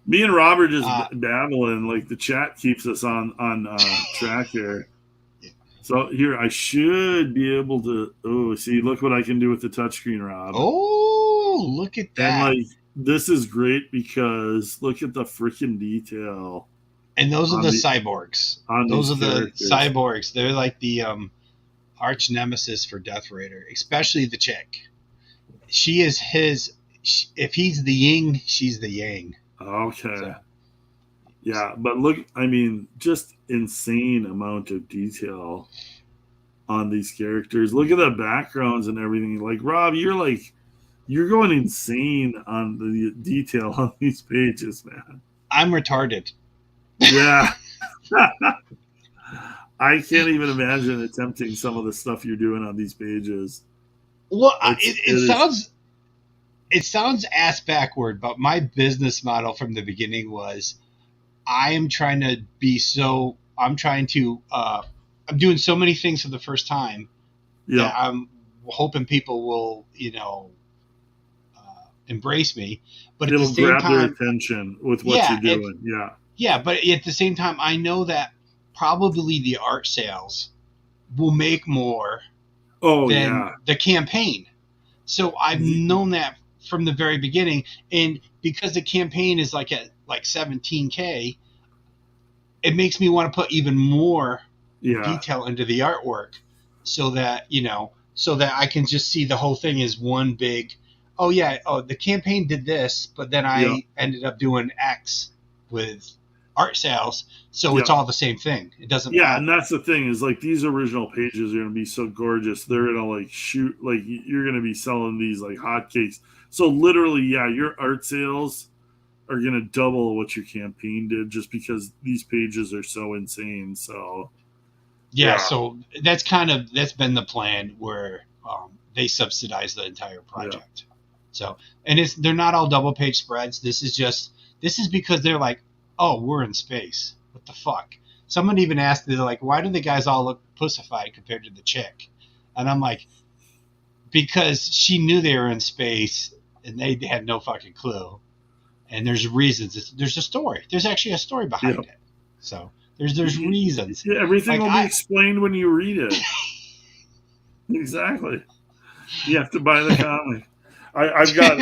Me and Rob are just babbling. Like the chat keeps us on track here. So here, I should be able to. Oh, see, look what I can do with the touchscreen, Rob. Oh, look at that! And like this is great because look at the freaking detail. And those are the cyborgs. Those are the cyborgs. They're like the arch nemesis for Death Raider, especially the chick. She is his. If he's the yin, she's the yang. Okay. So. Yeah, but look, I mean, just insane amount of detail on these characters. Look at the backgrounds and everything. Like, Rob, you're going insane on the detail on these pages, man. I'm retarded. Yeah. I can't even imagine attempting some of the stuff you're doing on these pages. Well, it sounds ass backward, but my business model from the beginning was I'm doing so many things for the first time. Yeah. That I'm hoping people will, embrace me. But at the It'll same grab their time, attention with what you're yeah, doing. Yeah. yeah, but at the same time, I know that probably the art sales will make more Oh than yeah. the campaign. So I've known that from the very beginning, and because the campaign is like at like 17K, it makes me want to put even more Yeah. detail into the artwork, so that so that I can just see the whole thing as one big. Oh yeah, oh the campaign did this, but then Yeah. I ended up doing X with art sales, so Yeah. it's all the same thing. It doesn't Yeah, and matter. that's the thing is like these original pages are gonna be so gorgeous. They're gonna like shoot like you're gonna be selling these like hotcakes. So literally, yeah, your art sales are gonna double what your campaign did just because these pages are so insane. So Yeah, yeah, so that's been the plan where they subsidize the entire yeah, project. So and they're not all double page spreads. This is because they're like, oh, we're in space. What the fuck? Someone even asked, they're like, why do the guys all look pussified compared to the chick? And I'm like, because she knew they were in space and they had no fucking clue. And there's reasons. There's a story. There's actually a story yeah. behind it. So there's reasons. Yeah, everything Like will be explained when you read it. Exactly. You have to buy the comic. I've got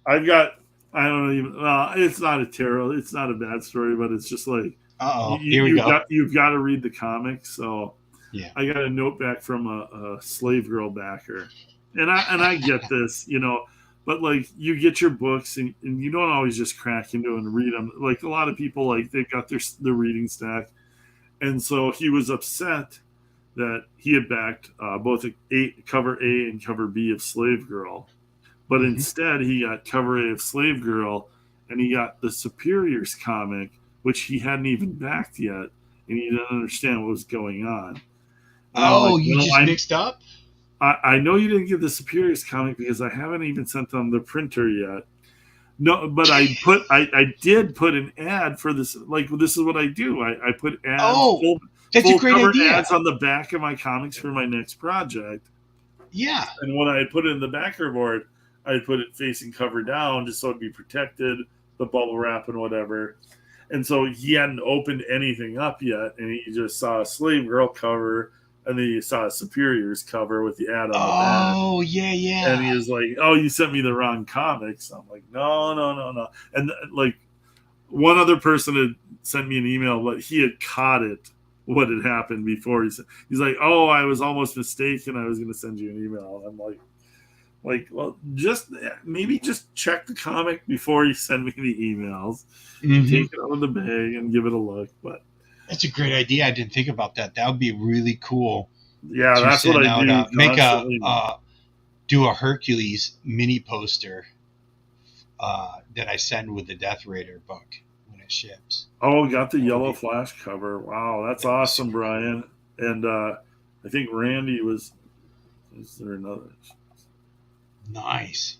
I've got I don't even. It's not a terrible. It's not a bad story, but it's just like Uh-oh, here we go. you've got to read the comics. So Yeah. I got a note back from a slave girl backer, and I get this, but like you get your books and you don't always just crack into them and read them. Like a lot of people, like they've got their reading stack, and so he was upset that he had backed both cover A and cover B of Slave Girl, but Mm-hmm. instead he got cover A of Slave Girl, and he got the Superiors comic, which he hadn't even backed yet, and he didn't understand what was going on. And I'm like, Oh, you well, just mixed up? I know you didn't get the Superiors comic because I haven't even sent them the printer yet. No, but I did put an ad for this. Like this is what I do. I put ads, Oh, that's a full great cover idea. ads on the back of my comics for my next project. Yeah. And when I had put it in the backer board, I had put it facing cover down just so it'd be protected, the bubble wrap and whatever. And so he hadn't opened anything up yet, and he just saw a Slave Girl cover, and then he saw a Superiors cover with the ad on the back. Oh, yeah, And he yeah. was like, "Oh, you sent me the wrong comics." I'm like, "No, no, no, no." And like one other person had sent me an email, but he had caught it what had happened before. He's like, "Oh, I was almost mistaken. I was going to send you an email." I'm like, well, maybe just check the comic before you send me the emails. Mm-hmm. Take it out of the bag and give it a look. But That's a great idea. I didn't think about that. That would be really cool yeah, to that's what send I out. do Make constantly. do a Hercules mini poster that I send with the Death Raider book when it ships. Oh, got the That would yellow be flash cover. Wow, that's that would be awesome, super cool. Brian. And I think Randy was. Is there another? Nice.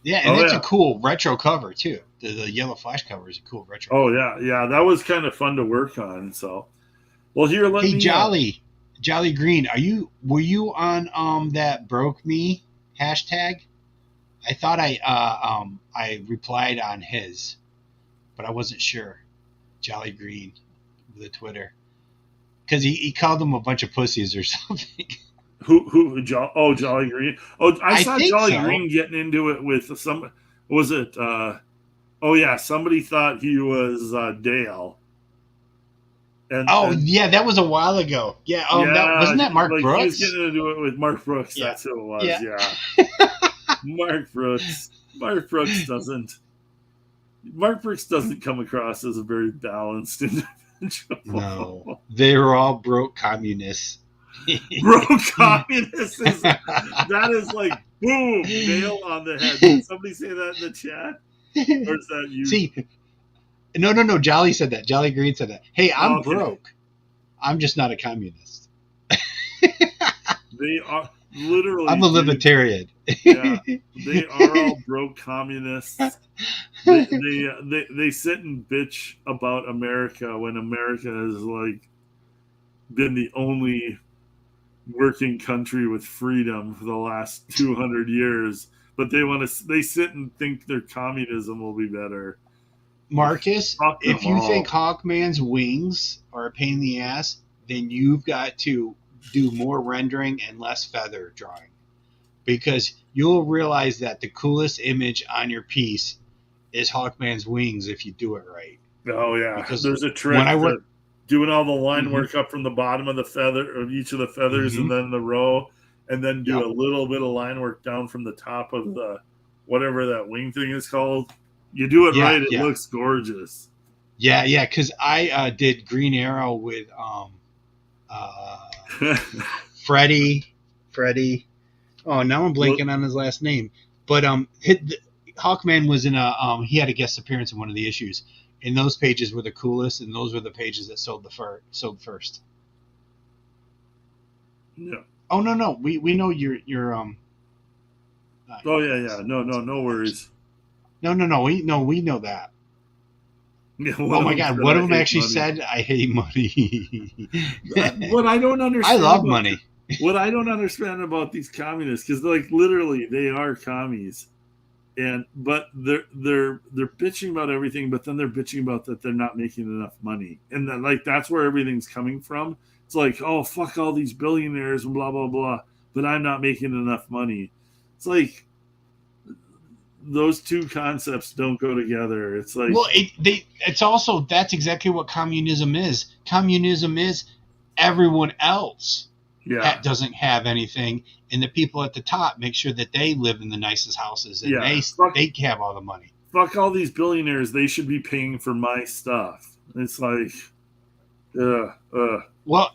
Yeah, and Oh that's yeah. a cool retro cover too. The yellow flash cover is a cool retro Oh cover. yeah, yeah. That was kind of fun to work on. So, well, here, let Hey, me. Jolly Green, were you on that broke me hashtag? I thought I replied on his, but I wasn't sure. Jolly Green, the Twitter, because he called them a bunch of pussies or something. Jolly Green. Oh, I I saw think Jolly so. Green getting into it with some. Was it? Oh yeah, somebody thought he was Dale, Oh and yeah, that was a while ago. Yeah, that yeah, wasn't that Mark like he was Brooks. getting into it with Mark Brooks. Yeah, That's who it was. yeah. Yeah, Mark Brooks. Mark Brooks doesn't. Mark Brooks doesn't come across as a very balanced No, individual. they were all broke communists. Bro, communist is that is like boom, nail on the head. Did somebody say that in the chat, or is that you? See, no. Jolly said that. Jolly Green said that. Hey, I'm Okay, broke. I'm just not a communist. they are literally, I'm a dude. libertarian. Yeah, they are all broke communists. They sit and bitch about America when America has like been the only working country with freedom for the last 200 years, but they sit and think their communism will be better. Marcus, Fuck them if you all. think Hawkman's wings are a pain in the ass, then you've got to do more rendering and less feather drawing, because you'll realize that the coolest image on your piece is Hawkman's wings if you do it right. Oh yeah, Because there's a trick when I work, to doing all the line mm-hmm, work up from the bottom of the feather of each of the feathers, mm-hmm, and then the row, and then do yep, a little bit of line work down from the top of the whatever that wing thing is called. You do it yeah, right, it yeah, looks gorgeous. yeah. Because I did Green Arrow with uh, Freddie. Oh, now I'm blanking on his last name. But Hawkman was in a he had a guest appearance in one of the issues, and those pages were the coolest, and those were the pages that sold first. Yeah. Oh no, we know your Oh yeah. No worries. No, we know that. Yeah, Oh my God, said, one I of them hate actually money. said, "I hate money." What I don't I understand love about money. what I don't understand about these communists, because like literally they are commies, but they're bitching about everything, but then they're bitching about that they're not making enough money, and then like that's where everything's coming from. It's like, oh fuck all these billionaires and blah blah blah, but I'm not making enough money. It's like those two concepts don't go together. It's like, Well, it's also that's exactly what communism is. Communism is everyone else yeah, doesn't have anything, and the people at the top make sure that they live in the nicest houses and yeah, they have all the money. fuck all these billionaires. They should be paying for my stuff. It's like, Well,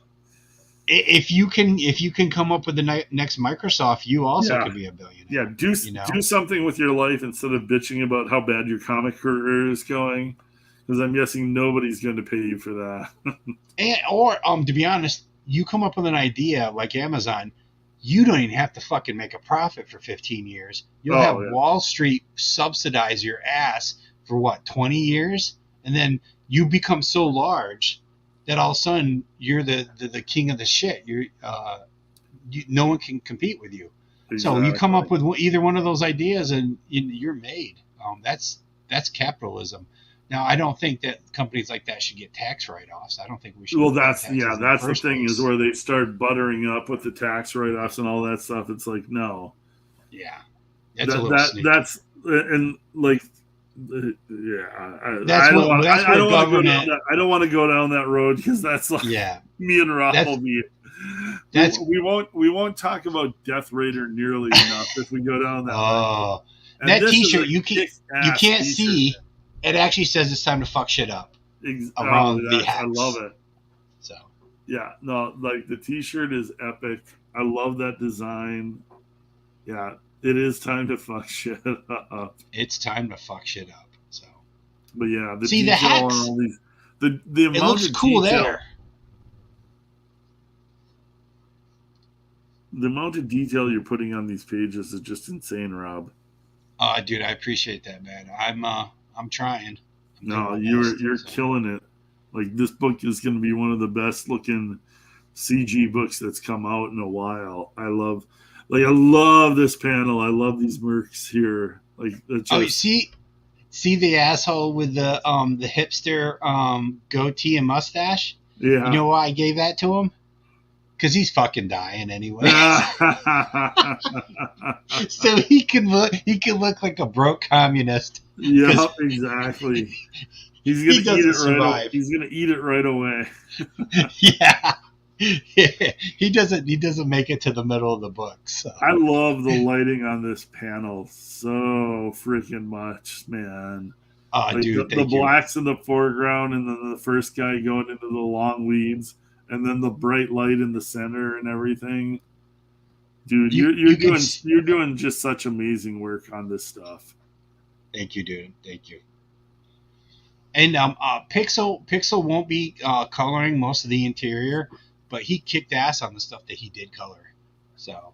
if you can come up with the next Microsoft, you also yeah, could be a billionaire. yeah. Do something with your life instead of bitching about how bad your comic career is going. Because I'm guessing nobody's going to pay you for that. Or to be honest, you come up with an idea like Amazon, you don't even have to fucking make a profit for 15 years. You'll have Yeah. Wall Street subsidize your ass for what, 20 years? And then you become so large that all of a sudden you're the king of the shit. No one can compete with you. Exactly. So you come up with either one of those ideas and you're made. That's capitalism. Now, I don't think that companies like that should get tax write-offs. I don't think we should. Well, that's the thing is where they start buttering up with the tax write-offs and all that stuff. It's like, no. Yeah, that's a little sneaky. That's and like, yeah. I don't want to go down that road because that's like me and Rob will be. We won't talk about Death Raider nearly enough if we go down that road. That T-shirt you can't see. It actually says it's time to fuck shit up around the hats. I love it. So yeah, no, like the T-shirt is epic. I love that design. Yeah, it is time to fuck shit up. It's time to fuck shit up. So, but yeah, the hats. On all these, the amount it looks of cool detail, there. The amount of detail you're putting on these pages is just insane, Rob. Dude, I appreciate that, man. I'm trying. You're killing it. Like this book is going to be one of the best looking CG books that's come out in a while. I love this panel. I love these mercs here. Like, see the asshole with the hipster goatee and mustache. Yeah. You know why I gave that to him? Because he's fucking dying anyway. So he can look like a broke communist. Yeah, exactly. He's gonna eat it right. He's gonna eat it right away. Yeah. He doesn't make it to the middle of the book. So. I love the lighting on this panel so freaking much, man. Dude, the blacks in the foreground, and then the first guy going into the long weeds, and then the bright light in the center and everything. Dude, you're doing just such amazing work on this stuff. Thank you, dude. Thank you. And Pixel won't be coloring most of the interior, but he kicked ass on the stuff that he did color. So,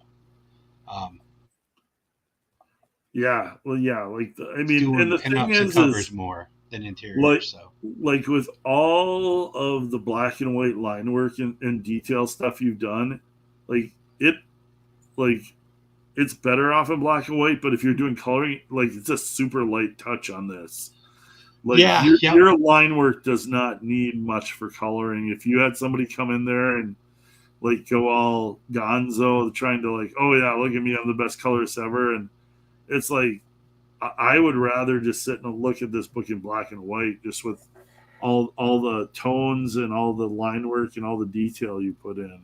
yeah, well, yeah, like and the thing is covers more than interior. Like with all of the black and white line work and detail stuff you've done, like it's better off in black and white. But if you're doing coloring, like it's a super light touch on this. Like Yeah, yep. your line work does not need much for coloring. If you had somebody come in there and like go all gonzo trying to like, oh yeah, look at me, I'm the best colorist ever, and it's like I would rather just sit and look at this book in black and white, just with all the tones and all the line work and all the detail you put in.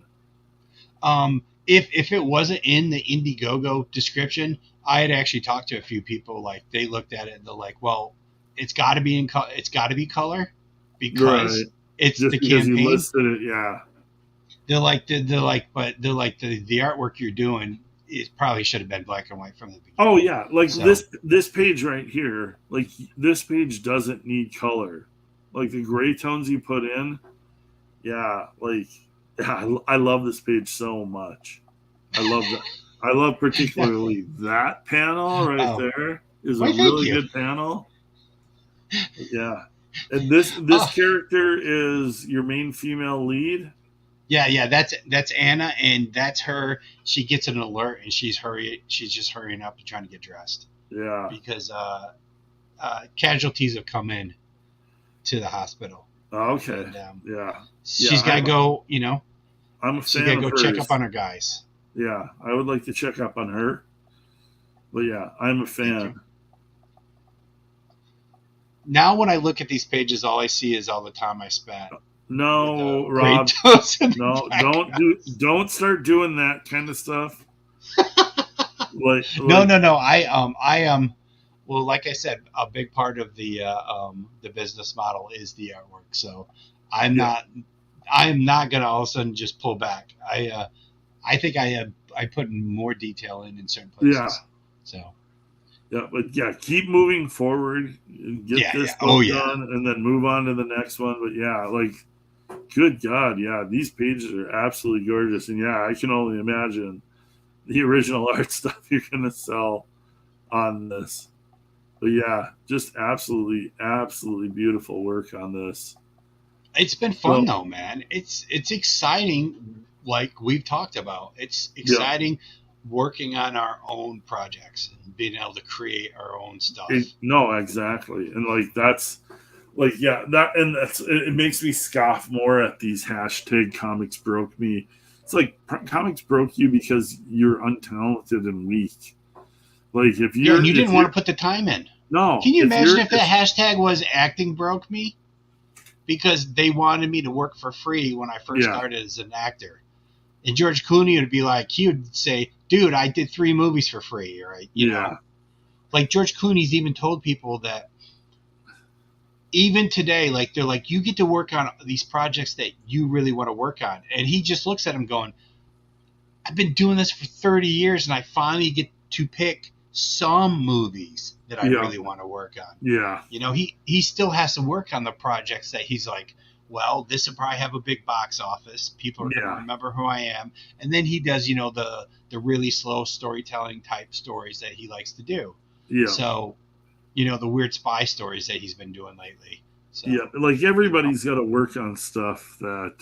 If it wasn't in the Indiegogo description, I had actually talked to a few people. Like they looked at it and they're like, "Well, it's got to be it's got to be color because Right. it's Just the because campaign." you listed it, yeah. But the artwork you're doing, it probably should have been black and white from the beginning. Oh yeah, like So, this page right here, like this page doesn't need color. Like the gray tones you put in, yeah, like yeah, I love this page so much. I love that. I love particularly that panel right oh, there is a why? Thank really you. good panel. Yeah. And this Oh, character is your main female lead. yeah. That's Anna, and that's her. She gets an alert, and she's just hurrying up and trying to get dressed Yeah. because casualties have come in to the hospital. Okay. And, yeah. she's got to go. I'm a She's fan got to of go hers. check up on her guys. Yeah, I would like to check up on her. But yeah, I'm a fan. Now, when I look at these pages, all I see is all the time I spent. No, Rob. No, don't start doing that kind of stuff. No. Well, like I said, a big part of the business model is the artwork. So I'm not gonna all of a sudden just pull back. I think I put more detail in certain places. Yeah. So. Yeah, but yeah, keep moving forward. Get this book done, and then move on to the next one. But yeah, like, good God, yeah, these pages are absolutely gorgeous, and yeah, I can only imagine the original art stuff you're gonna sell on this. But yeah, just absolutely beautiful work on this. It's been fun though, man. It's exciting, like we've talked about. It's exciting working on our own projects and being able to create our own stuff. No, exactly, and like that's like it makes me scoff more at these hashtag comics broke me. It's like comics broke you because you're untalented and weak. Like if you're and you didn't want to put the time in. No. Can you imagine if the hashtag was acting broke me? Because they wanted me to work for free when I first started as an actor. And George Clooney would be like, he would say, dude, I did 3 movies for free, right? You know? Like George Clooney's even told people that even today, like they're like, you get to work on these projects that you really want to work on. And he just looks at him going, I've been doing this for 30 years and I finally get to pick some movies that I really want to work on. Yeah. You know, he still has to work on the projects that he's like, well, this will probably have a big box office. People are going to remember who I am. And then he does, you know, the really slow storytelling type stories that he likes to do. Yeah. So, you know, the weird spy stories that he's been doing lately. So, yeah, like everybody's got to work on stuff that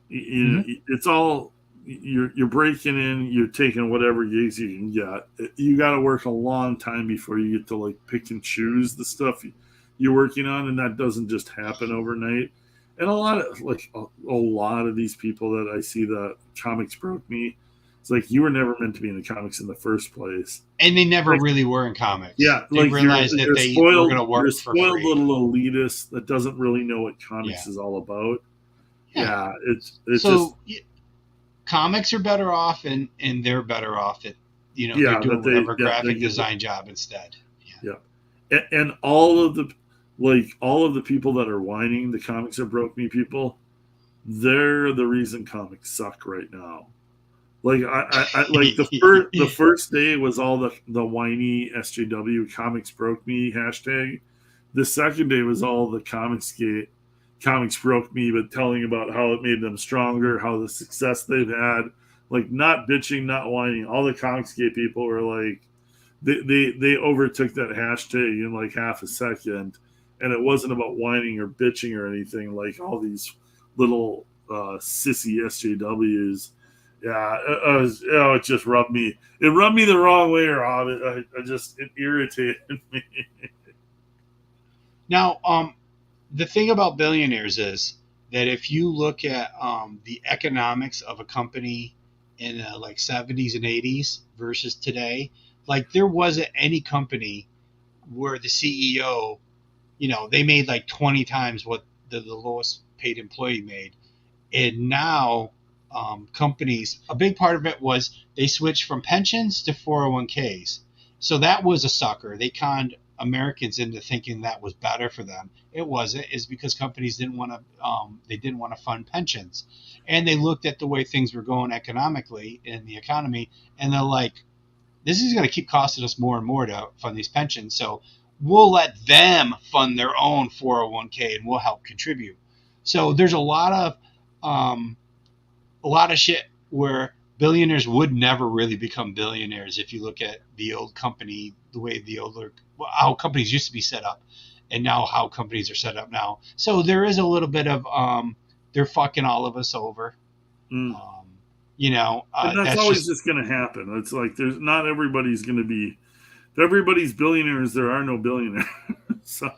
it's all you're breaking in, you're taking whatever gigs you can get. You got to work a long time before you get to like pick and choose the stuff you're working on, and that doesn't just happen overnight. And a lot of these people that I see that comics broke me. It's like you were never meant to be in the comics in the first place, and they never really were in comics. Yeah, they realized that they were going to work for free. You're a spoiled little elitist that doesn't really know what comics is all about. Yeah, it's so. Comics are better off, and they're better off at they're doing whatever graphic design job instead. Yeah. And all of the people that are whining the comics are broke me people, they're the reason comics suck right now. Like I like the first day was all the whiny SJW comics broke me hashtag. The second day was all the comics broke me, but telling about how it made them stronger, how the success they've had, like not bitching, not whining. All the Comicsgate people were like, they overtook that hashtag in like half a second, and it wasn't about whining or bitching or anything like all these little sissy SJWs. Yeah, it just rubbed me. It rubbed me the wrong way, Rob. It irritated me. Now, the thing about billionaires is that if you look at the economics of a company in like 70s and 80s versus today, like there wasn't any company where the CEO, they made like 20 times what the lowest paid employee made. And now companies, a big part of it was they switched from pensions to 401ks. So that was a sucker. They conned Americans into thinking that was better for them. It wasn't. Is because companies didn't want to. They didn't want to fund pensions, and they looked at the way things were going economically in the economy, and they're like, "This is going to keep costing us more and more to fund these pensions. So we'll let them fund their own 401k, and we'll help contribute." So there's um, a lot of shit where billionaires would never really become billionaires if you look at the old company, the way how companies used to be set up, and now how companies are set up now. So there is a little bit of they're fucking all of us over. Mm. Um, And that's always just going to happen. It's like there's not everybody's going to be. If everybody's billionaires, there are no billionaires. So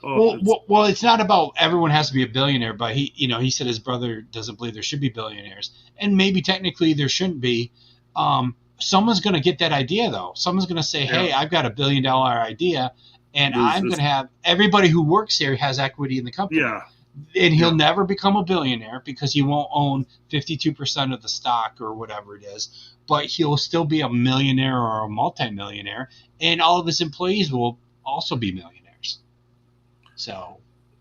well, it's not about everyone has to be a billionaire, but he said his brother doesn't believe there should be billionaires, and maybe technically there shouldn't be. Someone's going to get that idea though. Someone's going to say, "Hey, I've got $1 billion idea, and I'm going to have everybody who works here has equity in the company." Yeah. And he'll never become a billionaire because he won't own 52% of the stock or whatever it is, but he'll still be a millionaire or a multimillionaire, and all of his employees will also be millionaires. So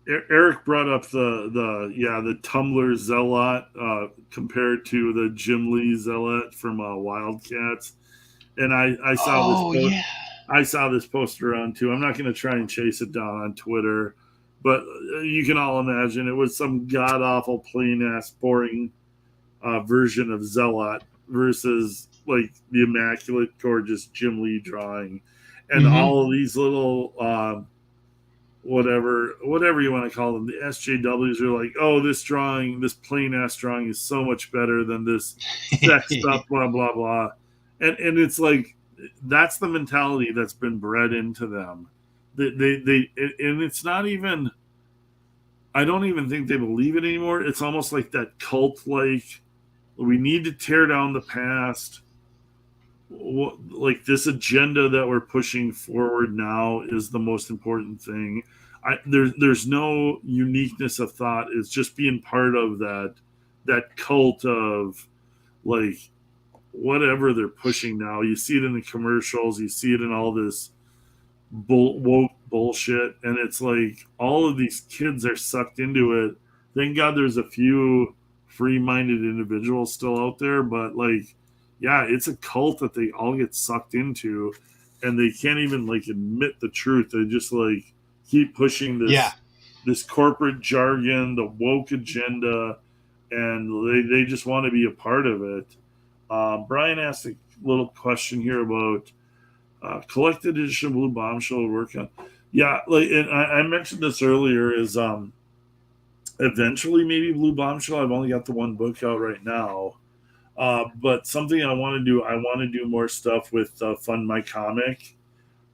Eric brought up the Tumblr zealot compared to the Jim Lee zealot from Wildcats, and I saw I saw this poster on too. I'm not going to try and chase it down on Twitter, but you can all imagine it was some god awful, plain ass, boring version of Zealot versus like the immaculate, gorgeous Jim Lee drawing, and all of these little whatever you want to call them, the SJWs are like, oh, this plain ass drawing is so much better than this sexed up, blah blah blah, and it's like that's the mentality that's been bred into them. They and it's not even. I don't even think they believe it anymore. It's almost like that cult. Like we need to tear down the past. Like this agenda that we're pushing forward now is the most important thing. There's no uniqueness of thought. It's just being part of that cult of like whatever they're pushing now. You see it in the commercials. You see it in all this woke bullshit, and it's like all of these kids are sucked into it. Thank God there's a few free-minded individuals still out there, but like, yeah, it's a cult that they all get sucked into, and they can't even like admit the truth. They just like keep pushing this corporate jargon, the woke agenda, and they just want to be a part of it. Brian asked a little question here about collected edition Blue Bombshell we're working on. Yeah, like, and I mentioned this earlier, is eventually maybe Blue Bombshell. I've only got the one book out right now, but something I want to do more stuff with Fund My Comic.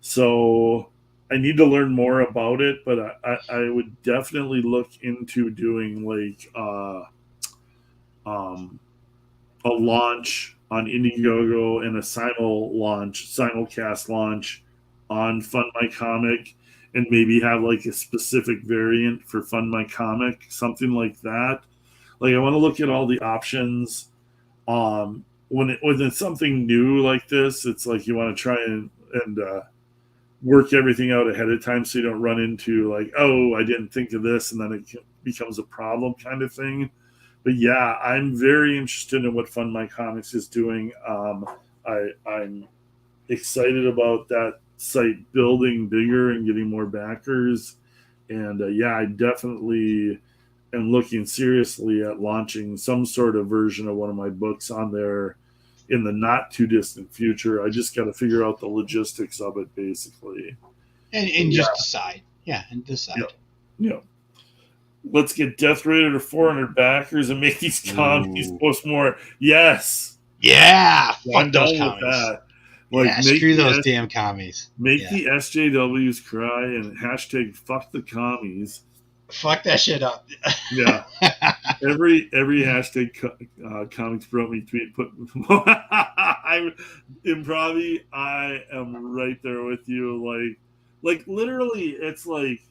So I need to learn more about it, but I would definitely look into doing like a launch on Indiegogo and a simulcast launch on Fund My Comic, and maybe have like a specific variant for Fund My Comic, something like that. Like I want to look at all the options. When it's something new like this, it's like you want to try and work everything out ahead of time so you don't run into like, oh, I didn't think of this, and then it becomes a problem kind of thing. But yeah, I'm very interested in what Fund My Comics is doing. I'm excited about that site building bigger and getting more backers. And yeah, I definitely am looking seriously at launching some sort of version of one of my books on there in the not too distant future. I just got to figure out the logistics of it, basically. And just decide. Yeah, and decide. Yeah. Let's get Death Raider to 400 backers and make these comedies post more. Yes. Yeah, I'm fuck those down with commies. that. Like, Yeah, screw those damn commies. make Yeah. the SJWs cry and hashtag fuck the commies. Fuck that shit up. Yeah. Every hashtag comics brought me tweet put. I'm improv. I am right there with you. Like literally, it's like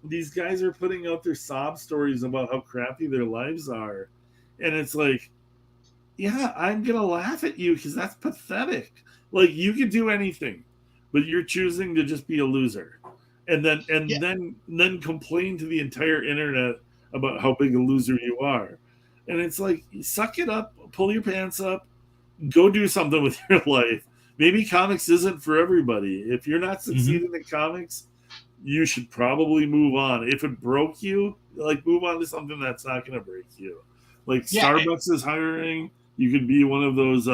these guys are putting out their sob stories about how crappy their lives are, and it's like, yeah, I'm gonna laugh at you because that's pathetic. Like you could do anything, but you're choosing to just be a loser, and Yeah. then complain to the entire internet about how big a loser you are. And it's like, suck it up, pull your pants up, go do something with your life. Maybe comics isn't for everybody. If you're not succeeding in comics, you should probably move on. If it broke you, like move on to something that's not going to break you. Like Yeah. Starbucks is hiring. You could be one of those.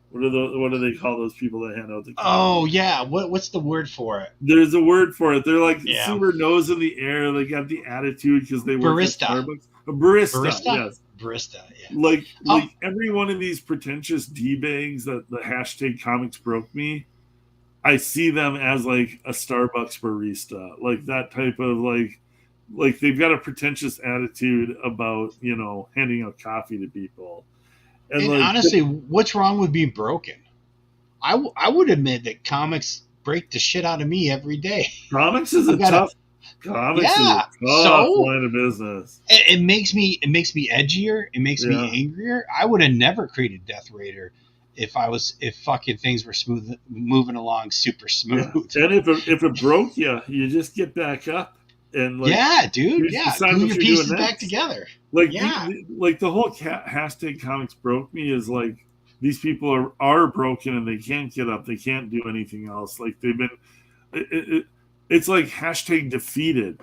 What do they call those people that hand out the? Oh yeah. What's the word for it? There's a word for it. They're like Yeah. super nose in the air. They got the attitude because they work at Starbucks. A barista. Yes. Barista. Yeah. Like every one of these pretentious d-bags that the hashtag comics broke me. I see them as like a Starbucks barista, like that type of like they've got a pretentious attitude about handing out coffee to people. And like, honestly, what's wrong with being broken? I would admit that comics break the shit out of me every day. Comics is a tough line of business. It makes me edgier. It makes me angrier. I would have never created Death Raider if fucking things were moving along super smooth. Yeah. And if it broke you, you just get back up and glue your pieces back together. Like the whole hashtag comics broke me is like these people are broken and they can't get up. They can't do anything else. Like they've been. It's like hashtag defeated.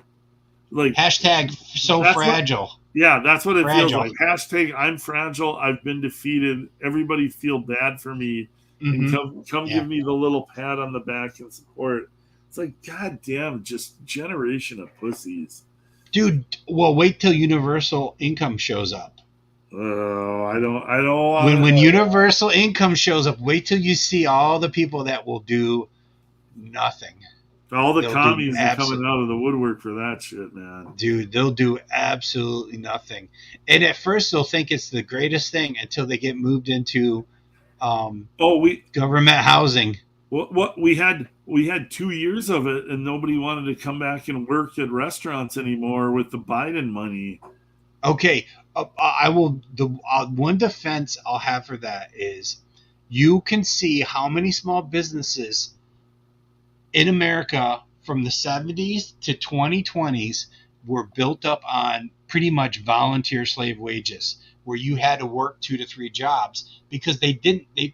Like hashtag so fragile. That's what it feels like. Hashtag I'm fragile. I've been defeated. Everybody feel bad for me. Mm-hmm. And come give me the little pat on the back and support. It's like, God damn, just generation of pussies. Dude, well, wait till universal income shows up. Oh, I don't. When universal income shows up, wait till you see all the people that will do nothing. All the commies are coming out of the woodwork for that shit, man. Dude, they'll do absolutely nothing. And at first they'll think it's the greatest thing until they get moved into government housing. What we had 2 years of it, and nobody wanted to come back and work at restaurants anymore with the Biden money. Okay, I will. The one defense I'll have for that is you can see how many small businesses in America from the 70s to 2020s were built up on pretty much volunteer slave wages, where you had to work 2 to 3 jobs because they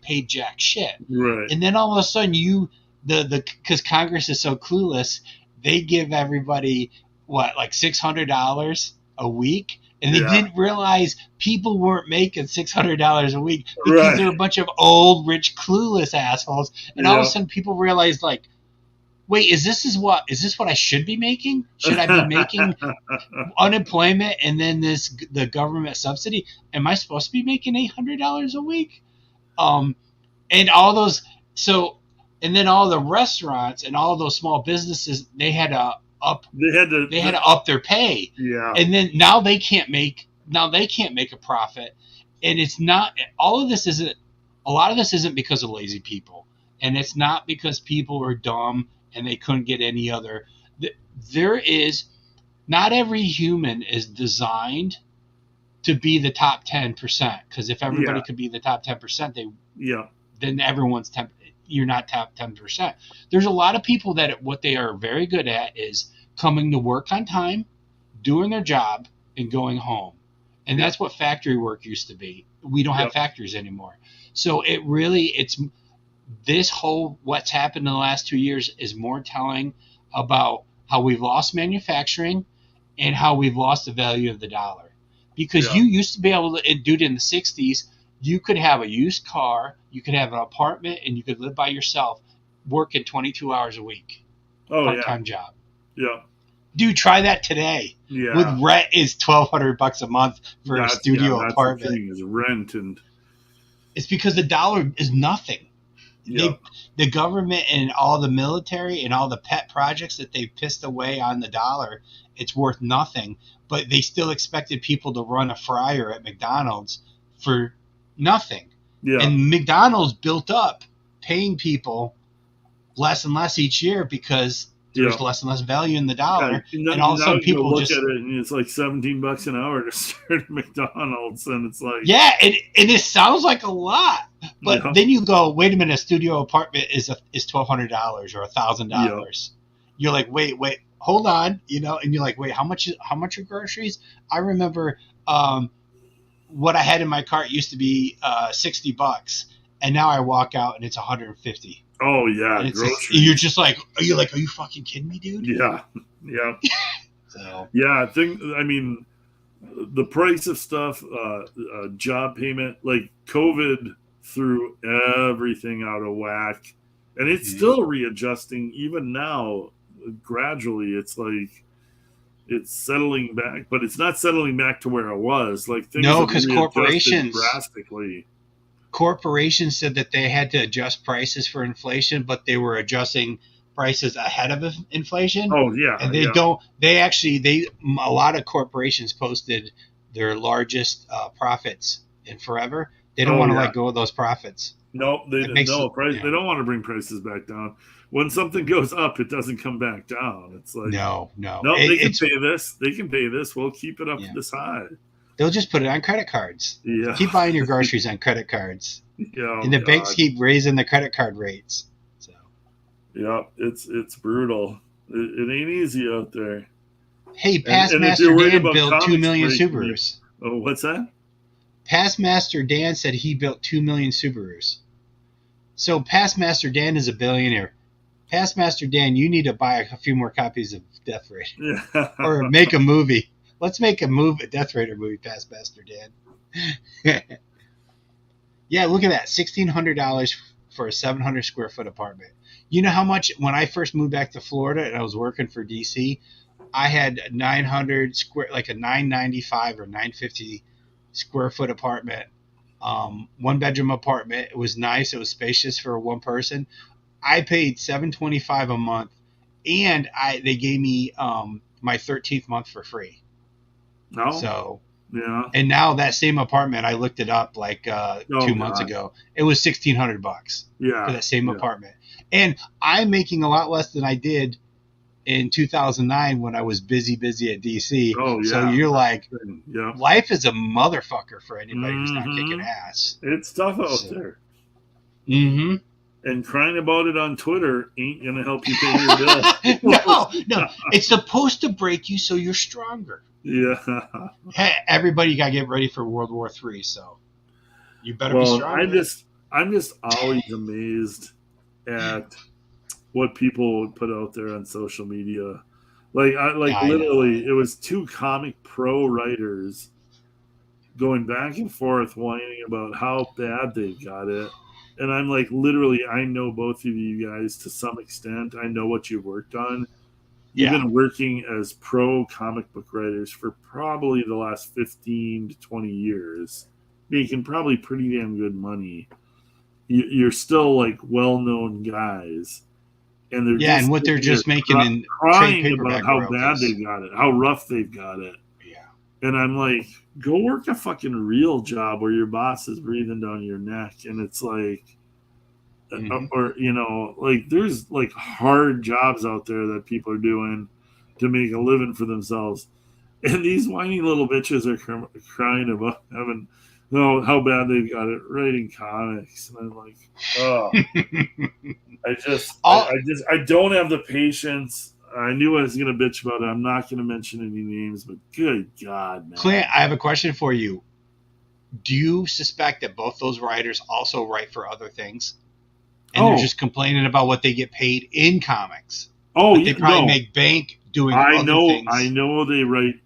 paid jack shit. Right. And then all of a sudden because Congress is so clueless, they give everybody like $600 a week. And they didn't realize people weren't making $600 a week because they're a bunch of old, rich, clueless assholes. And all of a sudden people realize like, wait, is this what I should be making? Should I be making unemployment and then the government subsidy? Am I supposed to be making $800 a week? And all those and then all the restaurants and all those small businesses, they had to up their pay. Yeah. And then now they can't make a profit. And it's not a lot of this isn't because of lazy people. And it's not because people are dumb and they couldn't get any other. Not every human is designed to be the top 10%. Because if everybody could be the top 10%, then everyone's you're not top 10%. There's a lot of people that what they are very good at is coming to work on time, doing their job, and going home. And that's what factory work used to be. We don't have factories anymore. So it's this whole what's happened in the last 2 years is more telling about how we've lost manufacturing and how we've lost the value of the dollar. Because you used to be able to do it in the 60s. You could have a used car, you could have an apartment, and you could live by yourself, working 22 hours a week. Part-time job. Yeah. Dude, try that today. Yeah. With rent is $1,200 a month for a studio apartment. The thing is rent, and It's because the dollar is nothing. Yeah. The government and all the military and all the pet projects that they pissed away on the dollar, it's worth nothing. But they still expected people to run a fryer at McDonald's for nothing. Yeah. And McDonald's built up paying people less and less each year because there's less and less value in the dollar. Yeah. And all of a sudden people look just at it and it's like $17 an hour to start at McDonald's, and it's like and it sounds like a lot. But then you go, wait a minute, a studio apartment is $1,200 or $1,000. You're like, wait, hold on, and you're like, wait, how much are groceries? I remember what I had in my cart used to be $60, and now I walk out and it's $150. Oh yeah, groceries. You're just like, are you fucking kidding me, dude? Yeah. So yeah, the price of stuff, job payment, like COVID threw everything out of whack, and it's still readjusting even now. Gradually, it's like it's settling back, but it's not settling back to where it was. Like things because corporations said that they had to adjust prices for inflation, but they were adjusting prices ahead of inflation. Oh yeah, and they don't. A lot of corporations posted their largest profits in forever. They don't want to let go of those profits. Nope, they don't want to bring prices back down. When something goes up, it doesn't come back down. It's like no, they can pay this. They can pay this. We'll keep it up this high. They'll just put it on credit cards. Yeah. Keep buying your groceries on credit cards. Yeah, and the banks keep raising the credit card rates. So. Yeah, it's brutal. It ain't easy out there. Hey, Past Master Dan built 2 million Subarus. Oh, what's that? Past Master Dan said he built 2 million Subarus. So Past Master Dan is a billionaire. Past Master Dan, you need to buy a few more copies of Death Raider. Yeah. Or make a movie. Let's make a Death Raider movie, Past Master Dan. Yeah, look at that. $1,600 for a 700 square foot apartment. You know how much, when I first moved back to Florida and I was working for DC, I had 900 square, like a 995 or 950 square foot apartment. 1 bedroom apartment. It was nice. It was spacious for one person. I paid $725 a month, and they gave me my 13th month for free. No. So yeah. And now that same apartment, I looked it up like 2 months ago. It was $1,600. Yeah. For that same apartment, and I'm making a lot less than I did in 2009 when I was busy at DC. Oh yeah. So you're like, yeah. Life is a motherfucker for anybody who's not kicking ass. It's tough out there. Mm-hmm. And crying about it on Twitter ain't gonna help you pay your bill. No. It's supposed to break you so you're stronger. Yeah. Hey, everybody got to get ready for World War III, so you better be strong. I'm just always amazed at what people would put out there on social media. Literally, it was 2 comic pro writers going back and forth whining about how bad they got it. And I'm like, literally, I know both of you guys to some extent. I know what you've worked on. You've been working as pro comic book writers for probably the last 15 to 20 years, making probably pretty damn good money. You're still like well-known guys. And they're and what they're just making in crying about how bad they got it, how rough they've got it. Yeah. And I'm like, go work a fucking real job where your boss is breathing down your neck. And it's like, or, like there's like hard jobs out there that people are doing to make a living for themselves. And these whiny little bitches are crying about how bad they've got it writing comics. And I'm like, oh, I don't have the patience. I knew I was going to bitch about it. I'm not going to mention any names, but good God, man. Clint, I have a question for you. Do you suspect that both those writers also write for other things? And they're just complaining about what they get paid in comics. Oh, but they probably make bank doing other things. I know they write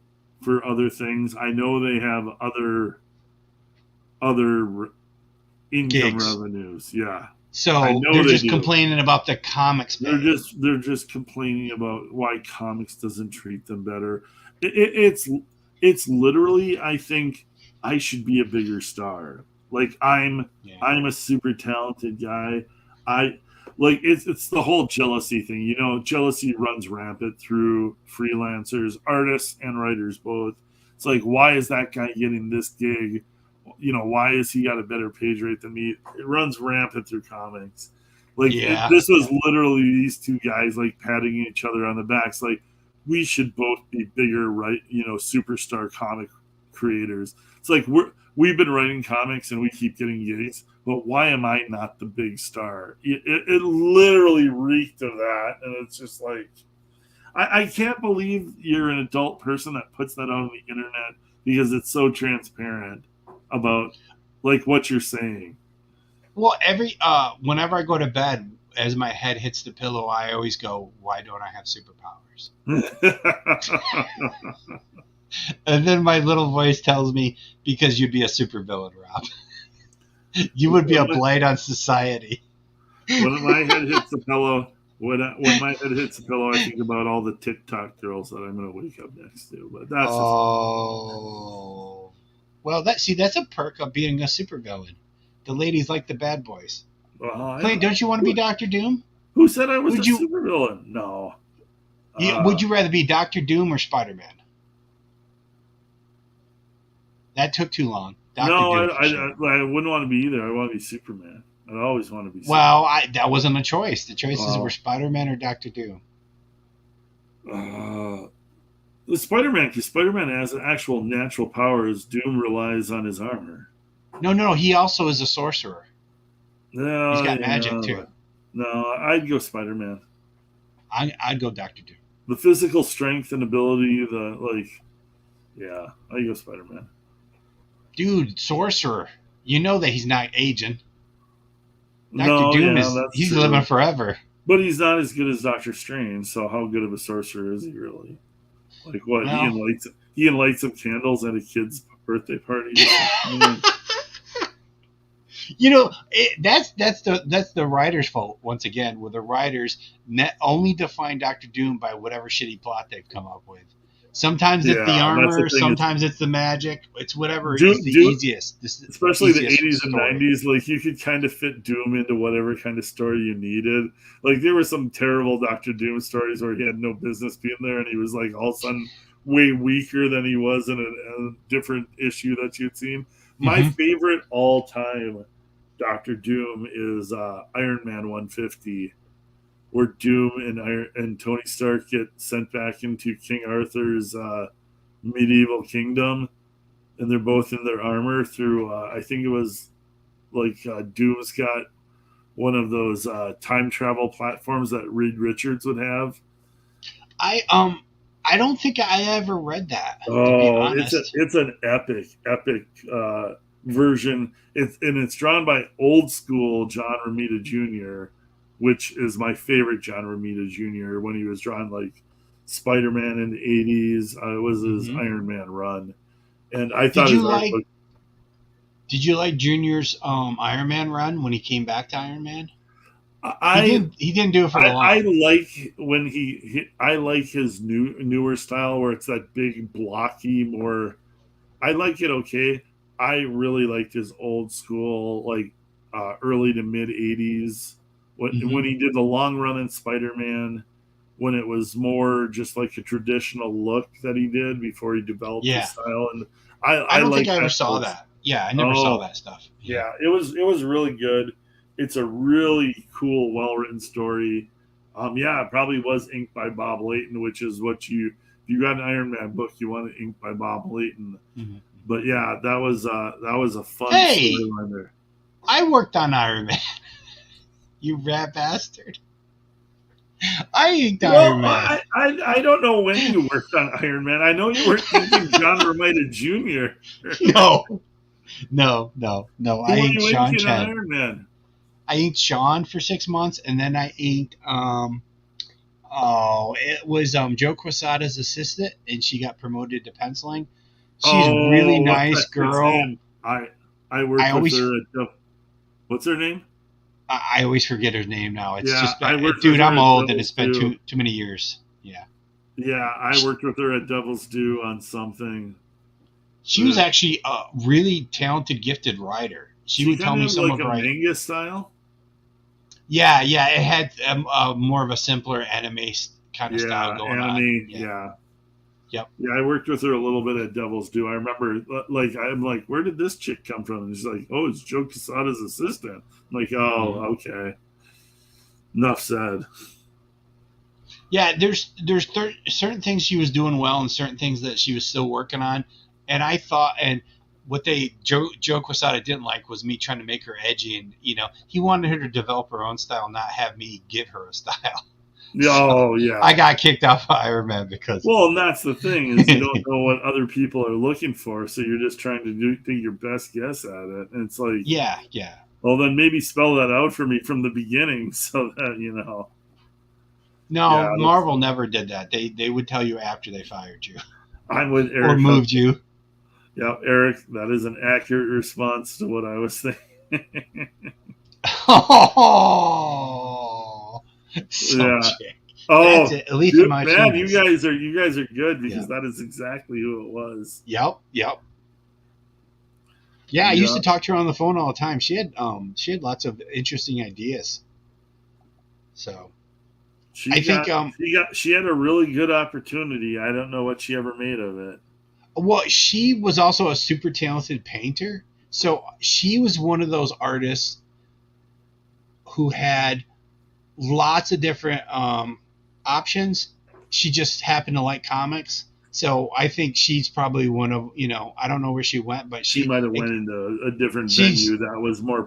for other things. I know they have other income revenues. Yeah. So they're just complaining about the comics. They're just complaining about why comics doesn't treat them better. It's literally, I think I should be a bigger star. Like I'm a super talented guy. I like it's the whole jealousy thing. You know, jealousy runs rampant through freelancers, artists, and writers both. It's like, why is that guy getting this gig? You know, why has he got a better page rate than me? It runs rampant through comics. Like this was literally these two guys like patting each other on the backs. Like we should both be bigger, right? You know, superstar comic creators. It's like we've been writing comics and we keep getting gigs, but why am I not the big star? It literally reeked of that, and it's just like I can't believe you're an adult person that puts that out on the internet because it's so transparent about like what you're saying. Well, whenever I go to bed, as my head hits the pillow, I always go, "Why don't I have superpowers?" And then my little voice tells me, "Because you'd be a supervillain, Rob. You would be a blight on society." When my head hits the pillow, when my head hits the pillow, I think about all the TikTok girls that I'm going to wake up next to. But that's well, that's a perk of being a supervillain. The ladies like the bad boys. Clay, don't you want to be Dr. Doom? Who said I was a supervillain? No. Would you rather be Dr. Doom or Spider-Man? That took too long. I wouldn't want to be either. I want to be Superman. I always want to be Superman. Well, that wasn't a choice. The choices were Spider-Man or Dr. Doom. The Spider-Man, because Spider-Man has an actual natural powers. Doom relies on his armor. No. He also is a sorcerer. No, he's got magic too. No, I'd go Spider-Man. I'd go Dr. Doom. The physical strength and ability, I'd go Spider-Man. Dude, sorcerer. You know that he's not aging. Dr. Doom he's true. Living forever. But he's not as good as Doctor Strange, so how good of a sorcerer is he really? Like what? Well, he can light some candles at a kid's birthday party. You know, that's the writer's fault once again. Where the writers only define Doctor Doom by whatever shitty plot they've come up with. Sometimes it's the armor, sometimes it's the magic. It's whatever is the easiest. Especially the 80s and 90s, like you could kind of fit Doom into whatever kind of story you needed. Like there were some terrible Doctor Doom stories where he had no business being there, and he was like all of a sudden way weaker than he was in a different issue that you'd seen. My favorite all-time Doctor Doom is Iron Man 150. Where Doom and Tony Stark get sent back into King Arthur's medieval kingdom, and they're both in their armor through. I think it was like Doom's got one of those time travel platforms that Reed Richards would have. I don't think I ever read that. Oh, it's an epic version. It's drawn by old school John Romita Jr., which is my favorite John Romita Jr. when he was drawing like Spider-Man in the 80s. It was his Iron Man run. And I thought Did you like Junior's Iron Man run when he came back to Iron Man? He didn't do it for long. I like when I like his newer style where it's that big blocky more. I like it okay. I really liked his old school like early to mid 80s. When he did the long run in Spider-Man, when it was more just like a traditional look that he did before he developed his style, and I don't think I ever saw that. Yeah, I never saw that stuff. Yeah, it was really good. It's a really cool, well-written story. It probably was inked by Bob Layton, which is what if you got an Iron Man book, you want it inked by Bob Layton. But yeah, that was a fun storyline there. I worked on Iron Man. You rat bastard. I inked Iron Man. I don't know when you worked on Iron Man. I know you were inking John Romita Jr. No. I inked Sean Chen. Iron Man? I inked Sean for 6 months, and then I inked it was Joe Quesada's assistant, and she got promoted to penciling. She's a really nice girl. I worked with her. What's her name? I always forget her name now. It's dude, I'm old and it's been too many years. Yeah. Yeah, I worked with her at Devil's Due on something. She was actually a really talented, gifted writer. she would tell kind me of some like of a her. manga style. Yeah, yeah, it had more of a simpler anime kind of style Yeah, going on. anime. Yeah. Yeah. Yep. Yeah, I worked with her a little bit at Devil's Due. I remember, like, I'm like, where did this chick come from? And she's like, oh, it's Joe Quesada's assistant. I'm like, oh, okay. Enough said. Yeah, there's certain things she was doing well and certain things that she was still working on, and I thought and what Joe Quesada didn't like was me trying to make her edgy, and he wanted her to develop her own style, not have me give her a style. So Oh, yeah. I got kicked off of Iron Man because Well, and that's the thing is you don't know what other people are looking for, so you're just trying to do your best guess at it. And it's like, yeah. well, then maybe spell that out for me from the beginning so that No, Yeah, Marvel never did that. They would tell you after they fired you I'm with or Eric. moved you. Yeah, Eric, that is an accurate response to what I was thinking. Oh, so Yeah. Jake. That's Oh, it. At least in dude, my man, opinion. you guys are good because Yeah. that is exactly who it was. Yep. Yeah, I used to talk to her on the phone all the time. She had lots of interesting ideas. So She had a really good opportunity. I don't know what she ever made of it. Well, she was also a super talented painter. So she was one of those artists who had lots of different options. She just happened to like comics. So I think she's probably one of, I don't know where she went, but she might have went into a different venue that was more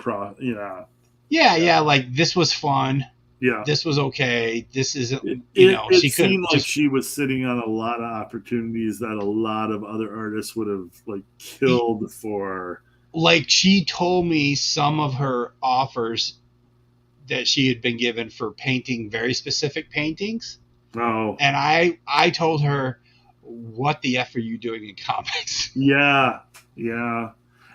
Yeah, like this was fun. Yeah. This was okay. This isn't, it she seemed like she was sitting on a lot of opportunities that a lot of other artists would have like killed for. Like she told me some of her offers that she had been given for painting very specific paintings. Oh. And I told her, what the F are you doing in comics? Yeah.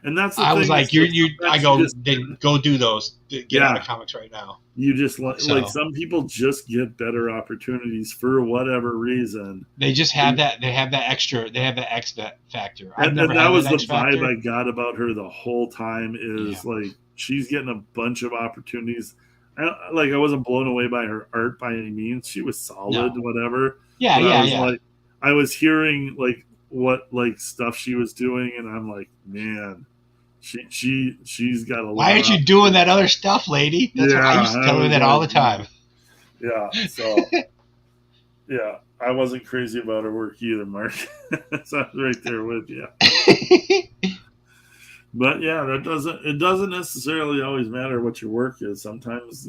And that's the thing. I was like, then go do those. Get out of comics right now. You just like some people just get better opportunities for whatever reason. They just have that. They have that extra. They have that X factor. And that was the vibe I got about her the whole time. Is like she's getting a bunch of opportunities. I wasn't blown away by her art by any means. She was solid, whatever. Yeah. I was hearing like what like stuff she was doing, and I'm like, man. She's got a lot. Why aren't you doing that other stuff, lady? That's what I used to tell her that all the time. Yeah, so yeah, I wasn't crazy about her work either, Mark. So I was right there with you. But yeah, it doesn't necessarily always matter what your work is. Sometimes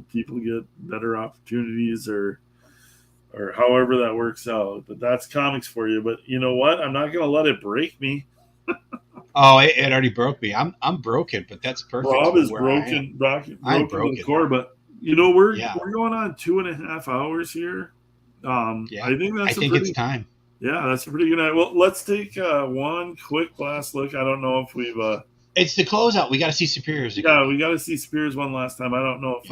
people get better opportunities or however that works out. But that's comics for you. But you know what? I'm not gonna let it break me. Oh, it already broke me. I'm broken, but that's perfect. Rob is broken. I'm broken to the core, but we're going on 2.5 hours here. I think it's time. Yeah, that's a pretty good night. Well, let's take one quick last look. I don't know if we've. It's the closeout. We got to see Superiors again. Yeah, we got to see Spears one last time. I don't know if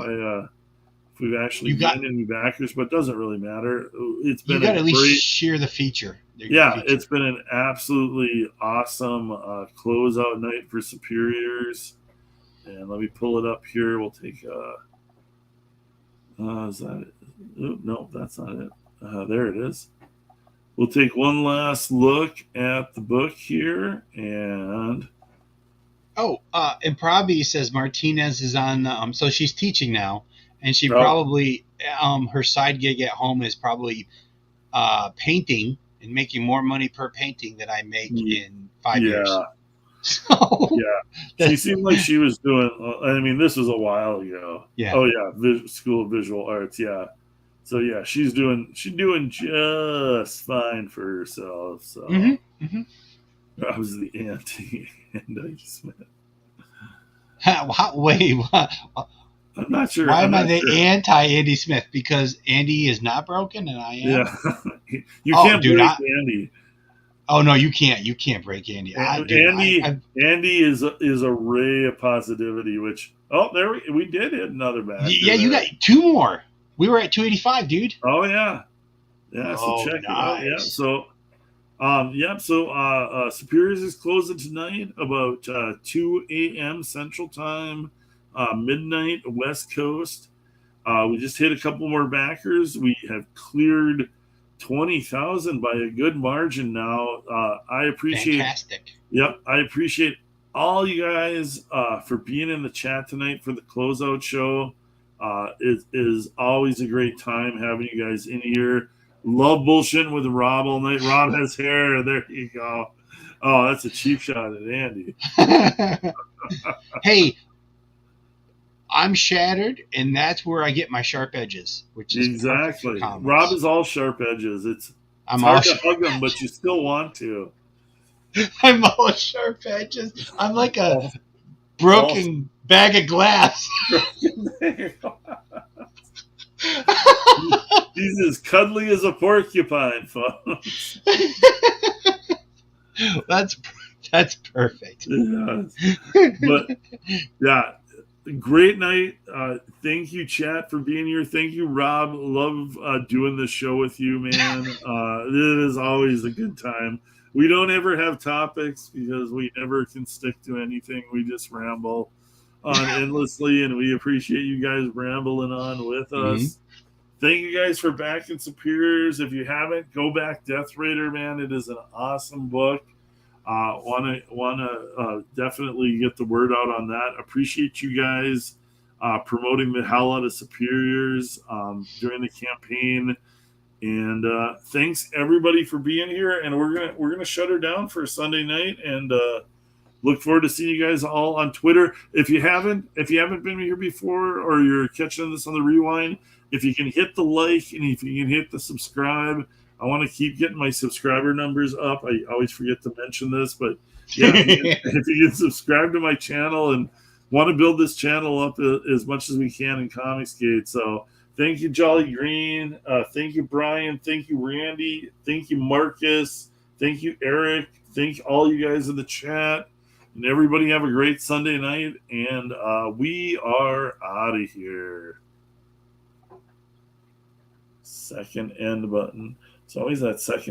we've actually gotten any backers, but it doesn't really matter. It's been. You got to at least share the feature. It's been an absolutely awesome closeout night for Superiors. And let me pull it up here. We'll take. Is that it? Oh, no, that's not it. There it is. We'll take one last look at the book here, and and Prabi says Martinez is on. So she's teaching now, and she probably her side gig at home is probably painting. And making more money per painting than I make in 5 years. So, she seemed like she was doing. I mean, this was a while ago. Yeah. Oh yeah, School of Visual Arts. Yeah. So yeah, she's doing just fine for herself. So that was the anti Smith. Wait, what? I'm not sure. Why am I the anti-Andy Smith? Because Andy is not broken and I am? Yeah. You can't break Andy. Oh, no, you can't. You can't break Andy. Andy is a ray of positivity, which, we did hit another back. Yeah, you got 2 more. We were at 285, dude. Oh, yeah. Yeah, so check it out. Yeah, so Yep. So Superiors is closing tonight about 2 a.m. Central Time, midnight West Coast. We just hit a couple more backers. We have cleared 20,000 by a good margin now. I appreciate. Fantastic. Yep, I appreciate all you guys for being in the chat tonight for the closeout show. It is always a great time having you guys in here. Love bullshitting with Rob all night. Rob has hair. There you go. Oh, that's a cheap shot at Andy. Hey, I'm shattered, and that's where I get my sharp edges, which is Exactly. perfect for Rob comics. is all sharp edges. It's I'm all hard to hug them, but you still want to. I'm all sharp edges. I'm like a Oh, broken bag of glass. He's as cuddly as a porcupine, folks. That's perfect. Yeah. But yeah, great night. Thank you, chat, for being here. Thank you, Rob. Love doing this show with you, man. It is always a good time. We don't ever have topics because we never can stick to anything. We just ramble on endlessly, and we appreciate you guys rambling on with us. Thank you guys for backing Superiors. If you haven't, go back Death Raider, man. It is an awesome book. Want to definitely get the word out on that. Appreciate you guys promoting the hell out of Superiors during the campaign, and thanks everybody for being here. And we're gonna shut her down for Sunday night, and look forward to seeing you guys all on Twitter. If you haven't been here before, or you're catching this on the rewind, if you can hit the like and if you can hit the subscribe. I want to keep getting my subscriber numbers up. I always forget to mention this, but yeah, if you can subscribe to my channel and want to build this channel up as much as we can in Comicsgate. So thank you, Jolly Green. Thank you, Brian. Thank you, Randy. Thank you, Marcus. Thank you, Eric. Thank all you guys in the chat. And everybody have a great Sunday night. And we are out of here. Second end button. It's always that second